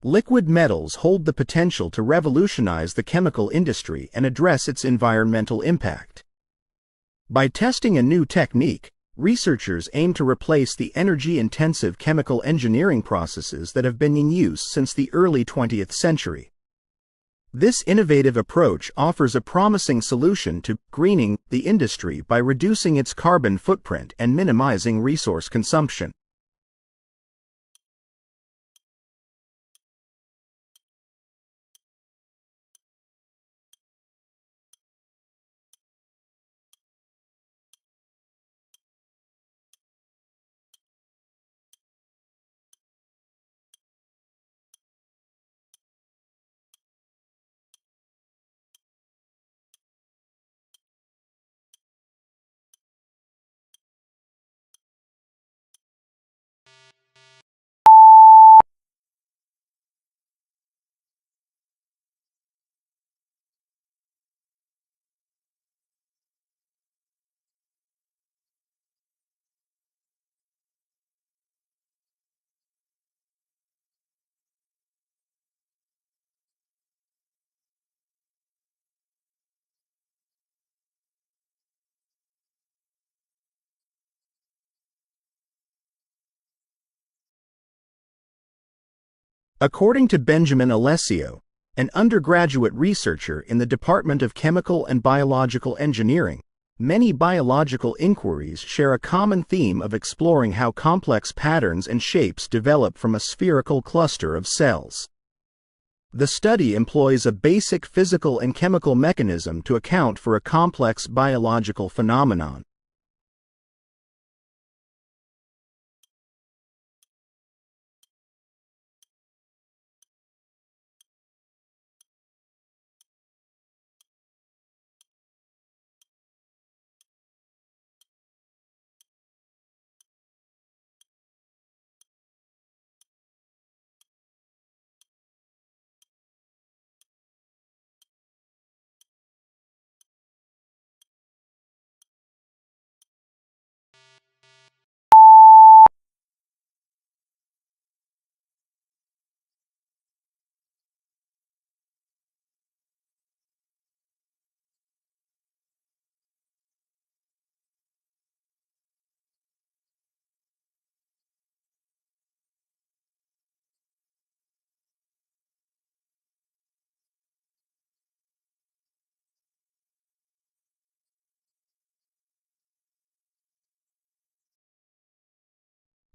Liquid metals hold the potential to revolutionize the chemical industry and address its environmental impact. By testing a new technique, researchers aim to replace the energy-intensive chemical engineering processes that have been in use since the early 20th century. This innovative approach offers a promising solution to greening the industry by reducing its carbon footprint and minimizing resource consumption. According to Benjamin Alessio, an undergraduate researcher in the Department of Chemical and Biological Engineering, many biological inquiries share a common theme of exploring how complex patterns and shapes develop from a spherical cluster of cells. The study employs a basic physical and chemical mechanism to account for a complex biological phenomenon.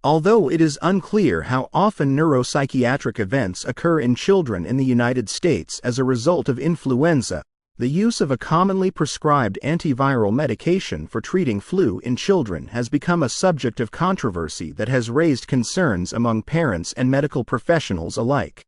Although it is unclear how often neuropsychiatric events occur in children in the United States as a result of influenza, the use of a commonly prescribed antiviral medication for treating flu in children has become a subject of controversy that has raised concerns among parents and medical professionals alike.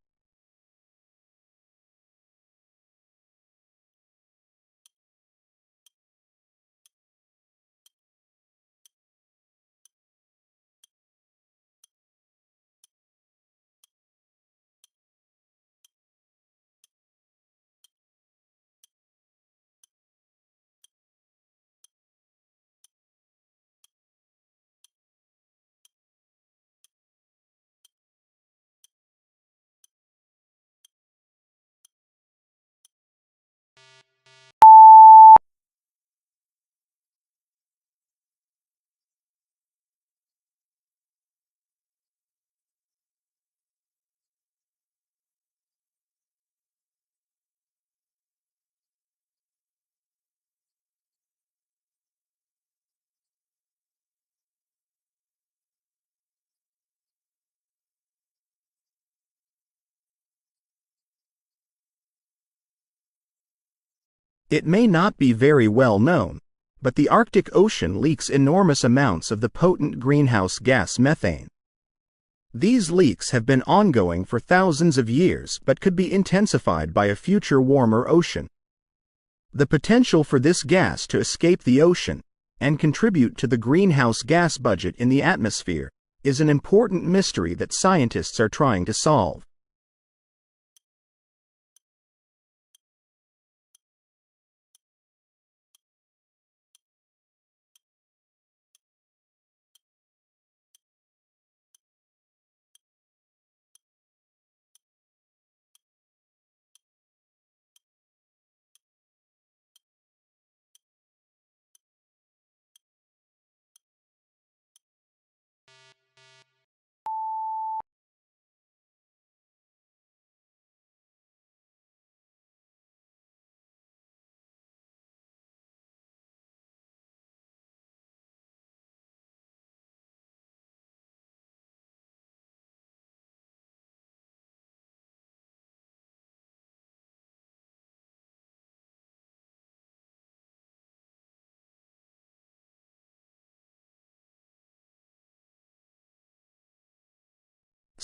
It may not be very well known, but the Arctic Ocean leaks enormous amounts of the potent greenhouse gas methane. These leaks have been ongoing for thousands of years but could be intensified by a future warmer ocean. The potential for this gas to escape the ocean and contribute to the greenhouse gas budget in the atmosphere is an important mystery that scientists are trying to solve.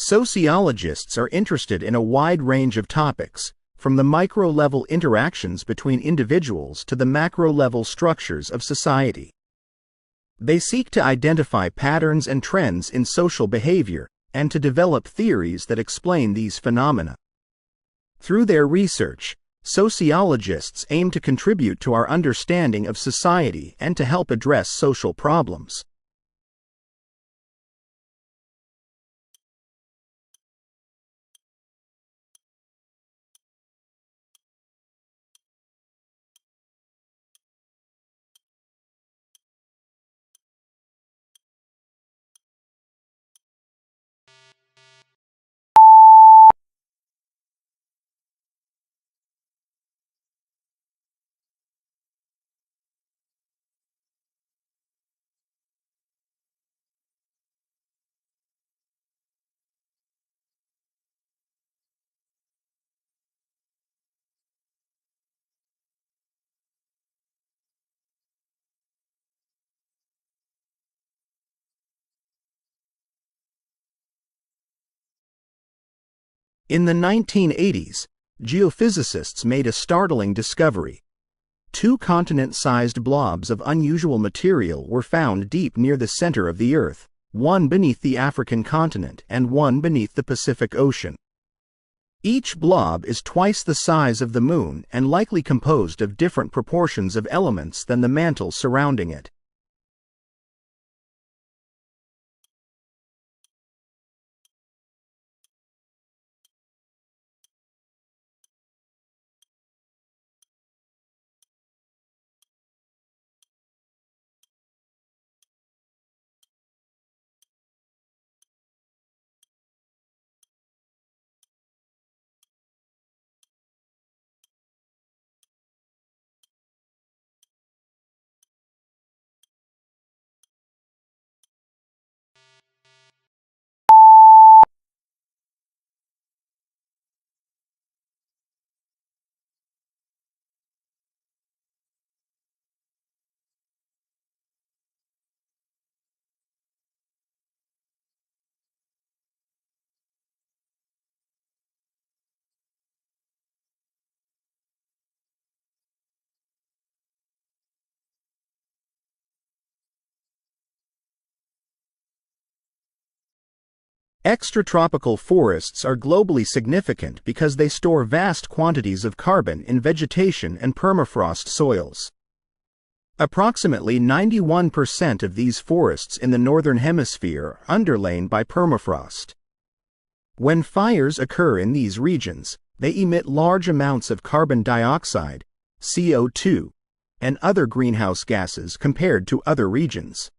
Sociologists are interested in a wide range of topics, from the micro-level interactions between individuals to the macro-level structures of society. They seek to identify patterns and trends in social behavior and to develop theories that explain these phenomena. Through their research, sociologists aim to contribute to our understanding of society and to help address social problems. In the 1980s, geophysicists made a startling discovery. Two continent-sized blobs of unusual material were found deep near the center of the Earth, one beneath the African continent and one beneath the Pacific Ocean. Each blob is twice the size of the Moon and likely composed of different proportions of elements than the mantle surrounding it. Extratropical forests are globally significant because they store vast quantities of carbon in vegetation and permafrost soils. Approximately 91% of these forests in the Northern Hemisphere are underlain by permafrost. When fires occur in these regions, they emit large amounts of carbon dioxide, CO2, and other greenhouse gases compared to other regions.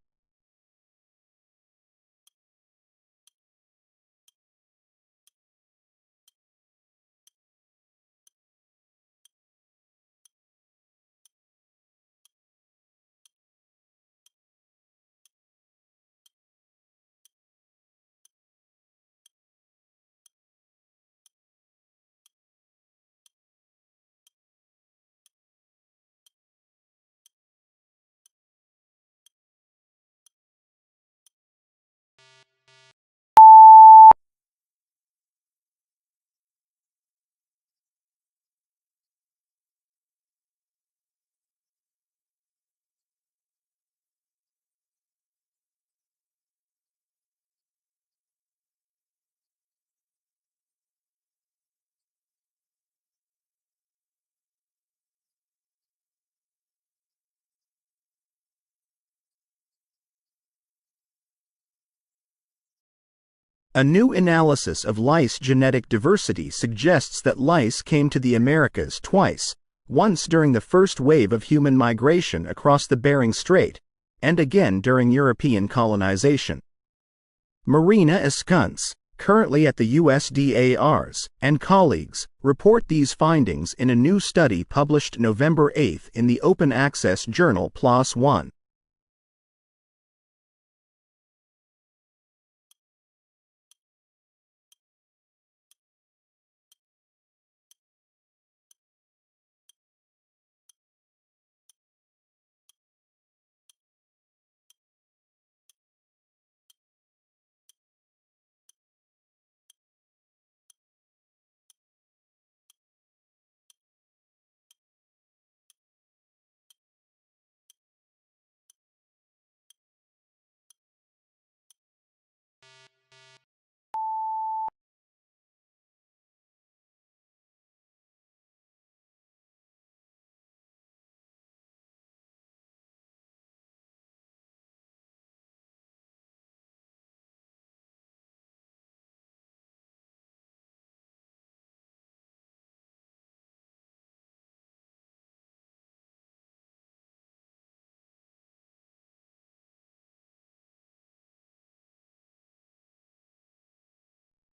A new analysis of lice genetic diversity suggests that lice came to the Americas twice, once during the first wave of human migration across the Bering Strait, and again during European colonization. Marina Eskuntz, currently at the USDARS, and colleagues report these findings in a new study published November 8 in the open access journal PLOS One.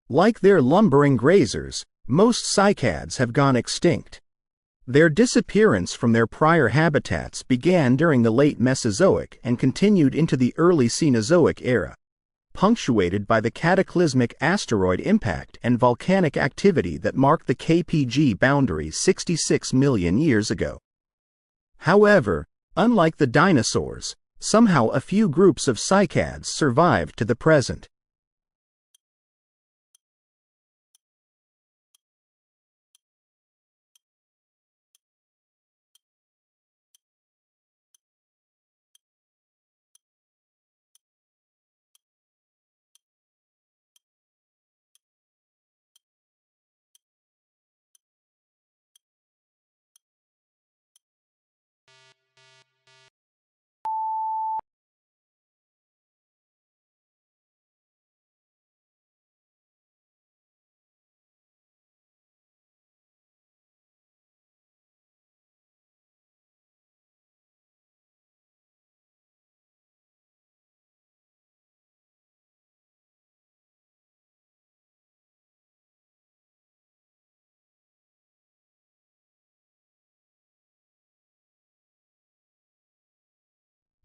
Like their lumbering grazers, most cycads have gone extinct. Their disappearance from their prior habitats began during the late Mesozoic and continued into the early Cenozoic era, punctuated by the cataclysmic asteroid impact and volcanic activity that marked the KPG boundaries 66 million years ago. However, unlike the dinosaurs, somehow a few groups of cycads survived to the present.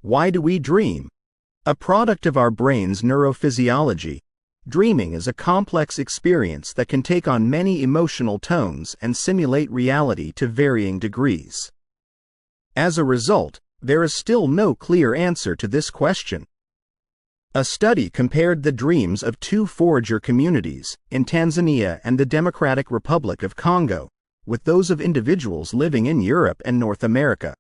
Why do we dream? A product of our brain's neurophysiology, dreaming is a complex experience that can take on many emotional tones and simulate reality to varying degrees. As a result, there is still no clear answer to this question. A study compared the dreams of two forager communities in Tanzania and the Democratic Republic of Congo with those of individuals living in Europe and North America.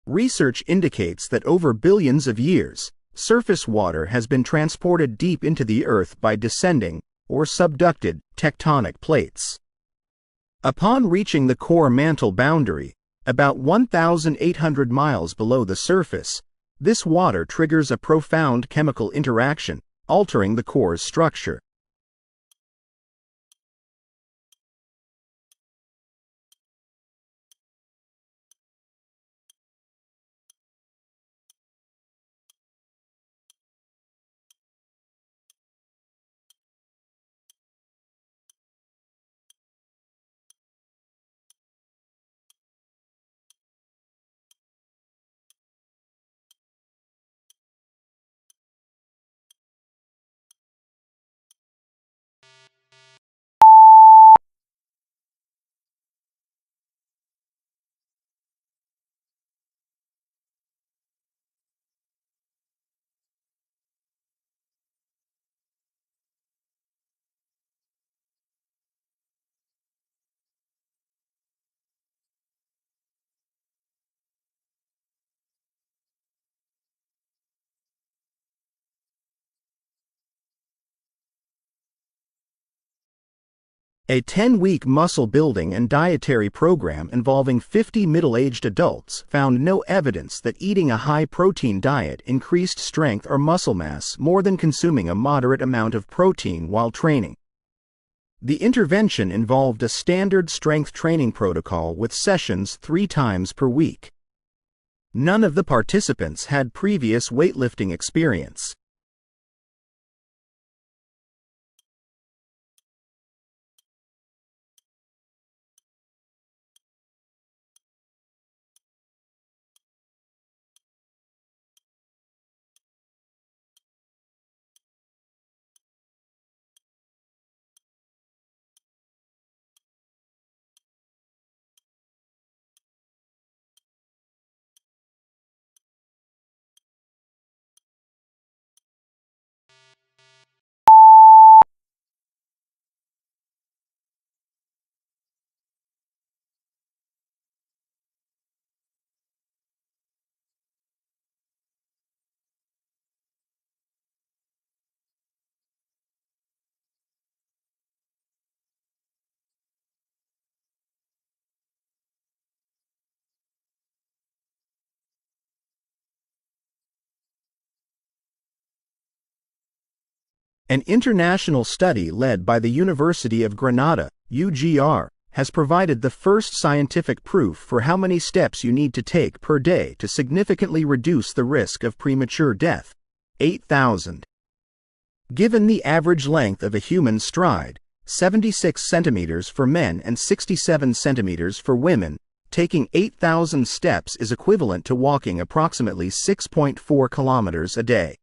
Research indicates that over billions of years, surface water has been transported deep into the Earth by descending, or subducted, tectonic plates. Upon reaching the core mantle boundary, about 1,800 miles below the surface, this water triggers a profound chemical interaction, altering the core's structure. A 10-week muscle building and dietary program involving 50 middle-aged adults found no evidence that eating a high-protein diet increased strength or muscle mass more than consuming a moderate amount of protein while training. The intervention involved a standard strength training protocol with sessions 3 times per week. None of the participants had previous weightlifting experience. An international study led by the University of Granada, UGR, has provided the first scientific proof for how many steps you need to take per day to significantly reduce the risk of premature death: 8,000. Given the average length of a human stride, 76 centimeters for men and 67 centimeters for women, taking 8,000 steps is equivalent to walking approximately 6.4 kilometers a day.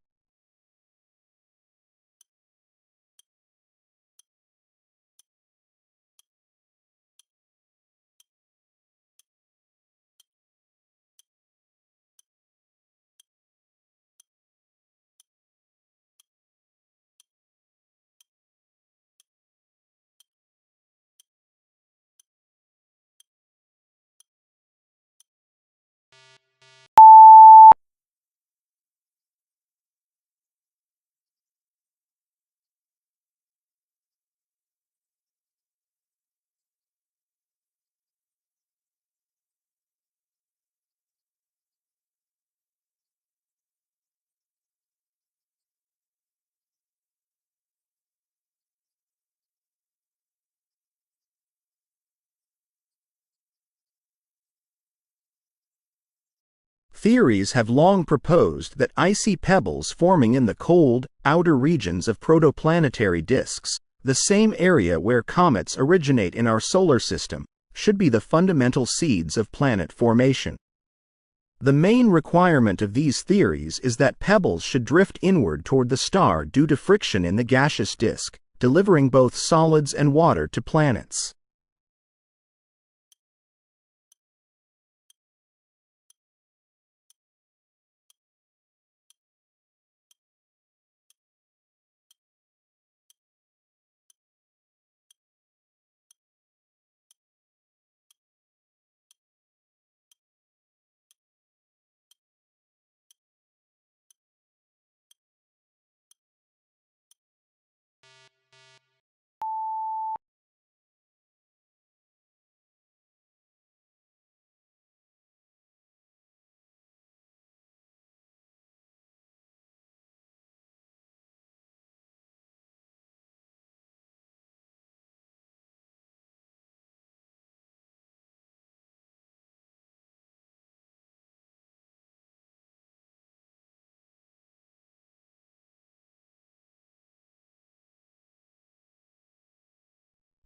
Theories have long proposed that icy pebbles forming in the cold, outer regions of protoplanetary disks, the same area where comets originate in our solar system, should be the fundamental seeds of planet formation. The main requirement of these theories is that pebbles should drift inward toward the star due to friction in the gaseous disk, delivering both solids and water to planets.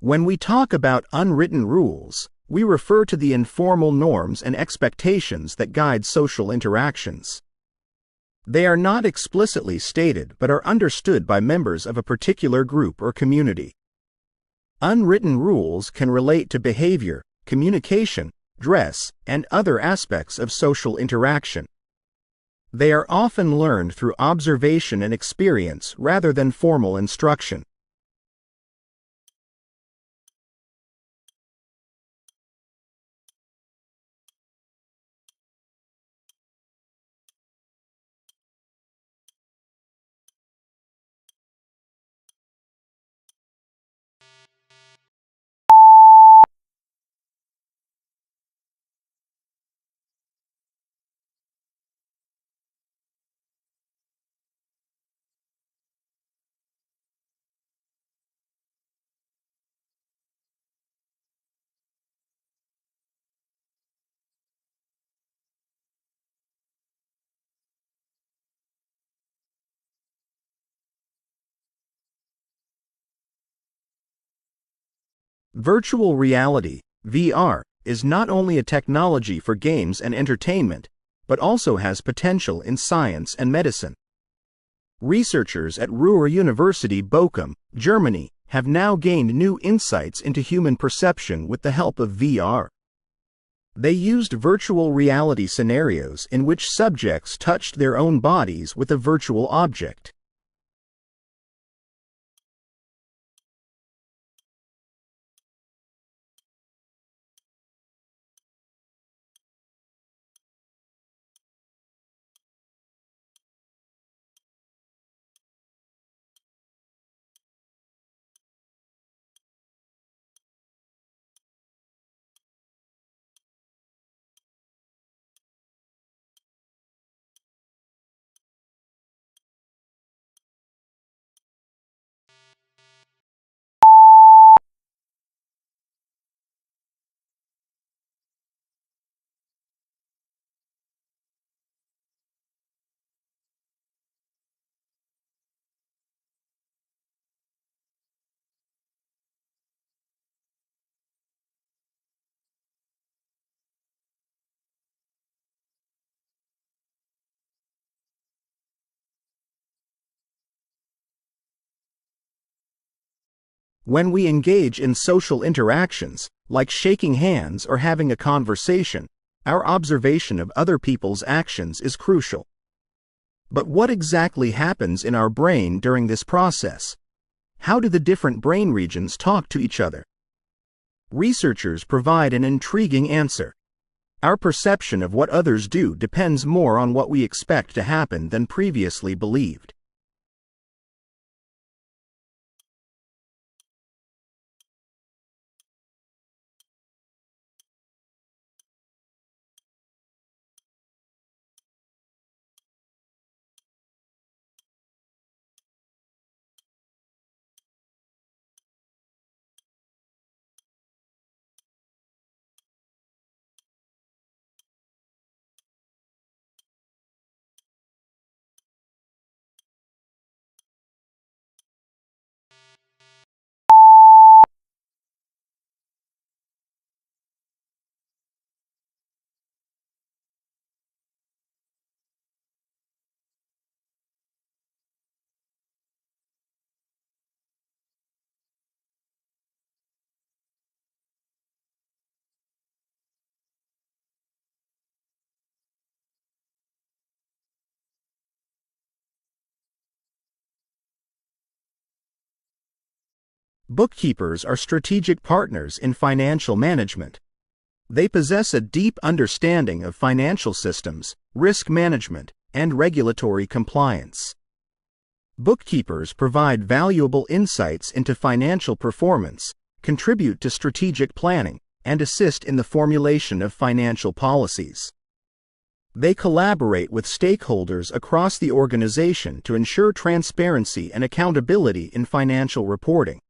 When we talk about unwritten rules, we refer to the informal norms and expectations that guide social interactions. They are not explicitly stated but are understood by members of a particular group or community. Unwritten rules can relate to behavior, communication, dress, and other aspects of social interaction. They are often learned through observation and experience rather than formal instruction. Virtual reality, VR, is not only a technology for games and entertainment, but also has potential in science and medicine. Researchers at Ruhr University Bochum, Germany, have now gained new insights into human perception with the help of VR. They used virtual reality scenarios in which subjects touched their own bodies with a virtual object. When we engage in social interactions, like shaking hands or having a conversation, our observation of other people's actions is crucial. But what exactly happens in our brain during this process? How do the different brain regions talk to each other? Researchers provide an intriguing answer. Our perception of what others do depends more on what we expect to happen than previously believed. Bookkeepers are strategic partners in financial management. They possess a deep understanding of financial systems, risk management, and regulatory compliance. Bookkeepers provide valuable insights into financial performance, contribute to strategic planning, and assist in the formulation of financial policies. They collaborate with stakeholders across the organization to ensure transparency and accountability in financial reporting.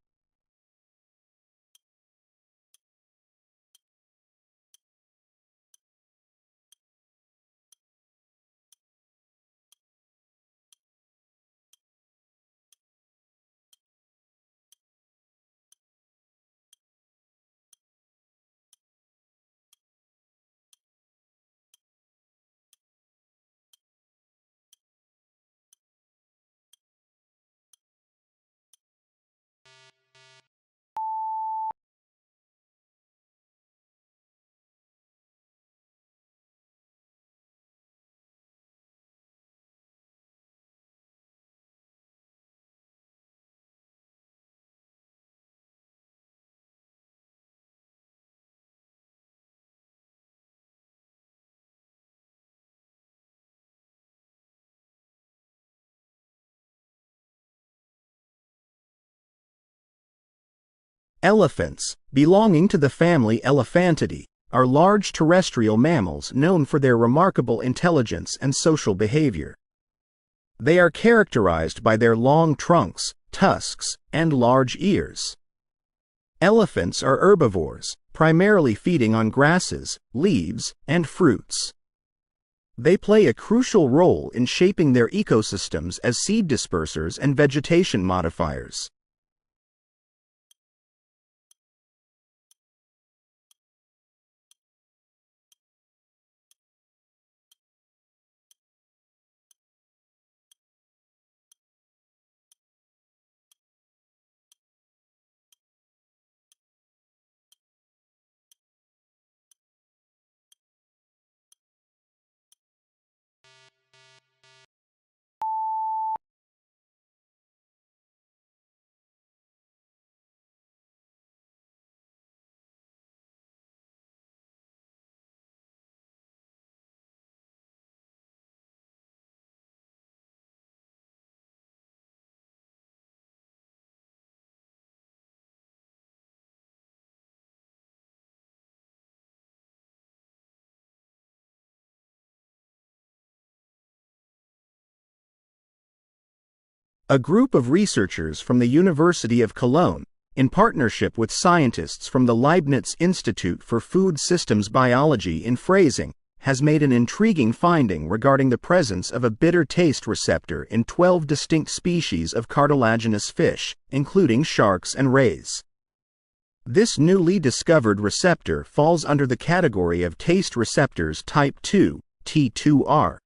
Elephants, belonging to the family Elephantidae, are large terrestrial mammals known for their remarkable intelligence and social behavior. They are characterized by their long trunks, tusks, and large ears. Elephants are herbivores, primarily feeding on grasses, leaves, and fruits. They play a crucial role in shaping their ecosystems as seed dispersers and vegetation modifiers. A group of researchers from the University of Cologne, in partnership with scientists from the Leibniz Institute for Food Systems Biology in Freising, has made an intriguing finding regarding the presence of a bitter taste receptor in 12 distinct species of cartilaginous fish, including sharks and rays. This newly discovered receptor falls under the category of taste receptors type 2, T2R.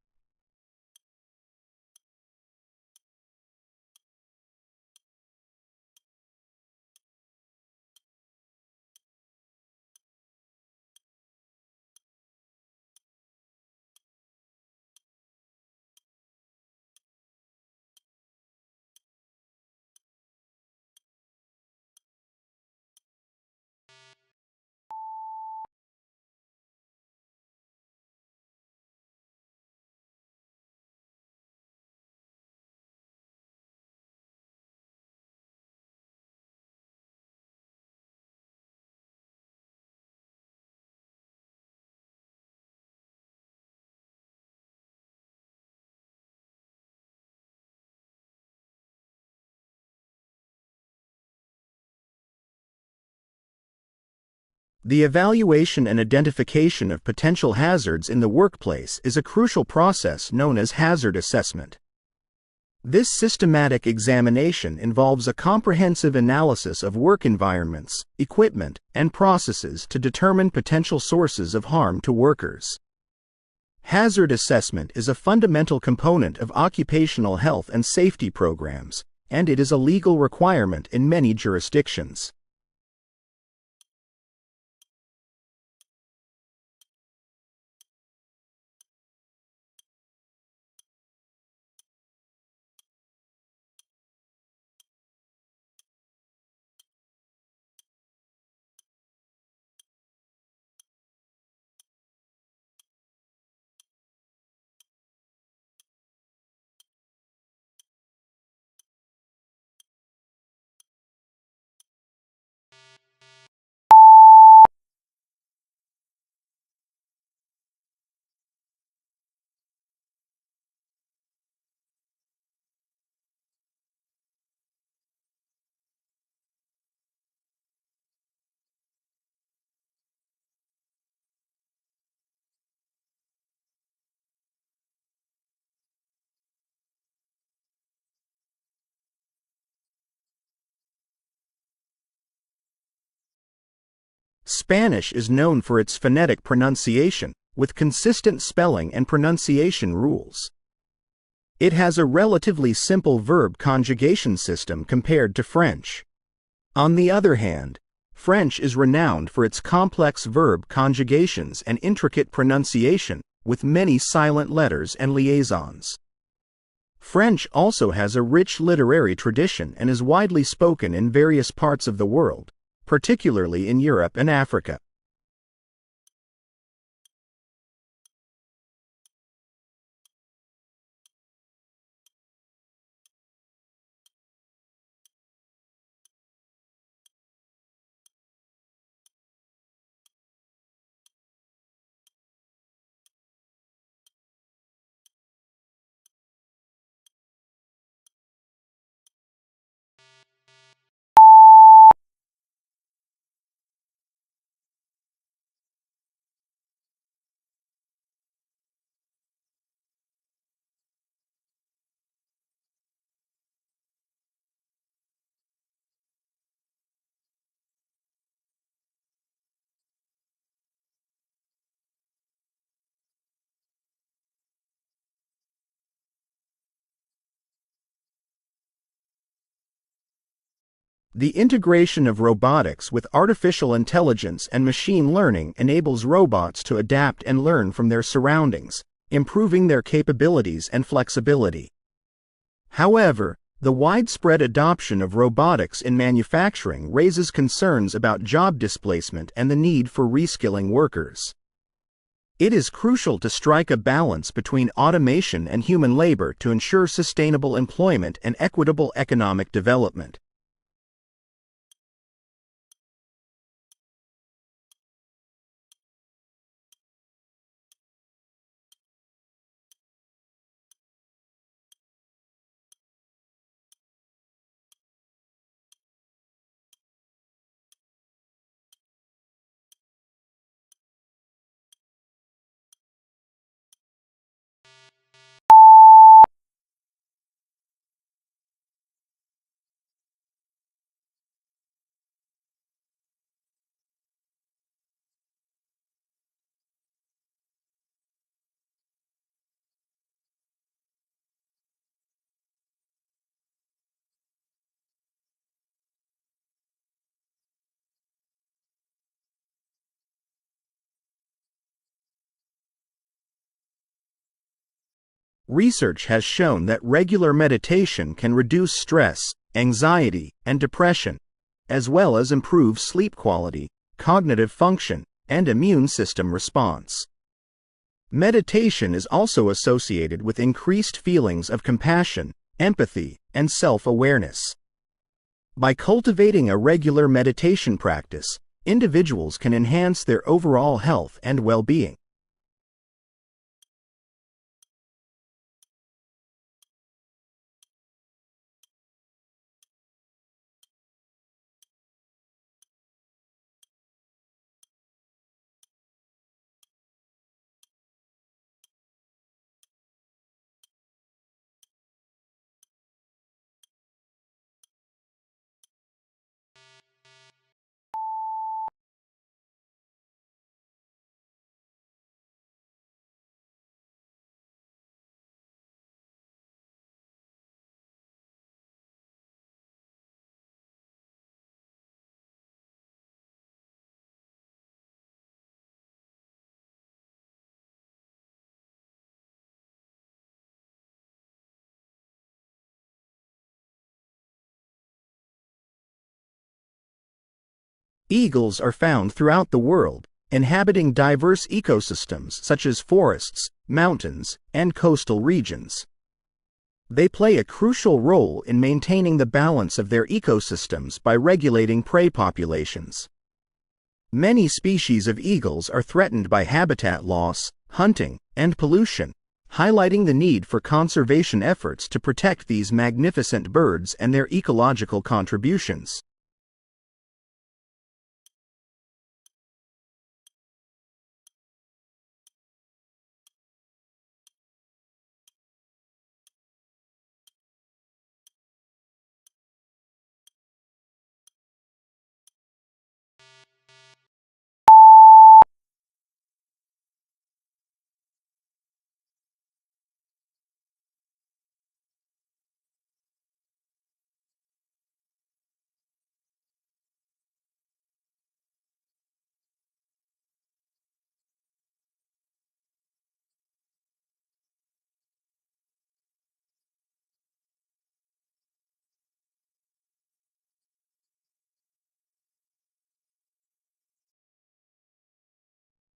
The evaluation and identification of potential hazards in the workplace is a crucial process known as hazard assessment. This systematic examination involves a comprehensive analysis of work environments, equipment, and processes to determine potential sources of harm to workers. Hazard assessment is a fundamental component of occupational health and safety programs, and it is a legal requirement in many jurisdictions. Spanish is known for its phonetic pronunciation, with consistent spelling and pronunciation rules. It has a relatively simple verb conjugation system compared to French. On the other hand, French is renowned for its complex verb conjugations and intricate pronunciation, with many silent letters and liaisons. French also has a rich literary tradition and is widely spoken in various parts of the world, particularly in Europe and Africa. The integration of robotics with artificial intelligence and machine learning enables robots to adapt and learn from their surroundings, improving their capabilities and flexibility. However, the widespread adoption of robotics in manufacturing raises concerns about job displacement and the need for reskilling workers. It is crucial to strike a balance between automation and human labor to ensure sustainable employment and equitable economic development. Research has shown that regular meditation can reduce stress, anxiety, and depression, as well as improve sleep quality, cognitive function, and immune system response. Meditation is also associated with increased feelings of compassion, empathy, and self-awareness. By cultivating a regular meditation practice, individuals can enhance their overall health and well-being. Eagles are found throughout the world, inhabiting diverse ecosystems such as forests, mountains, and coastal regions. They play a crucial role in maintaining the balance of their ecosystems by regulating prey populations. Many species of eagles are threatened by habitat loss, hunting, and pollution, highlighting the need for conservation efforts to protect these magnificent birds and their ecological contributions.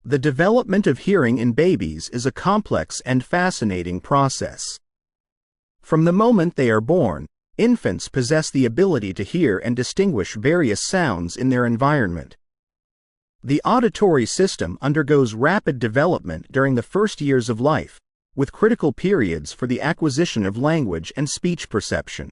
The development of hearing in babies is a complex and fascinating process. From the moment they are born, infants possess the ability to hear and distinguish various sounds in their environment. The auditory system undergoes rapid development during the first years of life, with critical periods for the acquisition of language and speech perception.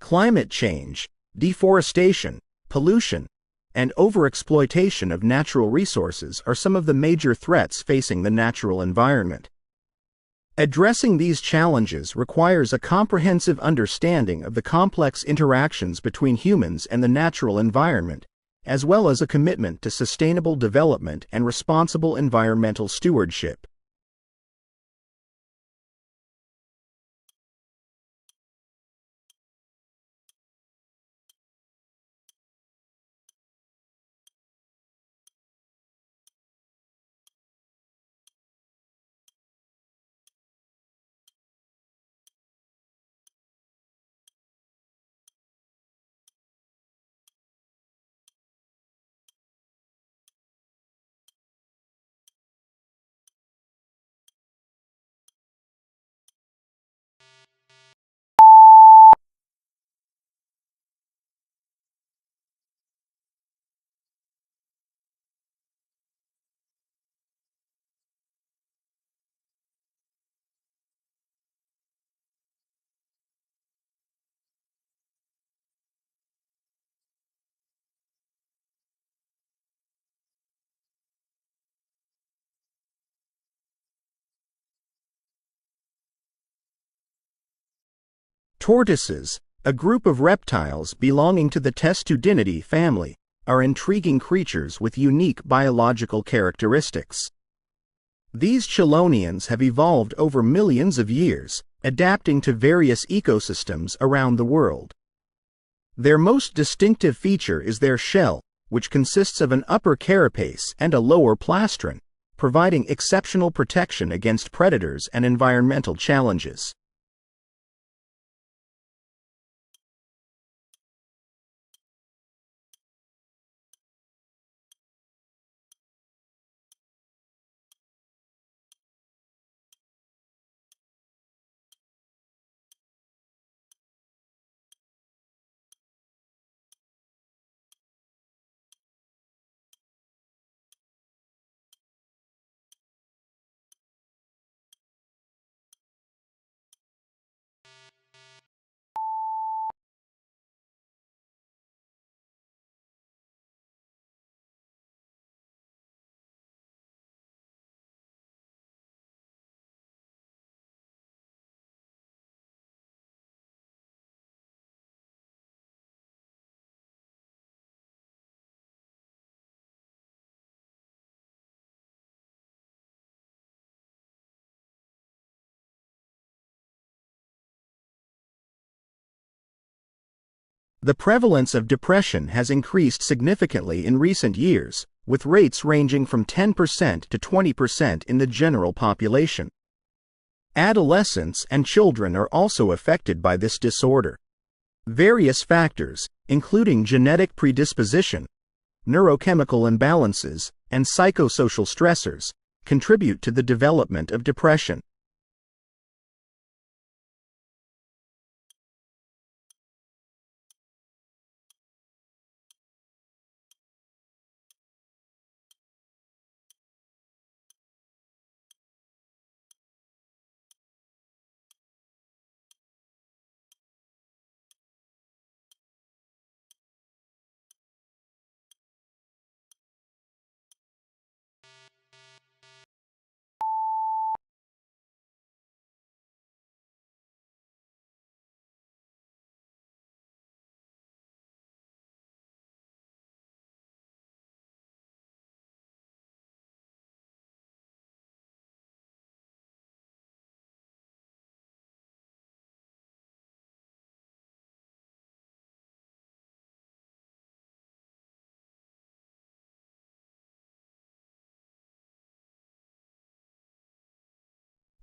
Climate change, deforestation, pollution, and overexploitation of natural resources are some of the major threats facing the natural environment. Addressing these challenges requires a comprehensive understanding of the complex interactions between humans and the natural environment, as well as a commitment to sustainable development and responsible environmental stewardship. Tortoises, a group of reptiles belonging to the Testudinidae family, are intriguing creatures with unique biological characteristics. These chelonians have evolved over millions of years, adapting to various ecosystems around the world. Their most distinctive feature is their shell, which consists of an upper carapace and a lower plastron, providing exceptional protection against predators and environmental challenges. The prevalence of depression has increased significantly in recent years, with rates ranging from 10% to 20% in the general population. Adolescents and children are also affected by this disorder. Various factors, including genetic predisposition, neurochemical imbalances, and psychosocial stressors, contribute to the development of depression.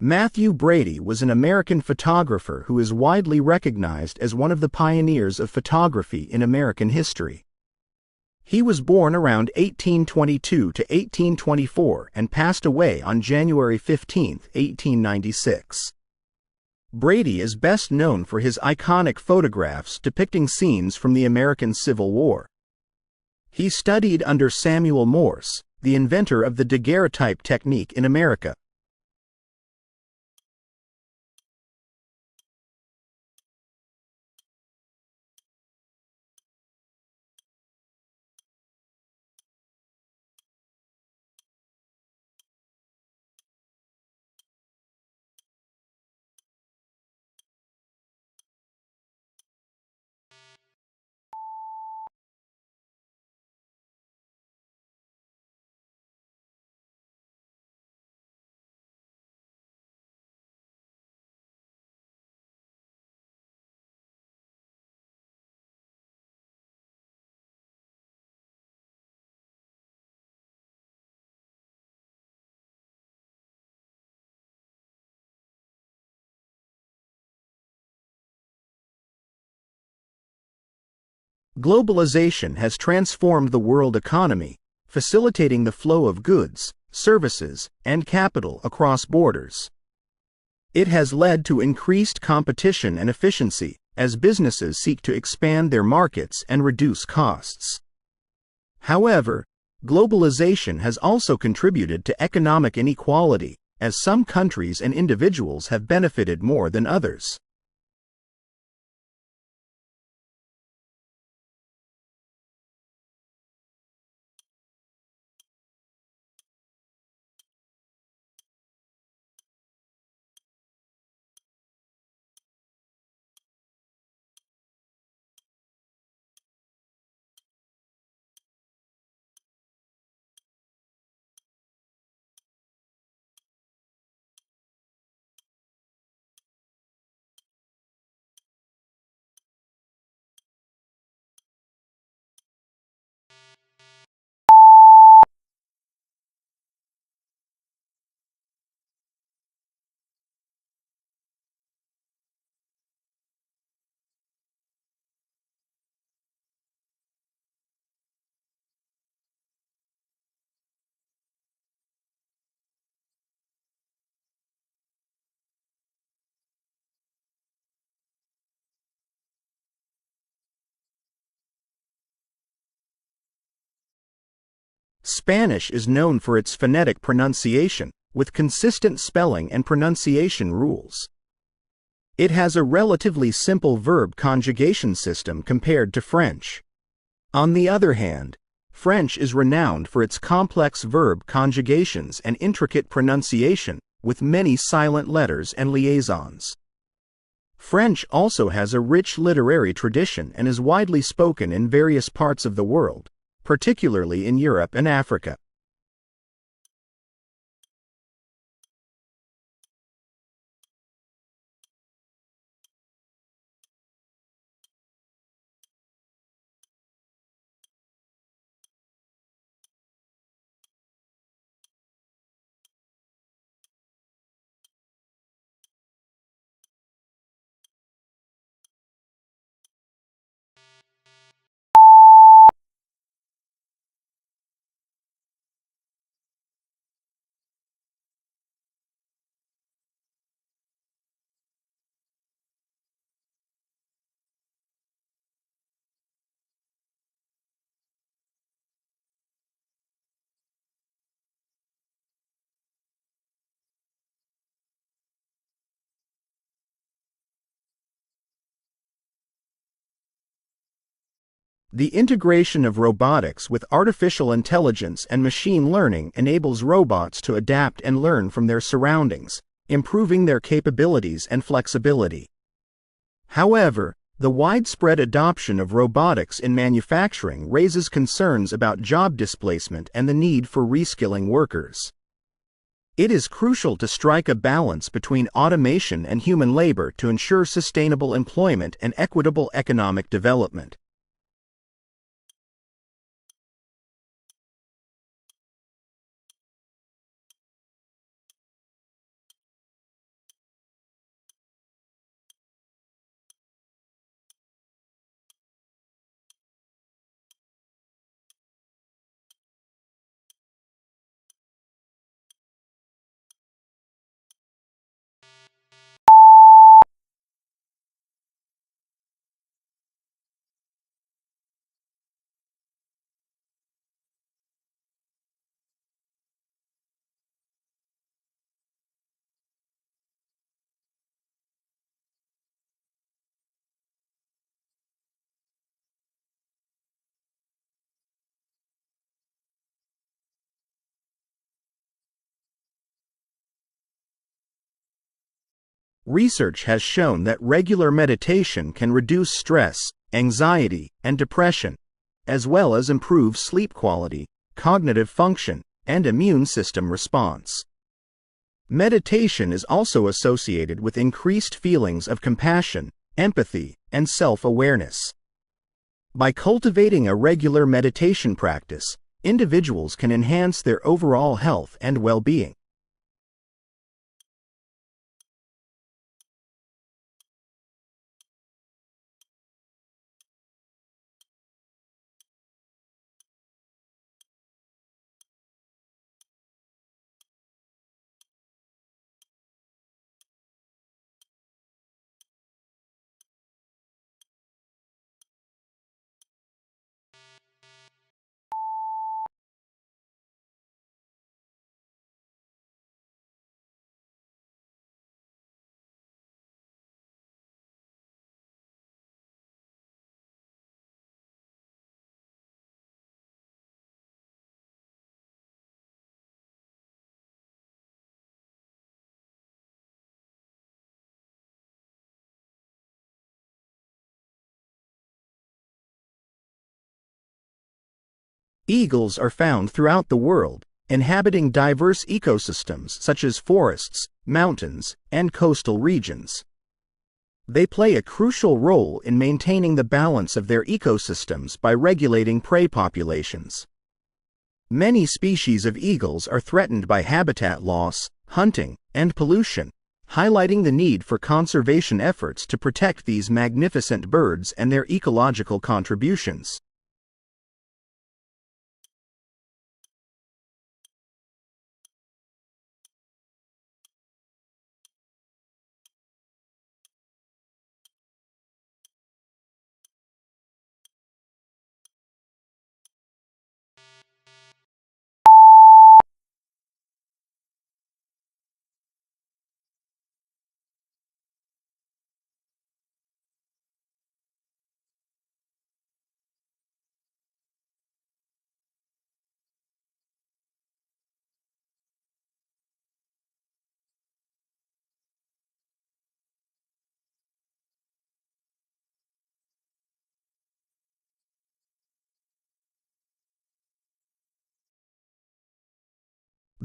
Matthew Brady was an American photographer who is widely recognized as one of the pioneers of photography in American history. He was born around 1822 to 1824 and passed away on January 15, 1896. Brady is best known for his iconic photographs depicting scenes from the American Civil War. He studied under Samuel Morse, the inventor of the daguerreotype technique in America. Globalization has transformed the world economy, facilitating the flow of goods, services, and capital across borders. It has led to increased competition and efficiency as businesses seek to expand their markets and reduce costs. However, globalization has also contributed to economic inequality, as some countries and individuals have benefited more than others. Spanish is known for its phonetic pronunciation, with consistent spelling and pronunciation rules. It has a relatively simple verb conjugation system compared to French. On the other hand, French is renowned for its complex verb conjugations and intricate pronunciation, with many silent letters and liaisons. French also has a rich literary tradition and is widely spoken in various parts of the world, particularly in Europe and Africa. The integration of robotics with artificial intelligence and machine learning enables robots to adapt and learn from their surroundings, improving their capabilities and flexibility. However, the widespread adoption of robotics in manufacturing raises concerns about job displacement and the need for reskilling workers. It is crucial to strike a balance between automation and human labor to ensure sustainable employment and equitable economic development. Research has shown that regular meditation can reduce stress, anxiety, and depression, as well as improve sleep quality, cognitive function, and immune system response. Meditation is also associated with increased feelings of compassion, empathy, and self-awareness. By cultivating a regular meditation practice, individuals can enhance their overall health and well-being. Eagles are found throughout the world, inhabiting diverse ecosystems such as forests, mountains, and coastal regions. They play a crucial role in maintaining the balance of their ecosystems by regulating prey populations. Many species of eagles are threatened by habitat loss, hunting, and pollution, highlighting the need for conservation efforts to protect these magnificent birds and their ecological contributions.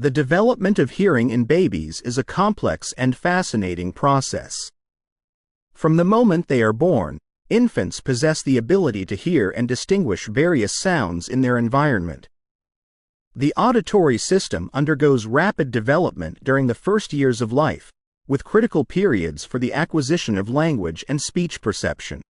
The development of hearing in babies is a complex and fascinating process. From the moment they are born, infants possess the ability to hear and distinguish various sounds in their environment. The auditory system undergoes rapid development during the first years of life, with critical periods for the acquisition of language and speech perception.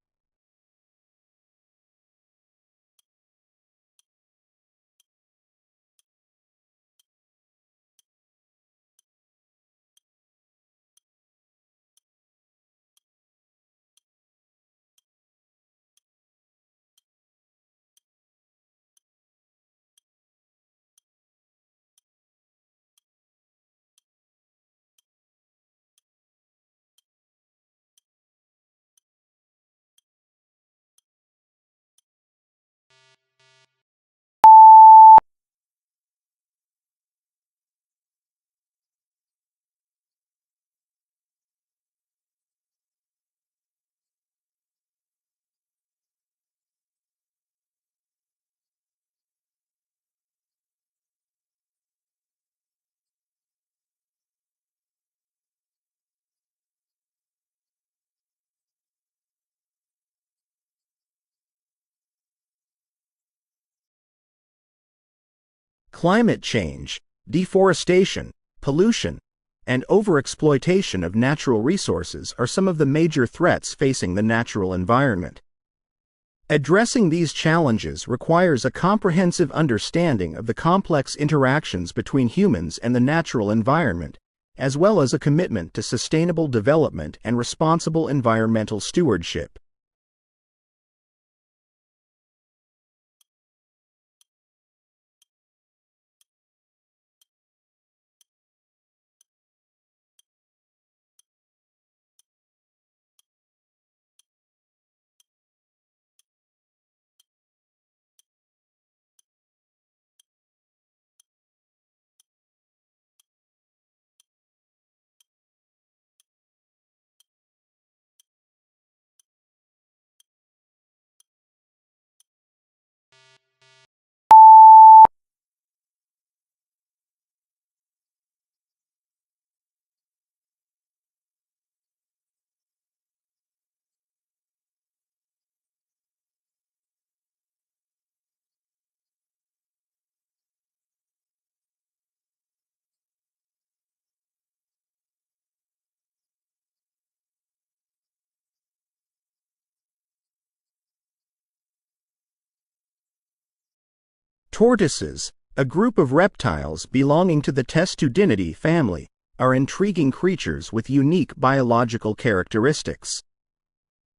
Climate change, deforestation, pollution, and overexploitation of natural resources are some of the major threats facing the natural environment. Addressing these challenges requires a comprehensive understanding of the complex interactions between humans and the natural environment, as well as a commitment to sustainable development and responsible environmental stewardship. Tortoises, a group of reptiles belonging to the Testudinidae family, are intriguing creatures with unique biological characteristics.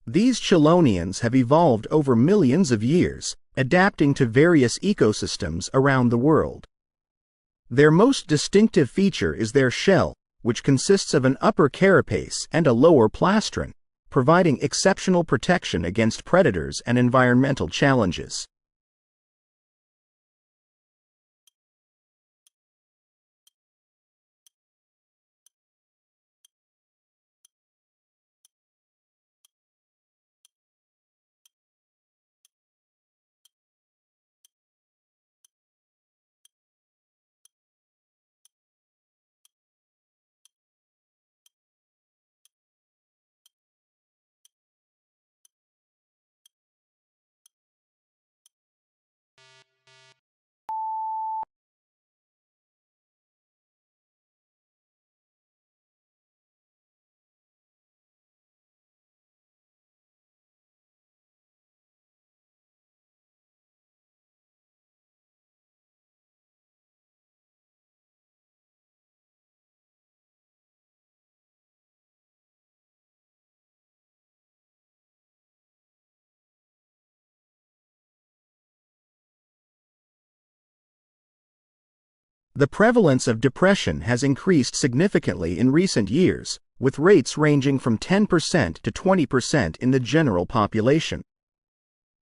These chelonians have evolved over millions of years, adapting to various ecosystems around the world. Their most distinctive feature is their shell, which consists of an upper carapace and a lower plastron, providing exceptional protection against predators and environmental challenges. The prevalence of depression has increased significantly in recent years, with rates ranging from 10% to 20% in the general population.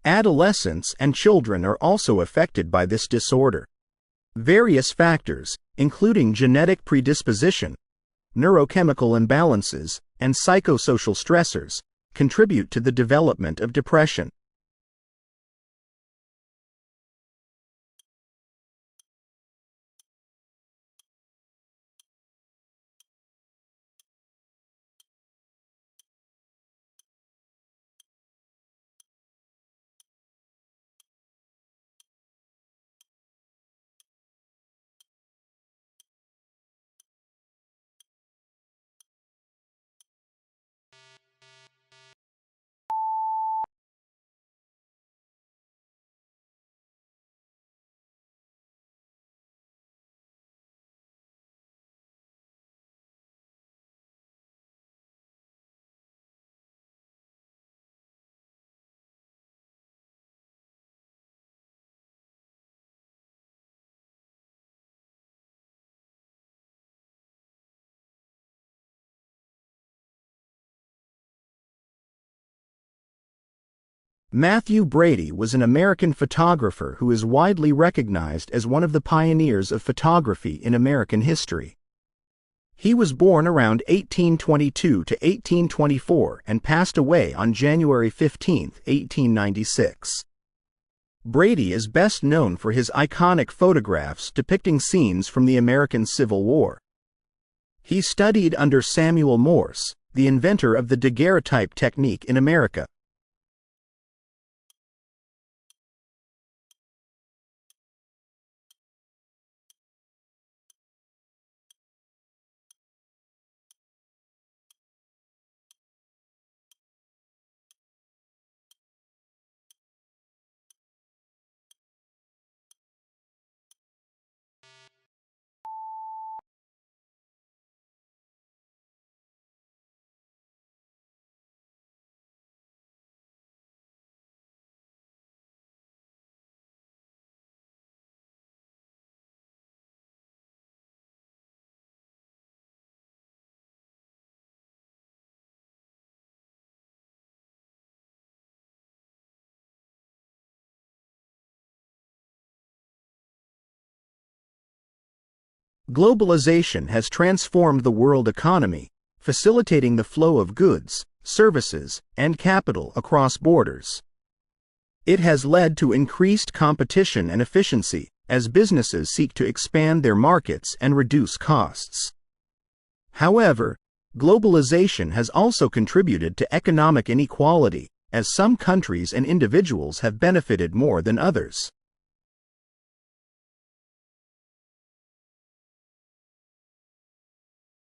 Adolescents and children are also affected by this disorder. Various factors, including genetic predisposition, neurochemical imbalances, and psychosocial stressors, contribute to the development of depression. Matthew Brady was an American photographer who is widely recognized as one of the pioneers of photography in American history. He was born around 1822 to 1824 and passed away on January 15, 1896. Brady is best known for his iconic photographs depicting scenes from the American Civil War. He studied under Samuel Morse, the inventor of the daguerreotype technique in America. Globalization has transformed the world economy, facilitating the flow of goods, services, and capital across borders. It has led to increased competition and efficiency as businesses seek to expand their markets and reduce costs. However, globalization has also contributed to economic inequality, as some countries and individuals have benefited more than others.